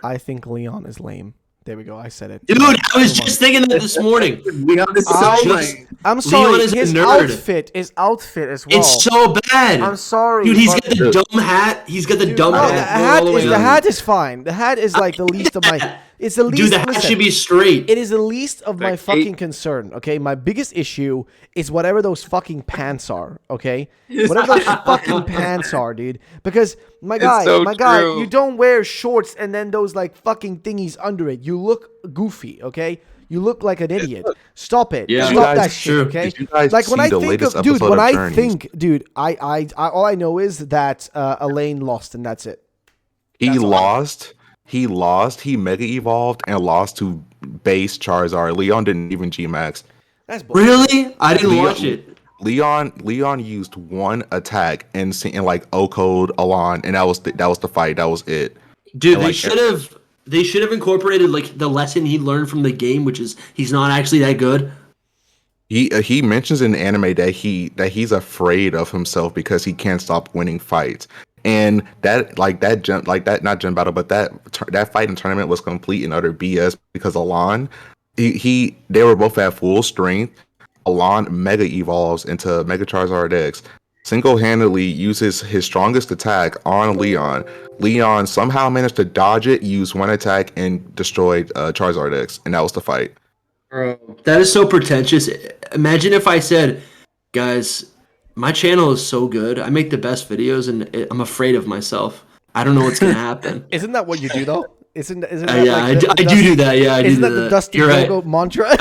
I think Leon is lame. There we go. I said it. Dude, I was just thinking that this morning. Leon is so lame. I'm sorry. Leon is a His nerd. outfit as well. It's so bad. I'm sorry, Dude, he's but- got the dumb hat. He's got the dumb No, hat. the hat is fine. The hat is like the least of my. It's the least. Dude, the hat listen, should be straight. It is the least of my Like fucking concern. Okay, my biggest issue is whatever those fucking pants are. Okay, whatever those fucking pants are, dude. Because my guy, so you don't wear shorts and then those like fucking thingies under it. You look goofy. Okay. You look like an idiot. Stop it. Yeah. Stop that Did shit, you okay? Did you guys Like when see I the think latest of dude, episode when of I Journeys? think, dude, I all I know is that Elaine lost and that's it. He That's all. lost. He lost. He mega evolved and lost to base Charizard. Leon didn't even G Max. That's bullshit. Really? I didn't Leon- watch it. Leon used one attack in like O code Alon, and that was the fight. That was it. Dude, And, like, they should have incorporated like the lesson he learned from the game, which is he's not actually that good. He mentions in the anime that he's afraid of himself because he can't stop winning fights. And not gym battle, but that fight in tournament was complete and utter BS because Alon, they were both at full strength. Alon mega evolves into Mega Charizard X, single-handedly uses his strongest attack on Leon. Leon somehow managed to dodge it, use one attack, and destroyed Charizard X, and that was the fight. Bro, that is so pretentious. Imagine if I said, guys, my channel is so good. I make the best videos, and I'm afraid of myself. I don't know what's gonna happen. Isn't that what you do though? Isn't that Yeah, like I do that. Yeah, I Isn't do that the Dusty You're right. Logo mantra?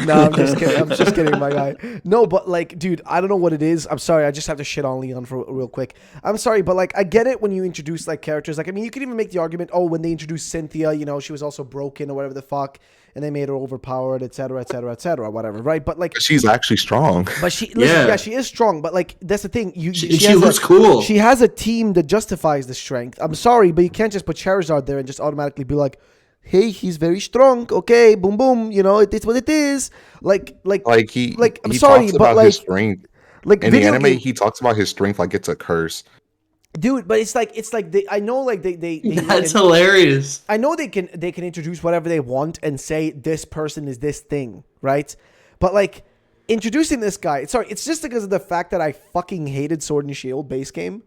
No, I'm just kidding. I'm just kidding, my guy. No, but like, dude, I don't know what it is. I'm sorry. I just have to shit on Leon for real quick. I'm sorry, but like, I get it when you introduce like characters. Like, I mean, you could even make the argument, oh, when they introduced Cynthia, you know, she was also broken or whatever the fuck, and they made her overpowered, etc., etc., etc., whatever, right? But like, She's actually strong. but yeah, she is strong. But like, that's the thing. She looks cool. She has a team that justifies the strength. I'm sorry, but you can't just put Charizard there and just automatically be like, hey, he's very strong. Okay, boom, boom. You know, it's what it is. I'm sorry, talks but about like his strength. like In the anime, he talks about his strength like it's a curse. dude. But it's like I know like they That's hilarious. I know they can introduce whatever they want and say this person is this thing, right? But like introducing this guy, it's just because of the fact that I fucking hated Sword and Shield base game,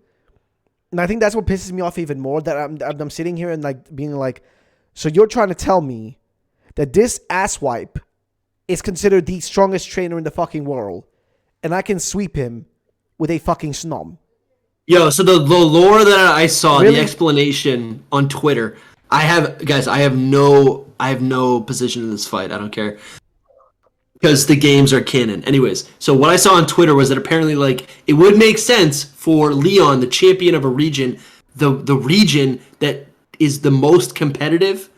and I think that's what pisses me off even more. That I'm sitting here and like being like, so you're trying to tell me that this asswipe is considered the strongest trainer in the fucking world, and I can sweep him with a fucking snom? Yo, so the lore that I saw, Really? the explanation on Twitter. I have no position in this fight. I don't care. Because the games are canon. Anyways, so what I saw on Twitter was that apparently like it would make sense for Leon, the champion of a region, the region that is the most competitive,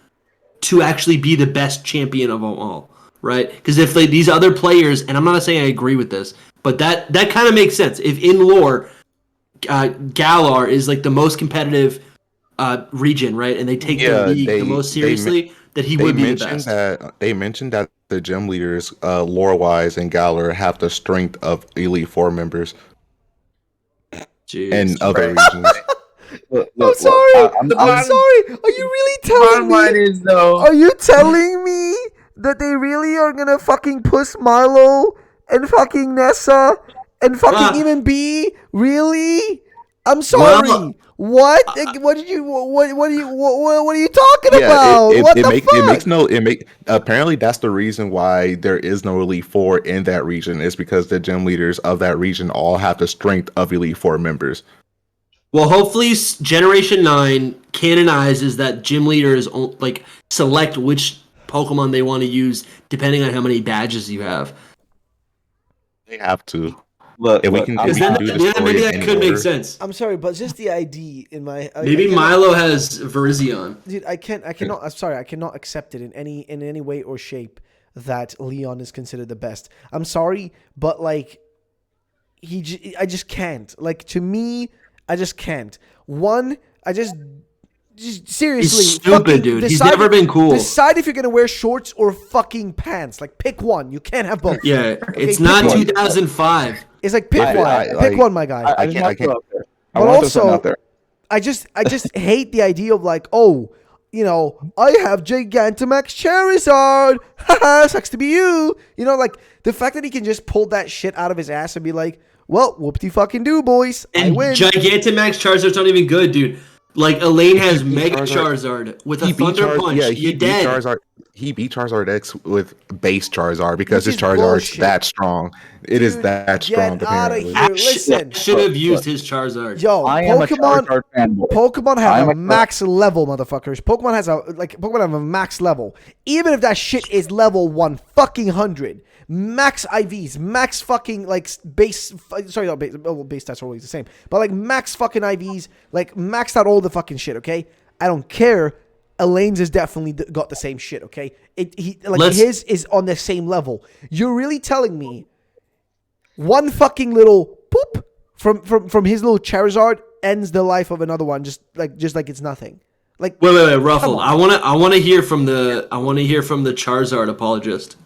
to actually be the best champion of them all, right? Because if these other players, and I'm not saying I agree with this, but that kind of makes sense. If in lore, Galar is like the most competitive region, right? And they take the league the most seriously, that he would be the best. They mentioned that the gym leaders, lore-wise, and Galar have the strength of Elite Four members Jeez. and other regions. I'm sorry. I'm sorry. Are you really telling me? Are you telling me that they really are gonna fucking push Milo and fucking Nessa and fucking even B? Really? I'm sorry. Well, what? What did you? What are you talking about? Apparently that's the reason why there is no Elite Four in that region, is because the gym leaders of that region all have the strength of Elite Four members. Well, hopefully Generation 9 canonizes that gym leaders like select which Pokemon they want to use depending on how many badges you have. They have to. Look, If we can do the story maybe in that any could make order. sense. I'm sorry, but just the ID in my Maybe Milo has Virizion. dude, I cannot. I'm sorry, I cannot accept it in any way or shape that Leon is considered the best. I'm sorry, but like I just can't. Like, to me, I just can't. One, I just seriously. He's stupid, dude. He's never been cool. Decide if you're gonna wear shorts or fucking pants. Like, pick one. You can't have both. Yeah, it's pick not one. 2005. It's like pick one. Pick one, my guy. I can't. But also, I just hate the idea of like, oh, you know, I have Gigantamax Charizard. Haha, sucks to be you. You know, like the fact that he can just pull that shit out of his ass and be like, well, whoop-de fucking do, boys. I And win. Gigantamax Charizard's not even good, dude. Like, Elaine has Mega Charizard with a Thunder Punch. Yeah, You're dead. He beat Charizard X with base Charizard because Which his is Charizard's bullshit. that strong. It is Dude, that strong, get outta apparently. here. Listen. Should have used his Charizard. Yo, I am a Charizard fanboy. Pokemon have I'm a a- max level, motherfuckers. Pokemon have a max level. Even if that shit is level 100. Max IVs, max fucking like base. Sorry, not base. Well, base stats are always the same, but like max fucking IVs, like maxed out all the fucking shit. Okay, I don't care. Elaine's has definitely got the same shit. Okay, his is on the same level. You're really telling me one fucking little poop from his little Charizard ends the life of another one just like it's nothing. Like, Wait, Ruffle. Come on. I want to hear from the Charizard apologist.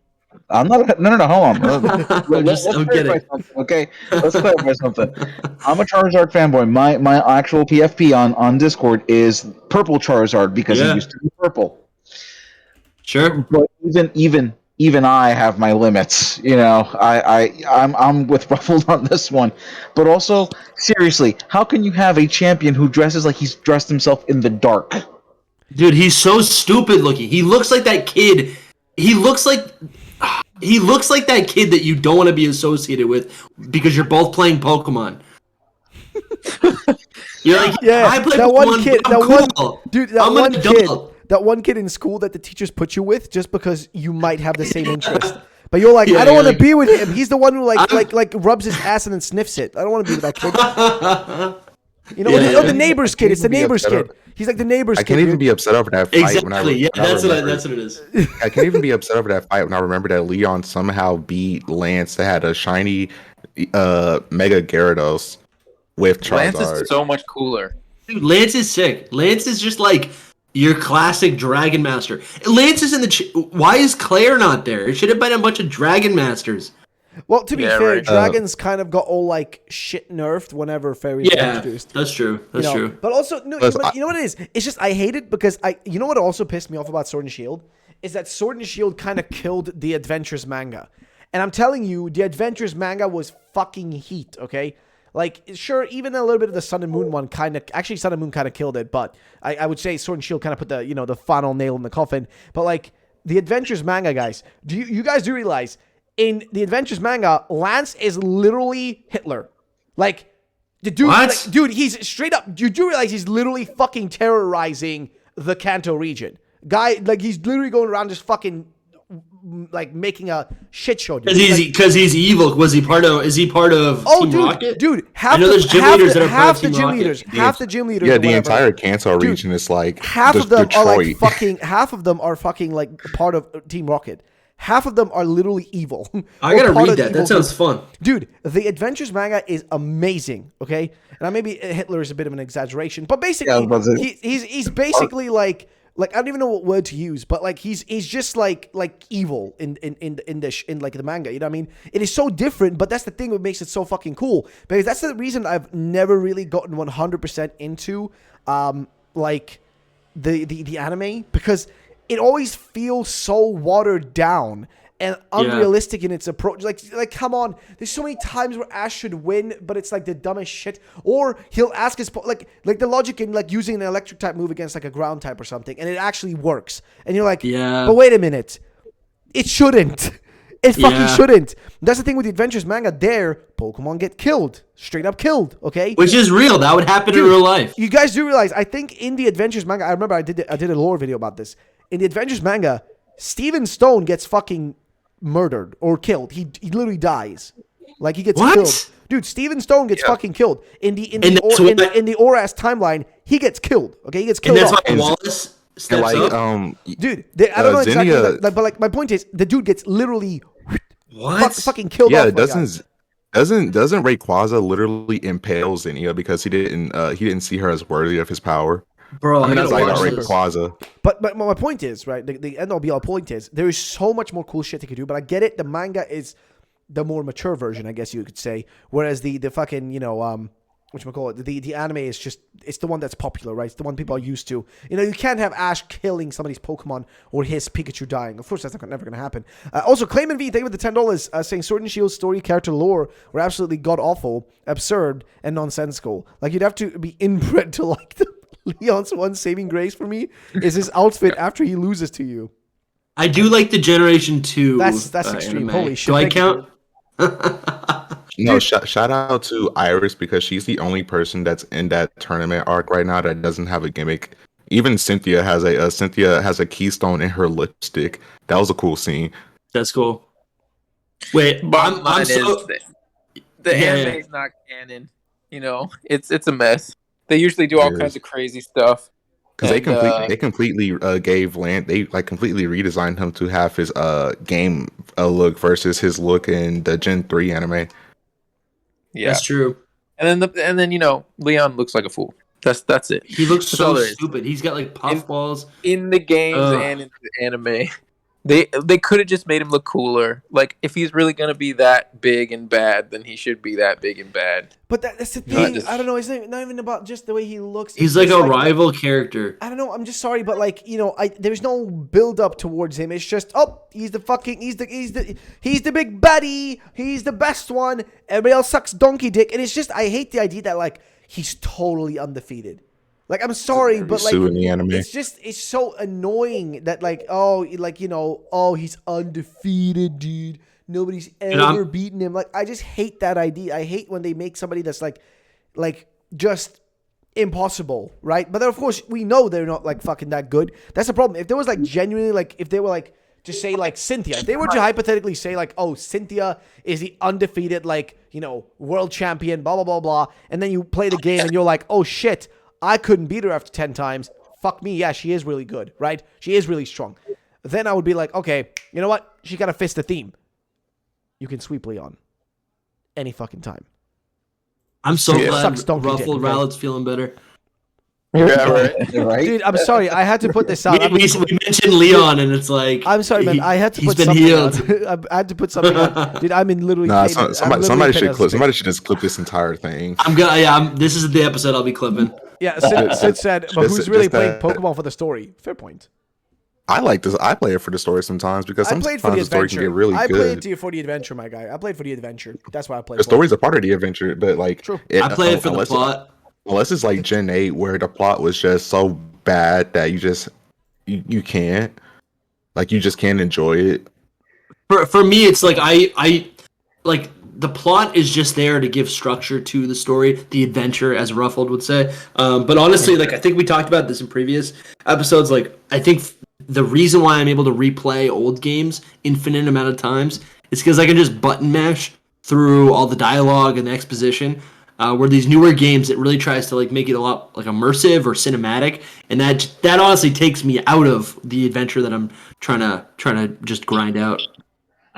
I'm not. No. Hold on. I'm kidding. Okay, let's clarify something. I'm a Charizard fanboy. My actual PFP on Discord is purple Charizard because he used to be purple. Sure. But even I have my limits. You know, I'm with Ruffled on this one. But also, seriously, how can you have a champion who dresses like he's dressed himself in the dark? Dude, he's so stupid looking. He looks like that kid. He looks like that kid that you don't want to be associated with because you're both playing Pokemon. You're like, yeah, I play that Pokemon, one kid, but I'm cool. I'm an adult. That one kid in school that the teachers put you with just because you might have the same interest. But you're like, Yeah, I don't you're want to like- be with him. He's the one who like rubs his ass and then sniffs it. I don't want to be with that kid. You know, Yeah, the neighbor's kid. It's the even be neighbor's upset kid. He's like the neighbor's I kid. can't even dude. be upset over that fight. Exactly. Yeah, when I that's remember- what it is. I can't even be upset over that fight when I remember that Leon somehow beat Lance that had a shiny Mega Gyarados with Charizard. Lance is so much cooler. Dude, Lance is sick. Lance is just like your classic Dragon Master. Lance is in the. Why is Claire not there? It should have been a bunch of Dragon Masters. Well, to be Yeah, fair, right. dragons kind of got all like shit nerfed whenever fairies were Yeah, introduced. that's true. That's you know? true. But also, no, Plus, but you know what it is? It's just I hate it because you know what also pissed me off about Sword and Shield is that Sword and Shield kind of killed the Adventures manga, and I'm telling you, the Adventures manga was fucking heat. Okay, like sure, even a little bit of the Sun and Moon one kind of actually Sun and Moon kind of killed it, but I would say Sword and Shield kind of put the the final nail in the coffin. But like the Adventures manga, guys, you guys do realize? In the Adventures manga, Lance is literally Hitler. Like, the dude, What? dude, he's straight up. You do realize he's literally fucking terrorizing the Kanto region. Guy, like, he's literally going around just fucking, like, making a shit show. Dude. Because he's evil. Was he part of? Is he part of Oh, Team Rocket? dude, I know there's gym leaders that are part of Team Rocket. half the gym leaders. Yeah, or the whatever, entire Kanto Dude, region is like half just of them Detroit. are like fucking. Half of them are fucking like part of Team Rocket. Half of them are literally evil. I Or gotta part read of the that. evil That sounds group. fun. Dude, the Adventures manga is amazing, okay? And maybe Hitler is a bit of an exaggeration, but basically, he's basically like I don't even know what word to use, but like he's just like evil in the manga. You know what I mean? It is so different, but that's the thing that makes it so fucking cool because that's the reason I've never really gotten 100% into like the anime because it always feels so watered down and unrealistic in its approach. Like, come on. There's so many times where Ash should win, but it's like the dumbest shit. Or he'll ask his like the logic in like using an electric type move against like a ground type or something, and it actually works. And you're like, Yeah. but wait a minute, it shouldn't. It fucking Yeah. shouldn't. That's the thing with the Adventures manga. There, Pokemon get killed, straight up killed. Okay, Which is real. That would happen in real life. you guys do realize, I think in the Adventures manga, I remember I did a lore video about this. In the Adventures manga, Steven Stone gets fucking murdered or killed. He literally dies. Like he gets What? killed. Dude, Steven Stone gets fucking killed. In the And that's why- in the Oras timeline, he gets killed. Okay, he gets And killed that's off. why Wallace And steps like up. Dude, I don't know exactly, Zinnia- but like my point is, the dude gets literally What? fucking killed Yeah, off. my guy. doesn't Rayquaza literally impale Zinnia because he didn't see her as worthy of his power? Bro, I I mean, gotta It's like watch watch this. Rayquaza. But my point is, right, the end all be all point is, there is so much more cool shit they could do, but I get it, the manga is the more mature version, I guess you could say, whereas the fucking, whatchamacallit, the anime is just, it's the one that's popular, right? It's the one people are used to. You can't have Ash killing somebody's Pokemon or his Pikachu dying. Of course, that's never going to happen. Also, Clayman V, thank you for the $10, saying Sword and Shield story, character lore were absolutely god-awful, absurd, and nonsensical. Like, you'd have to be inbred to like them. Leon's one saving grace for me is his outfit after he loses to you. I do like the Generation 2. That's extreme. Anime. Holy shit. Do I Thank you, count? No, shout out to Iris because she's the only person that's in that tournament arc right now that doesn't have a gimmick. Even Cynthia has a keystone in her lipstick. That was a cool scene. That's cool. Wait, Bottom I'm line so... is the Yeah, anime yeah. is not canon. It's a mess. They usually do all It kinds is. of crazy stuff. Because And, they completely gave Lance, they like completely redesigned him to have his game look versus his look in the Gen 3 anime. Yeah, That's true. and then Leon looks like a fool. That's it. He looks That's all so there is. stupid. He's got like puff balls. In the games Ugh. and in the anime, they could have just made him look cooler. Like if he's really gonna be that big and bad, then he should be that big and bad. But that's the Not thing. just- I don't know. It's not even about just the way he looks. He's It's like just a rival character. I don't know. I'm just sorry, but like there's no build up towards him. It's just he's the big baddie. He's the best one. Everybody else sucks donkey dick. And it's just I hate the idea that like he's totally undefeated. Like I'm sorry, but like Sue in the anime. it's so annoying that he's undefeated, dude. Nobody's ever beaten him. Like I just hate that idea. I hate when they make somebody that's like just impossible, right? But then of course we know they're not like fucking that good. That's the problem. If there was like genuinely like if they were like to say like Cynthia, if they were to hypothetically say like, oh, Cynthia is the undefeated like, you know, world champion, blah blah blah blah, and then you play the game and you're like, oh shit, I couldn't beat her after 10 times. Fuck me, yeah, she is really good, right? She is really strong. Then I would be like, okay, you know what? She got to fist the theme. You can sweep Leon any fucking time. I'm so glad Sucks donkey dick, Ruffled okay? Rowlet's feeling better. Yeah, right. Right? Dude, I'm sorry. I had to put this out. We mentioned Leon, and it's like I'm sorry, man. I had to he's put been something healed. on. I had to put something on. Dude, I'm in literally Nah, pain. I'm somebody, literally somebody pain should as a clip. bitch. Somebody should just clip this entire thing. This is the episode I'll be clipping. Yeah, Sid said, but who's really playing Pokemon for the story? Fair point. I like this. I play it for the story sometimes because I sometimes played for the the story can adventure. get really I good. played for the adventure, my guy. I played for the adventure. That's why I played. The story's a part of the adventure, but like, True. I play it for the plot. Unless it's like Gen 8 where the plot was just so bad that you can't enjoy it. For me, it's like I like the plot is just there to give structure to the story, the adventure, as Ruffled would say. But honestly, like I think we talked about this in previous episodes. Like I think the reason why I'm able to replay old games infinite amount of times is because I can just button mash through all the dialogue and the exposition. Where these newer games, it really tries to like make it a lot like immersive or cinematic, and that honestly takes me out of the adventure that I'm trying to just grind out.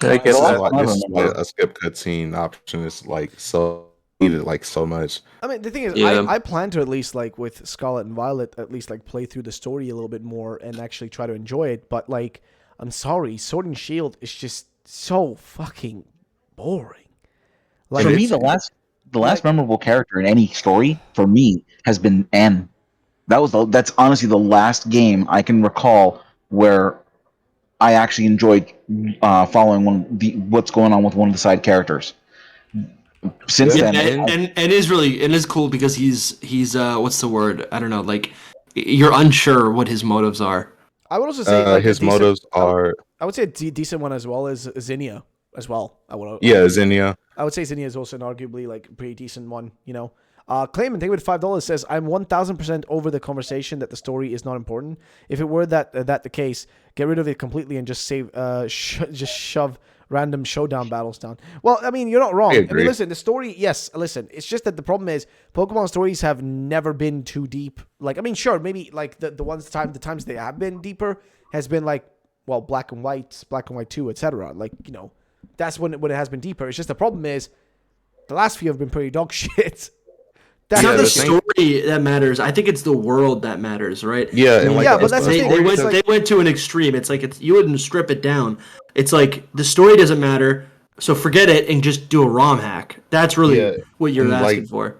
I guess A skip cutscene option is like so needed like so much. I mean, the thing is, Yeah. I plan to at least like with Scarlet and Violet, at least like play through the story a little bit more and actually try to enjoy it. But like, I'm sorry, Sword and Shield is just so fucking boring. Like For me, the last memorable character in any story for me has been Anne. That's honestly the last game I can recall where I actually enjoyed following what's going on with one of the side characters. Since Yeah, then, and is cool because he's what's the word? I don't know. Like you're unsure what his motives are. I would also say like His motives are I would say a decent one as well as Zinnia as well. Zinnia. I would say Zinnia is also an arguably like pretty decent one, you know. Clayman, thank you with $5 says, I'm 1000% over the conversation that the story is not important. If it were that the case, get rid of it completely and just just shove random showdown battles down. Well, I mean, you're not wrong. I mean, listen, the story, yes, listen. It's just that the problem is Pokemon stories have never been too deep. Like, I mean, sure, maybe like the times they have been deeper has been like, well, Black and White 2, etc. Like, you know, that's when it has been deeper. It's just the problem is the last few have been pretty dog shit. It's not the story that matters. I think it's the world that matters, right? Yeah, and like, but that's the thing. They went to an extreme. It's like you wouldn't strip it down. It's like the story doesn't matter, so forget it and just do a ROM hack. That's really what you're asking for.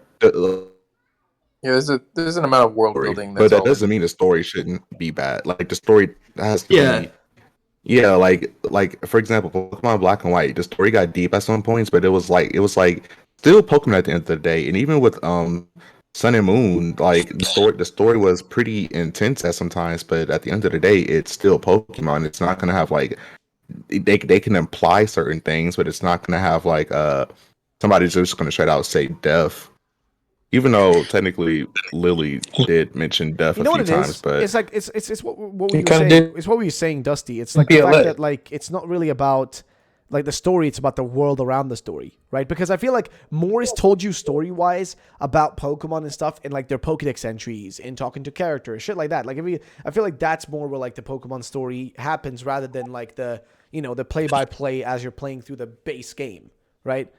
Yeah, there's an amount of world building, but that doesn't mean the story shouldn't be bad. Like the story has to be. Yeah, like for example, Pokemon Black and White, the story got deep at some points, but it was like still Pokemon at the end of the day. And even with Sun and Moon, like the story was pretty intense at some times, but at the end of the day, it's still Pokemon. It's not gonna have like they can imply certain things, but it's not gonna have like somebody's just gonna straight out say death. Even though technically Lily did mention death a few times, but it's like it's what we were saying. It's what we were saying, Dusty. It's like the fact that like it's not really about like the story, it's about the world around the story, right? Because I feel like more is told you story-wise about Pokemon and stuff in like their Pokedex entries, in talking to characters, shit like that. Like I feel like that's more where like the Pokemon story happens rather than like the play-by-play as you're playing through the base game, right?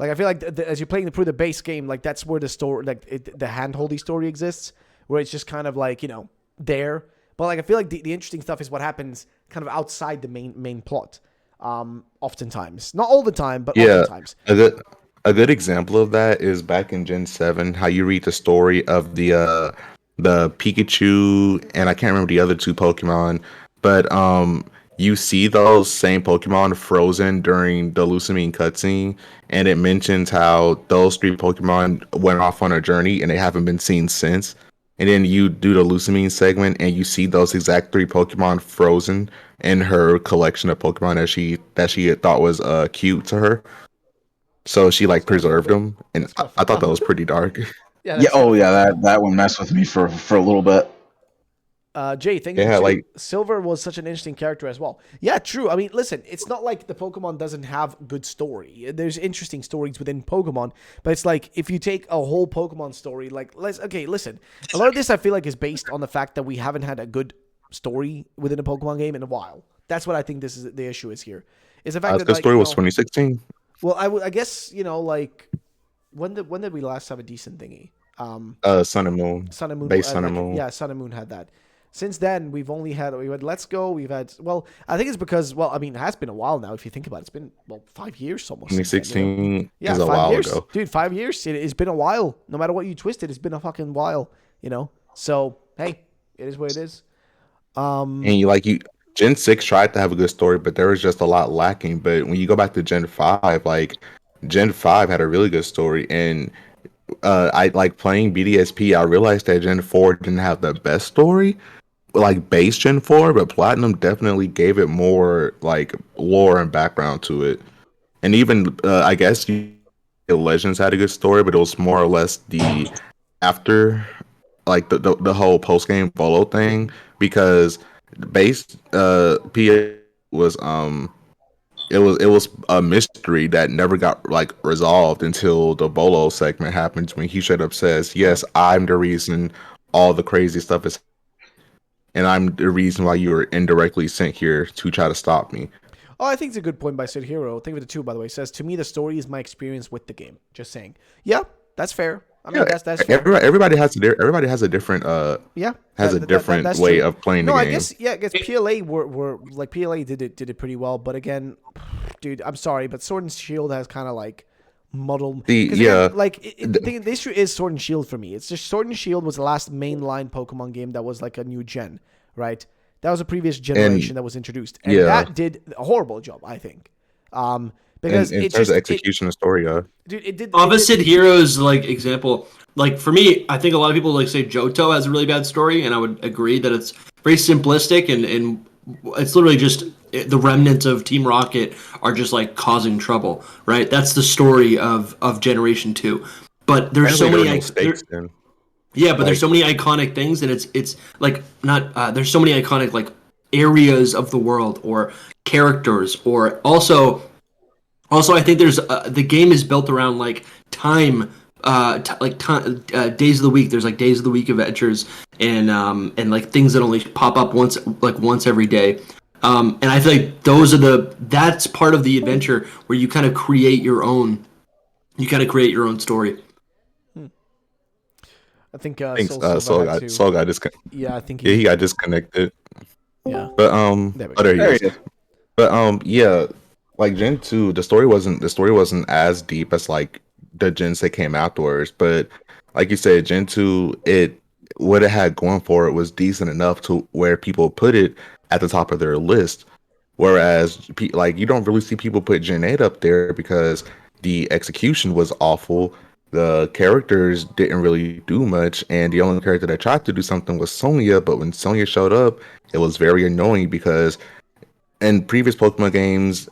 Like I feel like as you're playing through the base game, like that's where the story, like the handholdy story exists, where it's just kind of like, you know, there. But like I feel like the interesting stuff is what happens kind of outside the main plot. Oftentimes, not all the time, but oftentimes. A good example of that is back in Gen 7, how you read the story of the Pikachu and I can't remember the other two Pokemon, but you see those same Pokemon frozen during the Lusamine cutscene, and it mentions how those three Pokemon went off on a journey and they haven't been seen since. And then you do the Lusamine segment and you see those exact three Pokemon frozen in her collection of Pokemon that she thought was cute to her. So she like preserved them, and I thought that was pretty dark. that one messed with me for a little bit. Jay, thank you. Yeah, like Silver was such an interesting character as well. Yeah, true. I mean, listen, it's not like the Pokemon doesn't have good story. There's interesting stories within Pokemon, but it's like if you take a whole Pokemon story, like listen. A lot of this I feel like is based on the fact that we haven't had a good story within a Pokemon game in a while. That's what I think this is the issue is here. Is the fact that the like, story was 2016. Well, I guess like when did we last have a decent thingy? Sun and Moon. Sun and Moon. Base Sun like, and Moon. Yeah, Sun and Moon had that. Since then, we had Let's Go. We've had I think it's because I mean, it has been a while now. If you think about it, it's been 5 years almost. 2016 yeah, is a 5 while years. ago, Dude. 5 years. It's been a while. No matter what you twist it, it's been a fucking while. So hey, it is what it is. And Gen 6 tried to have a good story, but there was just a lot lacking. But when you go back to Gen 5, like Gen 5 had a really good story, and I like playing BDSP. I realized that Gen 4 didn't have the best story, like base Gen 4, but Platinum definitely gave it more like lore and background to it. And even I guess Legends had a good story, but it was more or less the after like the whole post game follow thing, because base PA was it was a mystery that never got like resolved until the Bolo segment happens, when he straight up says, "Yes, I'm the reason all the crazy stuff is, and I'm the reason why you were indirectly sent here to try to stop me." Oh, I think it's a good point by Sid Hero. Think of it too, by the way. It says, to me, the story is my experience with the game. Just saying. Yeah, that's fair. I mean, that's fair. Everybody has a different different way true. of playing the game. I guess PLA were like PLA did it pretty well, but again, dude, I'm sorry, but Sword and Shield has kind of like muddled. Again, the issue is Sword and Shield for me. It's just Sword and Shield was the last mainline Pokemon game that was like a new gen, right? That was a previous generation that was introduced, and that did a horrible job, I think. Because in terms of execution of story, dude, it did. Opposite Heroes like example, like for me, I think a lot of people like say Johto has a really bad story, and I would agree that it's very simplistic and it's literally just the remnants of Team Rocket are just like causing trouble, right? That's the story of Generation 2. But there's so many there's so many iconic things, and it's like not there's so many iconic like areas of the world or characters, or also I think there's the game is built around like time, days of the week. There's like days of the week adventures and like things that only pop up once every day. And I feel like that's part of the adventure where you kind of create your own story. I think Soul got disconnected. Yeah, I think he got disconnected. Yeah. But there he is. But yeah, like Gen 2, the story wasn't as deep as like the gens that came afterwards. But like you said, Gen 2, what it had going for it was decent enough to where people put it at the top of their list. Whereas like you don't really see people put Gen 8 up there because the execution was awful. The characters didn't really do much, and the only character that tried to do something was Sonya. But when Sonya showed up, it was very annoying because in previous Pokemon games,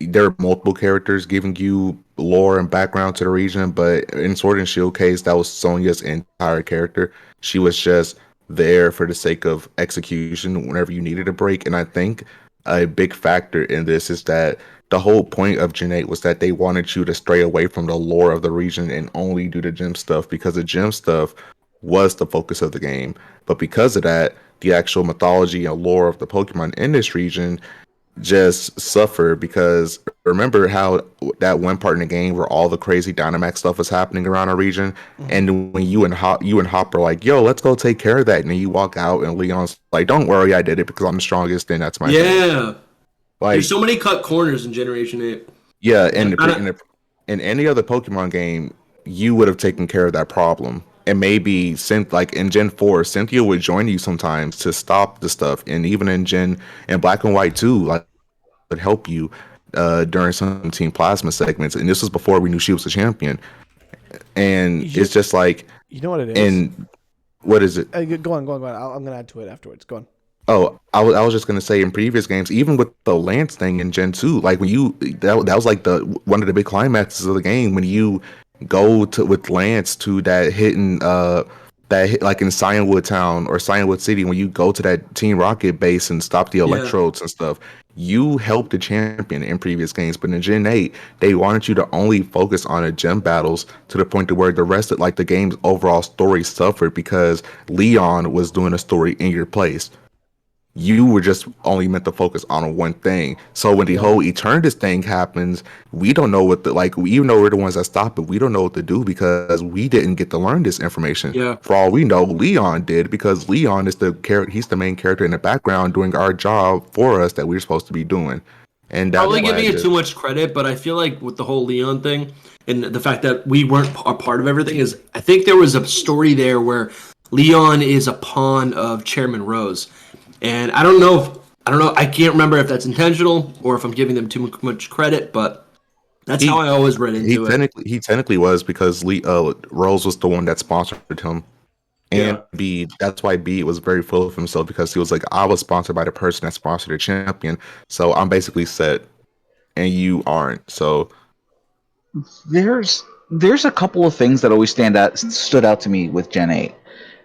there are multiple characters giving you lore and background to the region, but in Sword and Shield case, that was Sonya's entire character. She was just there for the sake of execution whenever you needed a break. And I think a big factor in this is that the whole point of Gen 8 was that they wanted you to stray away from the lore of the region and only do the gym stuff, because the gym stuff was the focus of the game. But because of that, the actual mythology and lore of the Pokemon in this region just suffer, because remember how that one part in the game where all the crazy Dynamax stuff was happening around our region, and when you and Hop are like, "Yo, let's go take care of that," and then you walk out and Leon's like, "Don't worry, I did it because I'm the strongest, and that's my thing." Like, there's so many cut corners in Generation 8. Yeah, and in any other Pokemon game, you would have taken care of that problem. And maybe like in Gen 4, Cynthia would join you sometimes to stop the stuff. And even in Black and White too, like would help you during some Team Plasma segments. And this was before we knew she was a champion. And it's just like, you know what it is. And what is it? Go on. I'm gonna add to it afterwards. Go on. Oh, I was just gonna say, in previous games, even with the Lance thing in Gen 2, like when that was like one of the big climaxes of the game when you go with Lance to that hidden that like in Cyanwood Town or Cyanwood City, when you go to that Team Rocket base and stop the electrodes and stuff, you helped the champion in previous games. But in Gen 8, they wanted you to only focus on the gym battles to the point to where the rest of like the game's overall story suffered because Leon was doing a story in your place. You were just only meant to focus on one thing. So when the whole Eternatus thing happens, we don't know what the like. Even though we're the ones that stop it, we don't know what to do because we didn't get to learn this information. Yeah. For all we know, Leon did because Leon is the character. He's the main character in the background doing our job for us that we're supposed to be doing. And that's Probably why giving it too much credit, but I feel like with the whole Leon thing and the fact that we weren't a part of everything is, I think there was a story there where Leon is a pawn of Chairman Rose. And I don't know, I can't remember if that's intentional or if I'm giving them too much credit, but that's how I always read into it. He technically was because Rose was the one that sponsored him. And B, that's why B was very full of himself because he was like, I was sponsored by the person that sponsored the champion. So I'm basically set and you aren't. So There's a couple of things that always stood out to me with Gen 8.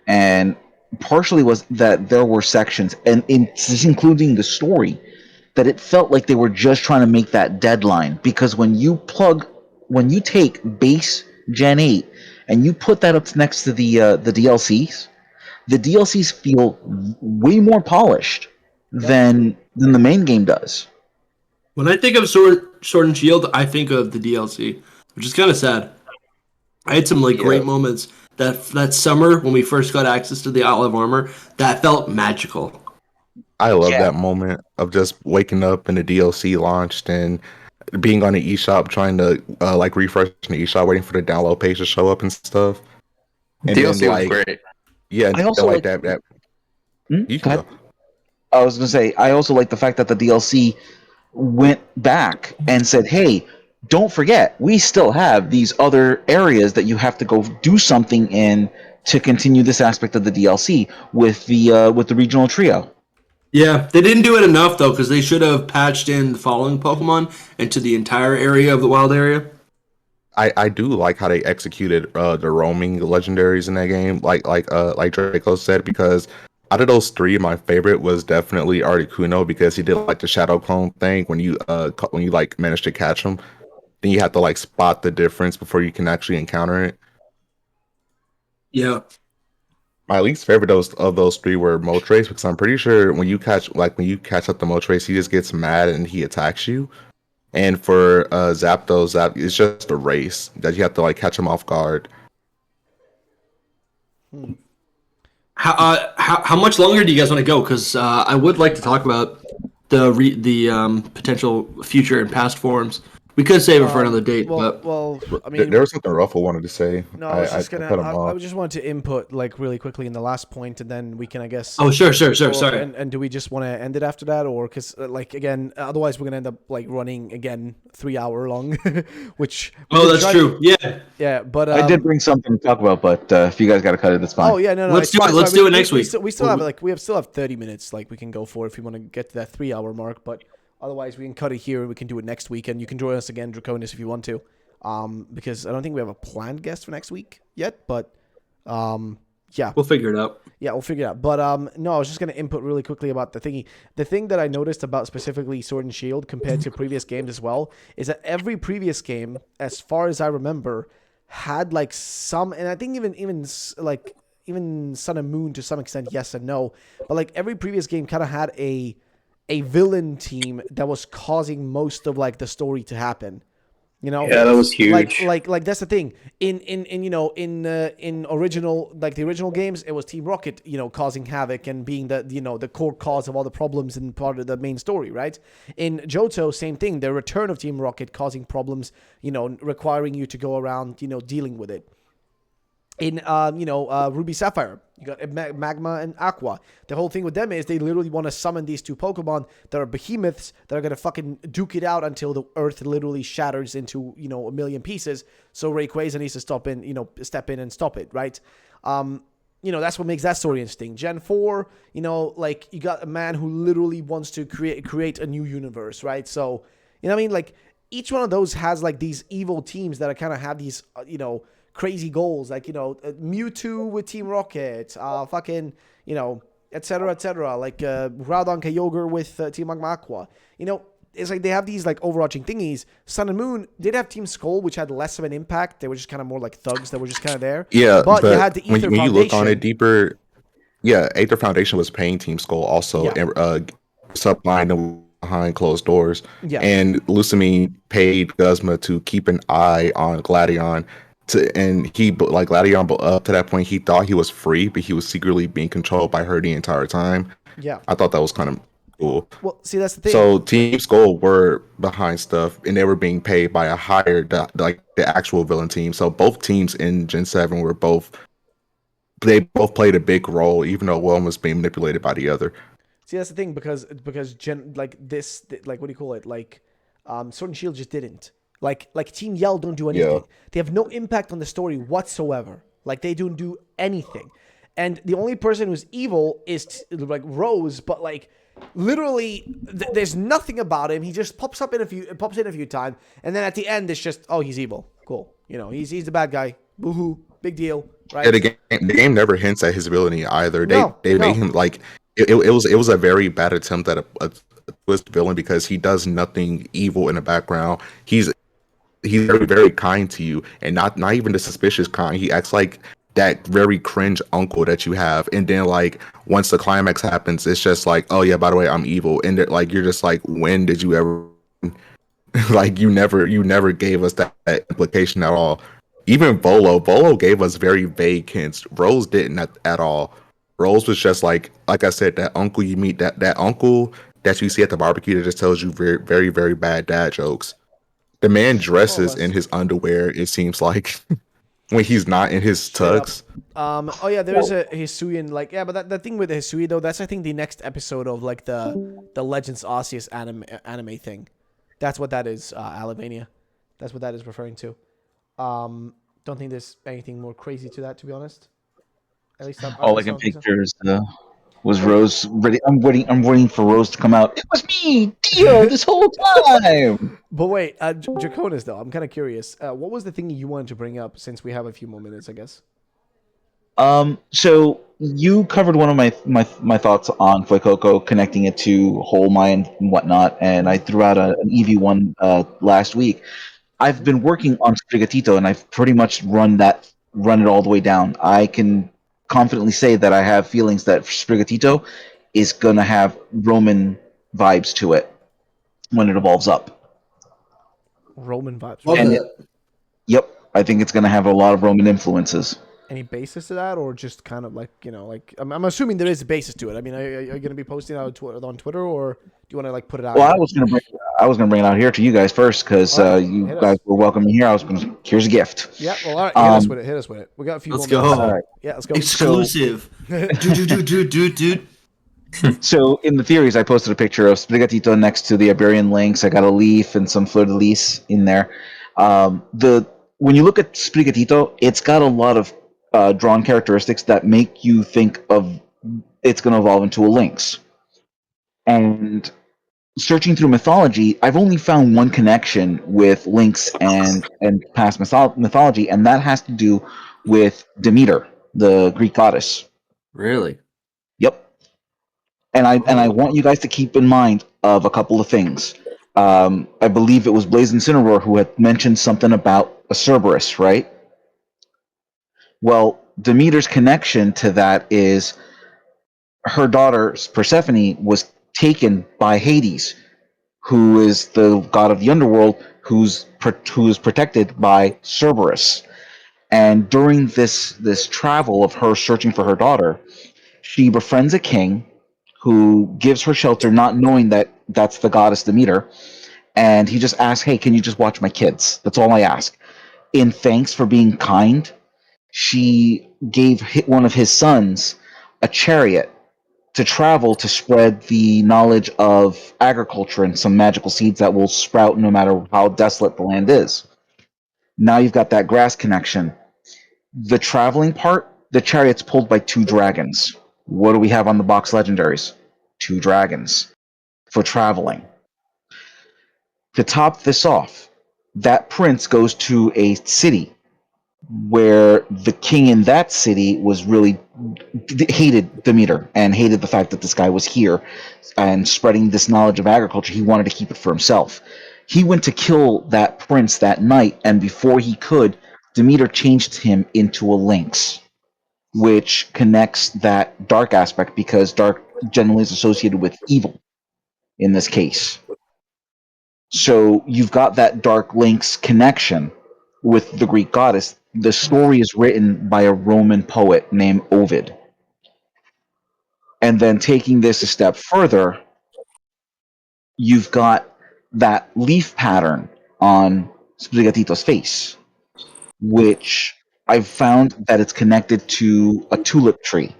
And partially was that there were sections, and including the story, that it felt like they were just trying to make that deadline. Because when you take base Gen 8 and you put that up next to the DLCs feel way more polished than the main game does. When I think of Sword and Shield, I think of the DLC, which is kind of sad. I had some great moments. That summer when we first got access to the Olive Armor, that felt magical. I love that moment of just waking up and the DLC launched and being on the eShop trying to refresh the eShop, waiting for the download page to show up and stuff. And DLC then, was great. Yeah, I also like that. You can go. I was gonna say I also like the fact that the DLC went back and said, "Hey, don't forget, we still have these other areas that you have to go do something in to continue this aspect of the DLC with the regional trio." Yeah, they didn't do it enough though, because they should have patched in the following Pokemon into the entire area of the wild area. I do like how they executed the roaming legendaries in that game, like Draco said, because out of those three, my favorite was definitely Articuno because he did like the shadow clone thing when you managed to catch him. Then you have to spot the difference before you can actually encounter it. Yeah. My least favorite of those three were Moltres because I'm pretty sure when you catch up the Moltres, he just gets mad and he attacks you. And for Zapdos, it's just a race that you have to catch him off guard. How much longer do you guys want to go? Because I would like to talk about the potential future and past forms. We could save it for another date. Well, I mean, there was something Ruffle wanted to say. No, I just wanted to input really quickly in the last point, and then we can, I guess. Oh, sure. Sorry. And do we just want to end it after that, or because again, otherwise we're gonna end up running again 3 hour long, which. Oh, that's true. Yeah. Yeah, but I did bring something to talk about, but if you guys got to cut it, that's fine. Oh yeah, no. Let's do it. Let's do it next week. We still have 30 minutes, we can go for if we want to get to that 3 hour mark, but. Otherwise, we can cut it here and we can do it next week. And you can join us again, Draconis, if you want to. Because I don't think we have a planned guest for next week yet. But, yeah. We'll figure it out. Yeah, we'll figure it out. But, no, I was just going to input really quickly about the thingy. The thing that I noticed about specifically Sword and Shield compared to previous games as well is that every previous game, as far as I remember, had, some... And I think even Sun and Moon to some extent, yes and no. But, every previous game kind of had a villain team that was causing most of the story to happen, Yeah, that was huge. Like that's the thing. In original the original games, it was Team Rocket, causing havoc and being the core cause of all the problems and part of the main story, right? In Johto, same thing. The return of Team Rocket causing problems, requiring you to go around, dealing with it. In Ruby Sapphire, you got Magma and Aqua. The whole thing with them is they literally want to summon these two Pokemon that are behemoths that are gonna fucking duke it out until the Earth literally shatters into a million pieces. So Rayquaza needs to step in and stop it, right? That's what makes that story interesting. Gen 4, you got a man who literally wants to create a new universe, right? So each one of those has these evil teams that kind of have these crazy goals, like, Mewtwo with Team Rocket, fucking, etc., etc., like Groudon Kyogre with Team Magma Aqua. It's like they have these like overarching thingies. Sun and Moon did have Team Skull, which had less of an impact. They were just kind of more like thugs that were just kind of there. Yeah, but you had the when, Ether when you look on it Foundation. deeper, yeah, Aether Foundation was paying Team Skull also, Yeah. and supplying them behind closed doors. Yeah. And Lusamine paid Guzma to keep an eye on Gladion. And like Gladion, up to that point, he thought he was free, but he was secretly being controlled by her the entire time. Yeah. I thought that was kind of cool. Well, see, that's the thing. So Team Skull were behind stuff, and they were being paid by a higher, like the actual villain team. So both teams in Gen 7 they both played a big role, even though one was being manipulated by the other. See, that's the thing, because like this, like, what do you call it? Like, Sword and Shield just didn't. Like Team Yell don't do anything. Yeah. They have no impact on the story whatsoever. Like, they don't do anything. And the only person who's evil is like Rose, but like literally there's nothing about him. He just pops in a few times, and then at the end it's just, oh, he's evil. Cool. He's the bad guy. Boo-hoo. Big deal. Right? Yeah, the game never hints at his ability either. They made him like it was a very bad attempt at a twist villain, because he does nothing evil in the background. He's very, very kind to you, and not even the suspicious kind. He acts like that very cringe uncle that you have, and then like once the climax happens, it's just like, oh yeah, by the way, I'm evil, and like you're just like, when did you ever like you never gave us that implication at all. Even Volo gave us very vague hints. Rose didn't at all. Rose was just like I said, that uncle you meet, that uncle that you see at the barbecue that just tells you very, very, very bad dad jokes. The man dresses in his underwear, it seems like, when he's not in his tux. Oh yeah, there's a Hisuian, like, yeah, but that thing with the Hisui though, that's I think the next episode of like the Legends Arceus anime thing. That's what that is, Alabania. That's what that is referring to. Don't think there's anything more crazy to that, to be honest. At least All I can picture is was Rose ready. I'm waiting for Rose to come out. It was me, Dio, this whole time. But wait, Draconis though, I'm kind of curious. What was the thing you wanted to bring up, since we have a few more minutes, I guess? So you covered one of my thoughts on Fuecoco, connecting it to Whole Mind and whatnot, and I threw out an EV1 last week. I've been working on Sprigatito, and I've pretty much run it all the way down. I can confidently say that I have feelings that Sprigatito is gonna have Roman vibes to it when it evolves up. Roman vibes. Yep, I think it's gonna have a lot of Roman influences. Any basis to that, or just kind of like, like I'm assuming there is a basis to it. I mean, are you going to be posting it on Twitter, or do you want to like put it out? Well, I was gonna bring it out here to you guys first, because you guys were welcoming here. Here's a gift. Yeah, well, all right, hit us with it. We got a few. Let's more go. minutes. All right. Yeah, let's go. Exclusive. Dude. So in the theories, I posted a picture of Sprigatito next to the Iberian Lynx. I got a leaf and some fleur de lis in there. When you look at Sprigatito, it's got a lot of drawn characteristics that make you think of it's going to evolve into a lynx. And searching through mythology, I've only found one connection with lynx and past mythology, and that has to do with Demeter, the Greek goddess. Really? Yep. And I want you guys to keep in mind of a couple of things. I believe it was Blaze Incineroar who had mentioned something about a Cerberus, right? Well, Demeter's connection to that is her daughter Persephone was taken by Hades, who is the god of the underworld, who is protected by Cerberus. And during this travel of her searching for her daughter, she befriends a king who gives her shelter, not knowing that that's the goddess Demeter. And he just asks, "Hey, can you just watch my kids? That's all I ask." In thanks for being kind, she gave one of his sons a chariot to travel to spread the knowledge of agriculture and some magical seeds that will sprout no matter how desolate the land is. Now you've got that grass connection. The traveling part, the chariot's pulled by 2 dragons. What do we have on the box legendaries? 2 dragons for traveling. To top this off, that prince goes to a city where the king in that city was really hated Demeter and hated the fact that this guy was here and spreading this knowledge of agriculture. He wanted to keep it for himself. He went to kill that prince that night, and before he could, Demeter changed him into a lynx, which connects that dark aspect because dark generally is associated with evil in this case. So you've got that dark lynx connection with the Greek goddess. The story is written by a Roman poet named Ovid. And then taking this a step further, you've got that leaf pattern on Sprigatito's face, which I've found that it's connected to a tulip tree.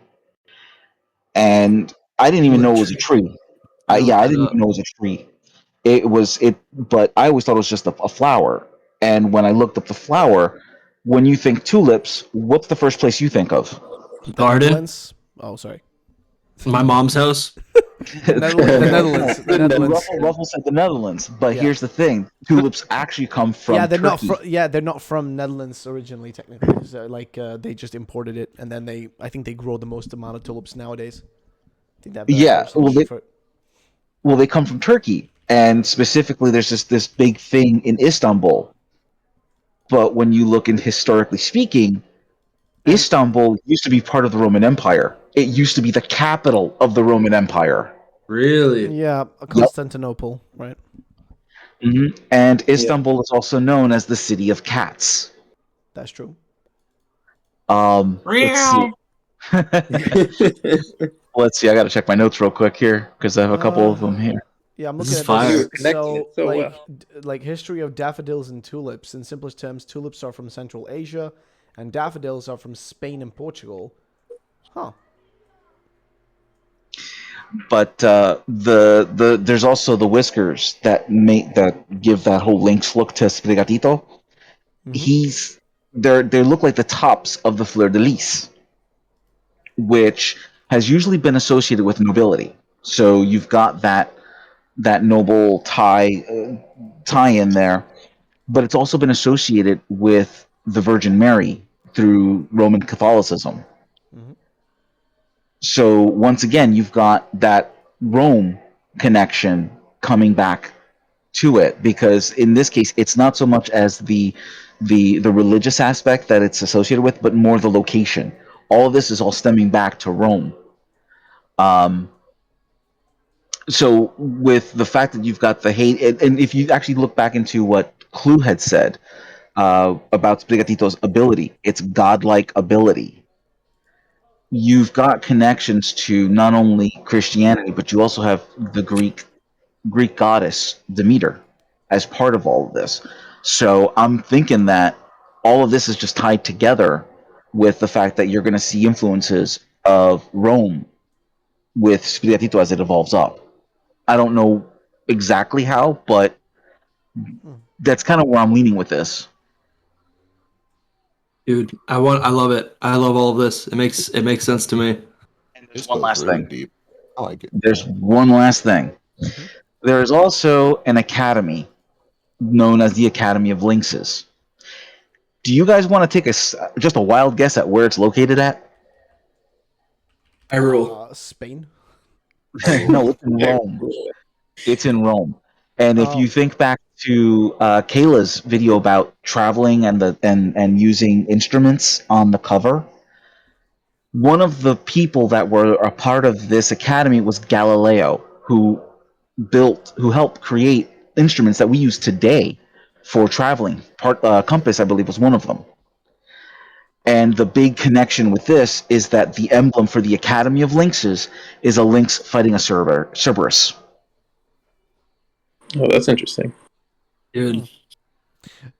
And I didn't even know it was a tree. I Yeah, looked I it didn't up. even know it was a tree. But I always thought it was just a flower. And when I looked up the flower, when you think tulips, what's the first place you think of? Garden, Netherlands. Oh, sorry. my mom's house. The Netherlands. The Netherlands. Ruffle said the Netherlands, but Yeah. here's the thing: tulips actually come from Yeah, they're Turkey. they're not from Netherlands originally. Technically, so, they just imported it, and then I think they grow the most amount of tulips nowadays. I think they have the Yeah, better solution for it. well, they come from Turkey, and specifically, there's this big thing in Istanbul. But when you look in historically speaking, Istanbul used to be part of the Roman Empire. It used to be the capital of the Roman Empire. Really? Yeah, Yep. Constantinople, right? And Istanbul is also known as the city of cats. That's true. Let's see. Let's see. I got to check my notes real quick here because I have a couple of them here. Yeah, I'm This looking is at fire. this. You're connecting it so well. Like history of daffodils and tulips. In simplest terms, tulips are from Central Asia, and daffodils are from Spain and Portugal. Huh. But there's also the whiskers that give that whole lynx look to Sprigatito. He's they look like the tops of the fleur de lis, which has usually been associated with nobility. So you've got that noble tie in there, but it's also been associated with the Virgin Mary through Roman Catholicism. So once again, you've got that Rome connection coming back to it because in this case, it's not so much as the religious aspect that it's associated with, but more the location. All of this is all stemming back to Rome. So with the fact that you've got the hate, and if you actually look back into what Clue had said about Sprigatito's ability, it's godlike ability. You've got connections to not only Christianity, but you also have the Greek goddess Demeter as part of all of this. So I'm thinking that all of this is just tied together with the fact that you're going to see influences of Rome with Sprigatito as it evolves up. I don't know exactly how, but that's kind of where I'm leaning with this. Dude, I love it. I love all of this. It makes sense to me. And This there's one goes last really thing. deep. I like it. There's one last thing. There is also an academy known as the Academy of Lynxes. Do you guys want to take just a wild guess at where it's located at? I rule. Spain. No, it's in Rome. It's in Rome. And if Oh. you think back to Kayla's video about traveling and using instruments on the cover, one of the people that were a part of this academy was Galileo, who helped create instruments that we use today for traveling. Compass, I believe, was one of them. And the big connection with this is that the emblem for the Academy of Lynxes is a lynx fighting a Cerberus. Oh, that's interesting. Dude,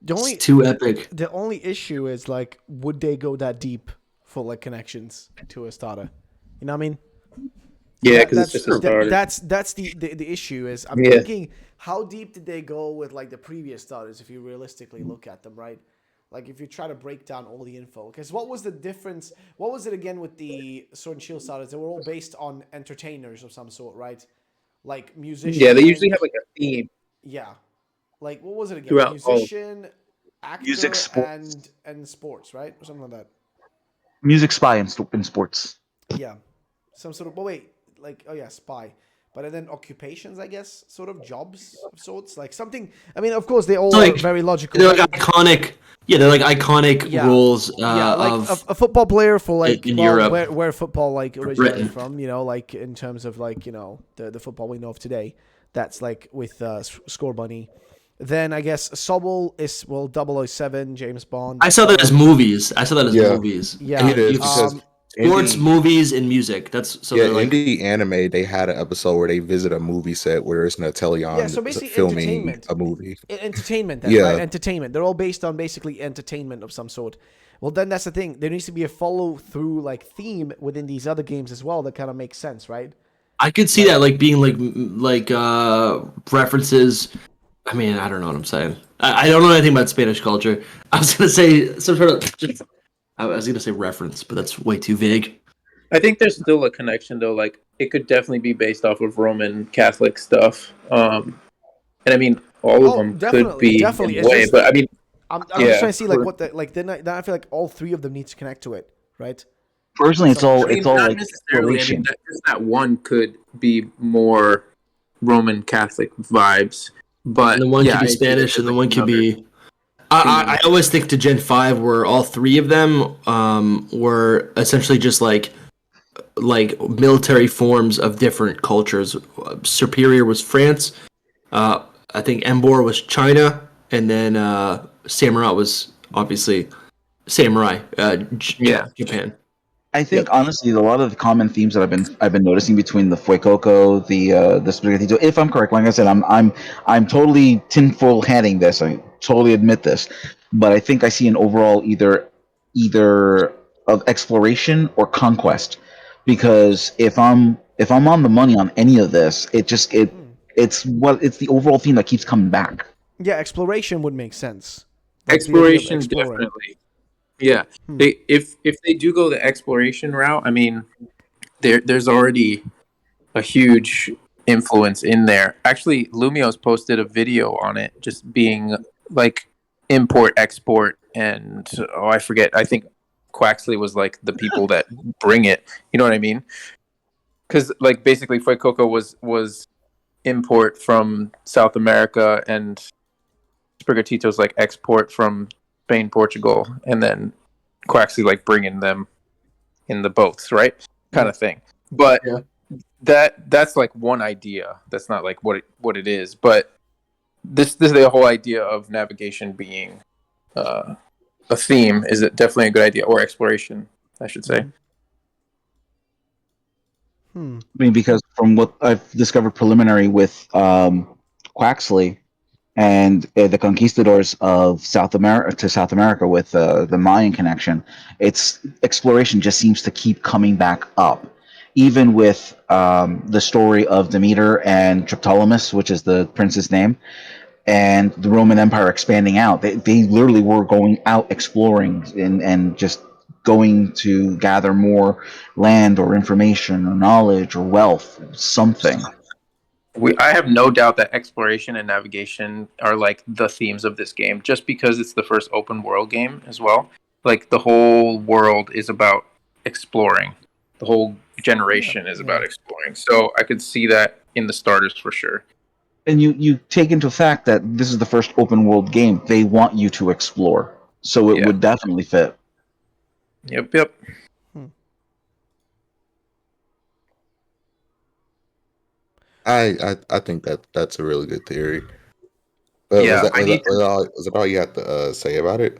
The it's only too epic. the only issue is would they go that deep for connections to a starter? You know what I mean? Yeah, because it's just a starter. That's the issue is I'm Yeah. thinking how deep did they go with the previous starters if you realistically look at them, right? If you try to break down all the info, because what was the difference? What was it again with the Sword and Shield starters? They were all based on entertainers of some sort, right? Like musicians. Yeah, they usually have a theme Yeah. What was it again? throughout all. Musician, Music, actor sports. and sports, right? Or something like that. Music spy in sports. Yeah, some sort of. But wait, like oh yeah, spy. But then occupations, I guess, sort of jobs of sorts, like something. I mean, of course, they all are Like very logical. they're Right? like iconic. Yeah, they're like iconic Yeah, roles yeah, like of a football player for like in well, Europe, where football like originated Britain. from, like in terms of like the football we know of today. That's like with Score Bunny. Then I guess Sobel is 007, James Bond. I saw that as movies. I saw that as Yeah. movies. Yeah, It is You've because sports, indie, movies, and music. That's so yeah, they're like indie anime. They had an episode where they visit a movie set where it's yeah. Natelion So basically, filming entertainment. a movie. Entertainment then, right? Yeah, Entertainment. They're all based on basically entertainment of some sort. Well, then that's the thing. There needs to be a follow through like theme within these other games as well that kind of makes sense, right? I could see that like being like references. I mean, I don't know what I'm saying. I don't know anything about Spanish culture. I was gonna say some sort of. I was gonna say reference, but that's way too vague. I think there's still a connection though. Like it could definitely be based off of Roman Catholic stuff. And I mean, all of them could be definitely. in It's a way, just, but I mean, I'm yeah, just trying to see like what the like. Then I feel like all three of them need to connect to it, right? Personally, it's So, all I mean, it's all not like necessarily. I exploration. mean, just that one could be more Roman Catholic vibes, but And the one yeah, could be I agree that Spanish, and there's, the like, one could another be. I always think to Gen 5 where all three of them were essentially just like military forms of different cultures. Superior was France. I think Embor was China, and then Samurai was obviously Samurai, Yeah. Japan. I think honestly, a lot of the common themes that I've been noticing between the Fuecoco, the Spaghetti, if I'm correct, like I said, I'm totally tinfoil hatting this. I totally admit this, but I think I see an overall either of exploration or conquest, because if I'm on the money on any of this, it's the overall theme that keeps coming back. yeah, exploration would make sense. Like the idea of Exploration exploring. definitely. Yeah, if they do go the exploration route, I mean, there's already a huge influence in there. Actually, Lumio's posted a video on it, just being like import export, and oh, I forget. I think Quaxley was like the people that bring it. You know what I mean? Because like basically, Fuecoco was import from South America, and Sprigatito's like export from Spain, Portugal, and then Quaxley like bringing them in the boats, right? Kind of thing. But Yeah. that's like one idea. That's not like what it is. But this is the whole idea of navigation being a theme is definitely a good idea, or exploration, I should say. I mean, because from what I've discovered preliminary with Quaxley and the conquistadors of South America with the Mayan connection, its exploration just seems to keep coming back up. Even with the story of Demeter and Triptolemus, which is the prince's name, and the Roman Empire expanding out, they literally were going out exploring and just going to gather more land or information or knowledge or wealth, something. I have no doubt that exploration and navigation are like the themes of this game, just because it's the first open world game as well. Like the whole world is about exploring. The whole generation is about exploring. So I could see that in the starters for sure. And you take into fact that this is the first open world game. They want you to explore, so it would definitely fit. Yep. I think that's a really good theory. But Yeah, was that all you had to say about it?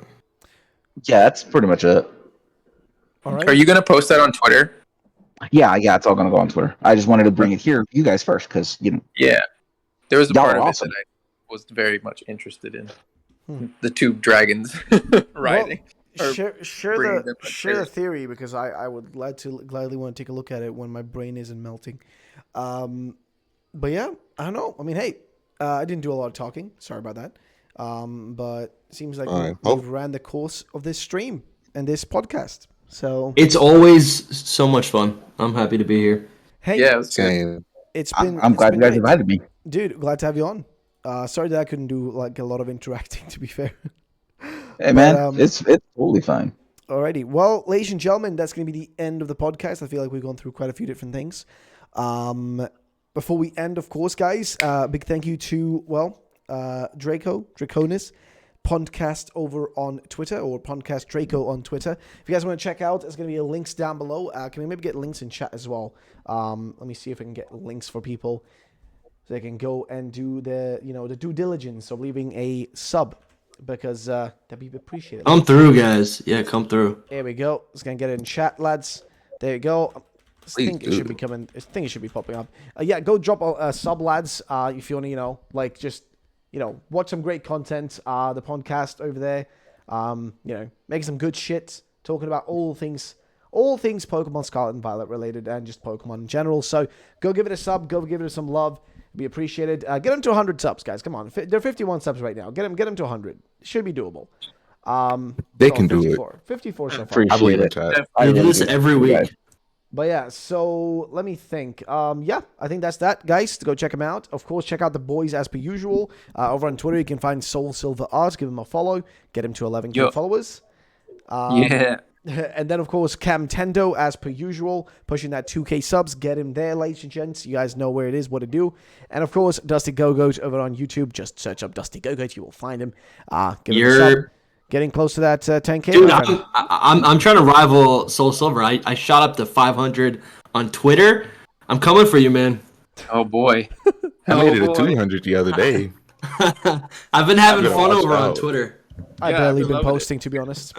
Yeah, that's pretty much it. All right. Are you gonna post that on Twitter? Yeah, it's all gonna go on Twitter. I just wanted to bring it here, you guys first, because Yeah, there was a Y'all part are of awesome. it that I was very much interested in. The two dragons riding. Well, Or share bringing the them up share there. the theory, because I would gladly want to take a look at it when my brain isn't melting. But yeah, I don't know. I mean, hey, I didn't do a lot of talking. Sorry about that. But it seems like we've ran the course of this stream and this podcast. So It's always so much fun. I'm happy to be here. hey, Yeah, it was good. Same. I'm glad you guys great. invited me. Dude, glad to have you on. Sorry that I couldn't do like a lot of interacting, to be fair. Hey, man, it's totally fine. Alrighty. Well, ladies and gentlemen, that's going to be the end of the podcast. I feel like we've gone through quite a few different things. Before we end, of course, guys, big thank you to, Draconis, Podcast over on Twitter, or Podcast Draco on Twitter. If you guys want to check out, there's going to be links down below. Can we maybe get links in chat as well? Let me see if I can get links for people so they can go and do the due diligence of leaving a sub. Because that'd be appreciated. Come through, guys. Yeah, come through. There we go. Just gonna get it in chat, lads. There you go. I think it should be coming. I think it should be popping up. Yeah, go drop a sub, lads. If you want to, watch some great content. The podcast over there. Making some good shit. Talking about all things Pokemon Scarlet and Violet related, and just Pokemon in general. So go give it a sub. Go give it some love. Be appreciated. Get them to 100 subs, guys. Come on. They're 51 subs right now. Get them to 100. Should be doable. They can do it. 54 so far. I believe in chat. We do this every week. But yeah, so let me think. I think that's that, guys. Go check them out. Of course, check out the boys as per usual. Over on Twitter, you can find SoulSilverArt. Give him a follow. Get him to 11K followers. And then, of course, Camtendo, as per usual, pushing that 2K subs. Get him there, ladies and gents. You guys know where it is, what to do. And, of course, Dusty Go-Goat over on YouTube. Just search up Dusty Go-Goat. You will find him. Give him a sub. Getting close to that 10K. Dude, I'm trying to rival Soul Silver. I shot up to 500 on Twitter. I'm coming for you, man. Oh, boy. I made it to 200 the other day. I've been having fun over on Twitter. I've barely been posting, to be honest.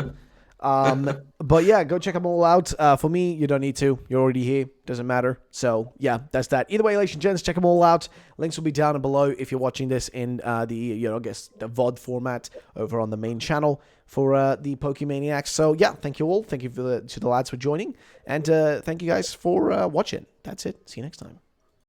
But yeah, go check them all out. For me, you don't need to. You're already here. Doesn't matter. So yeah, that's that. Either way, ladies and gents, check them all out. Links will be down and below if you're watching this in the VOD format over on the main channel for the Pokemaniacs. So yeah, thank you all. Thank you to the lads for joining, and thank you guys for watching. That's it. See you next time.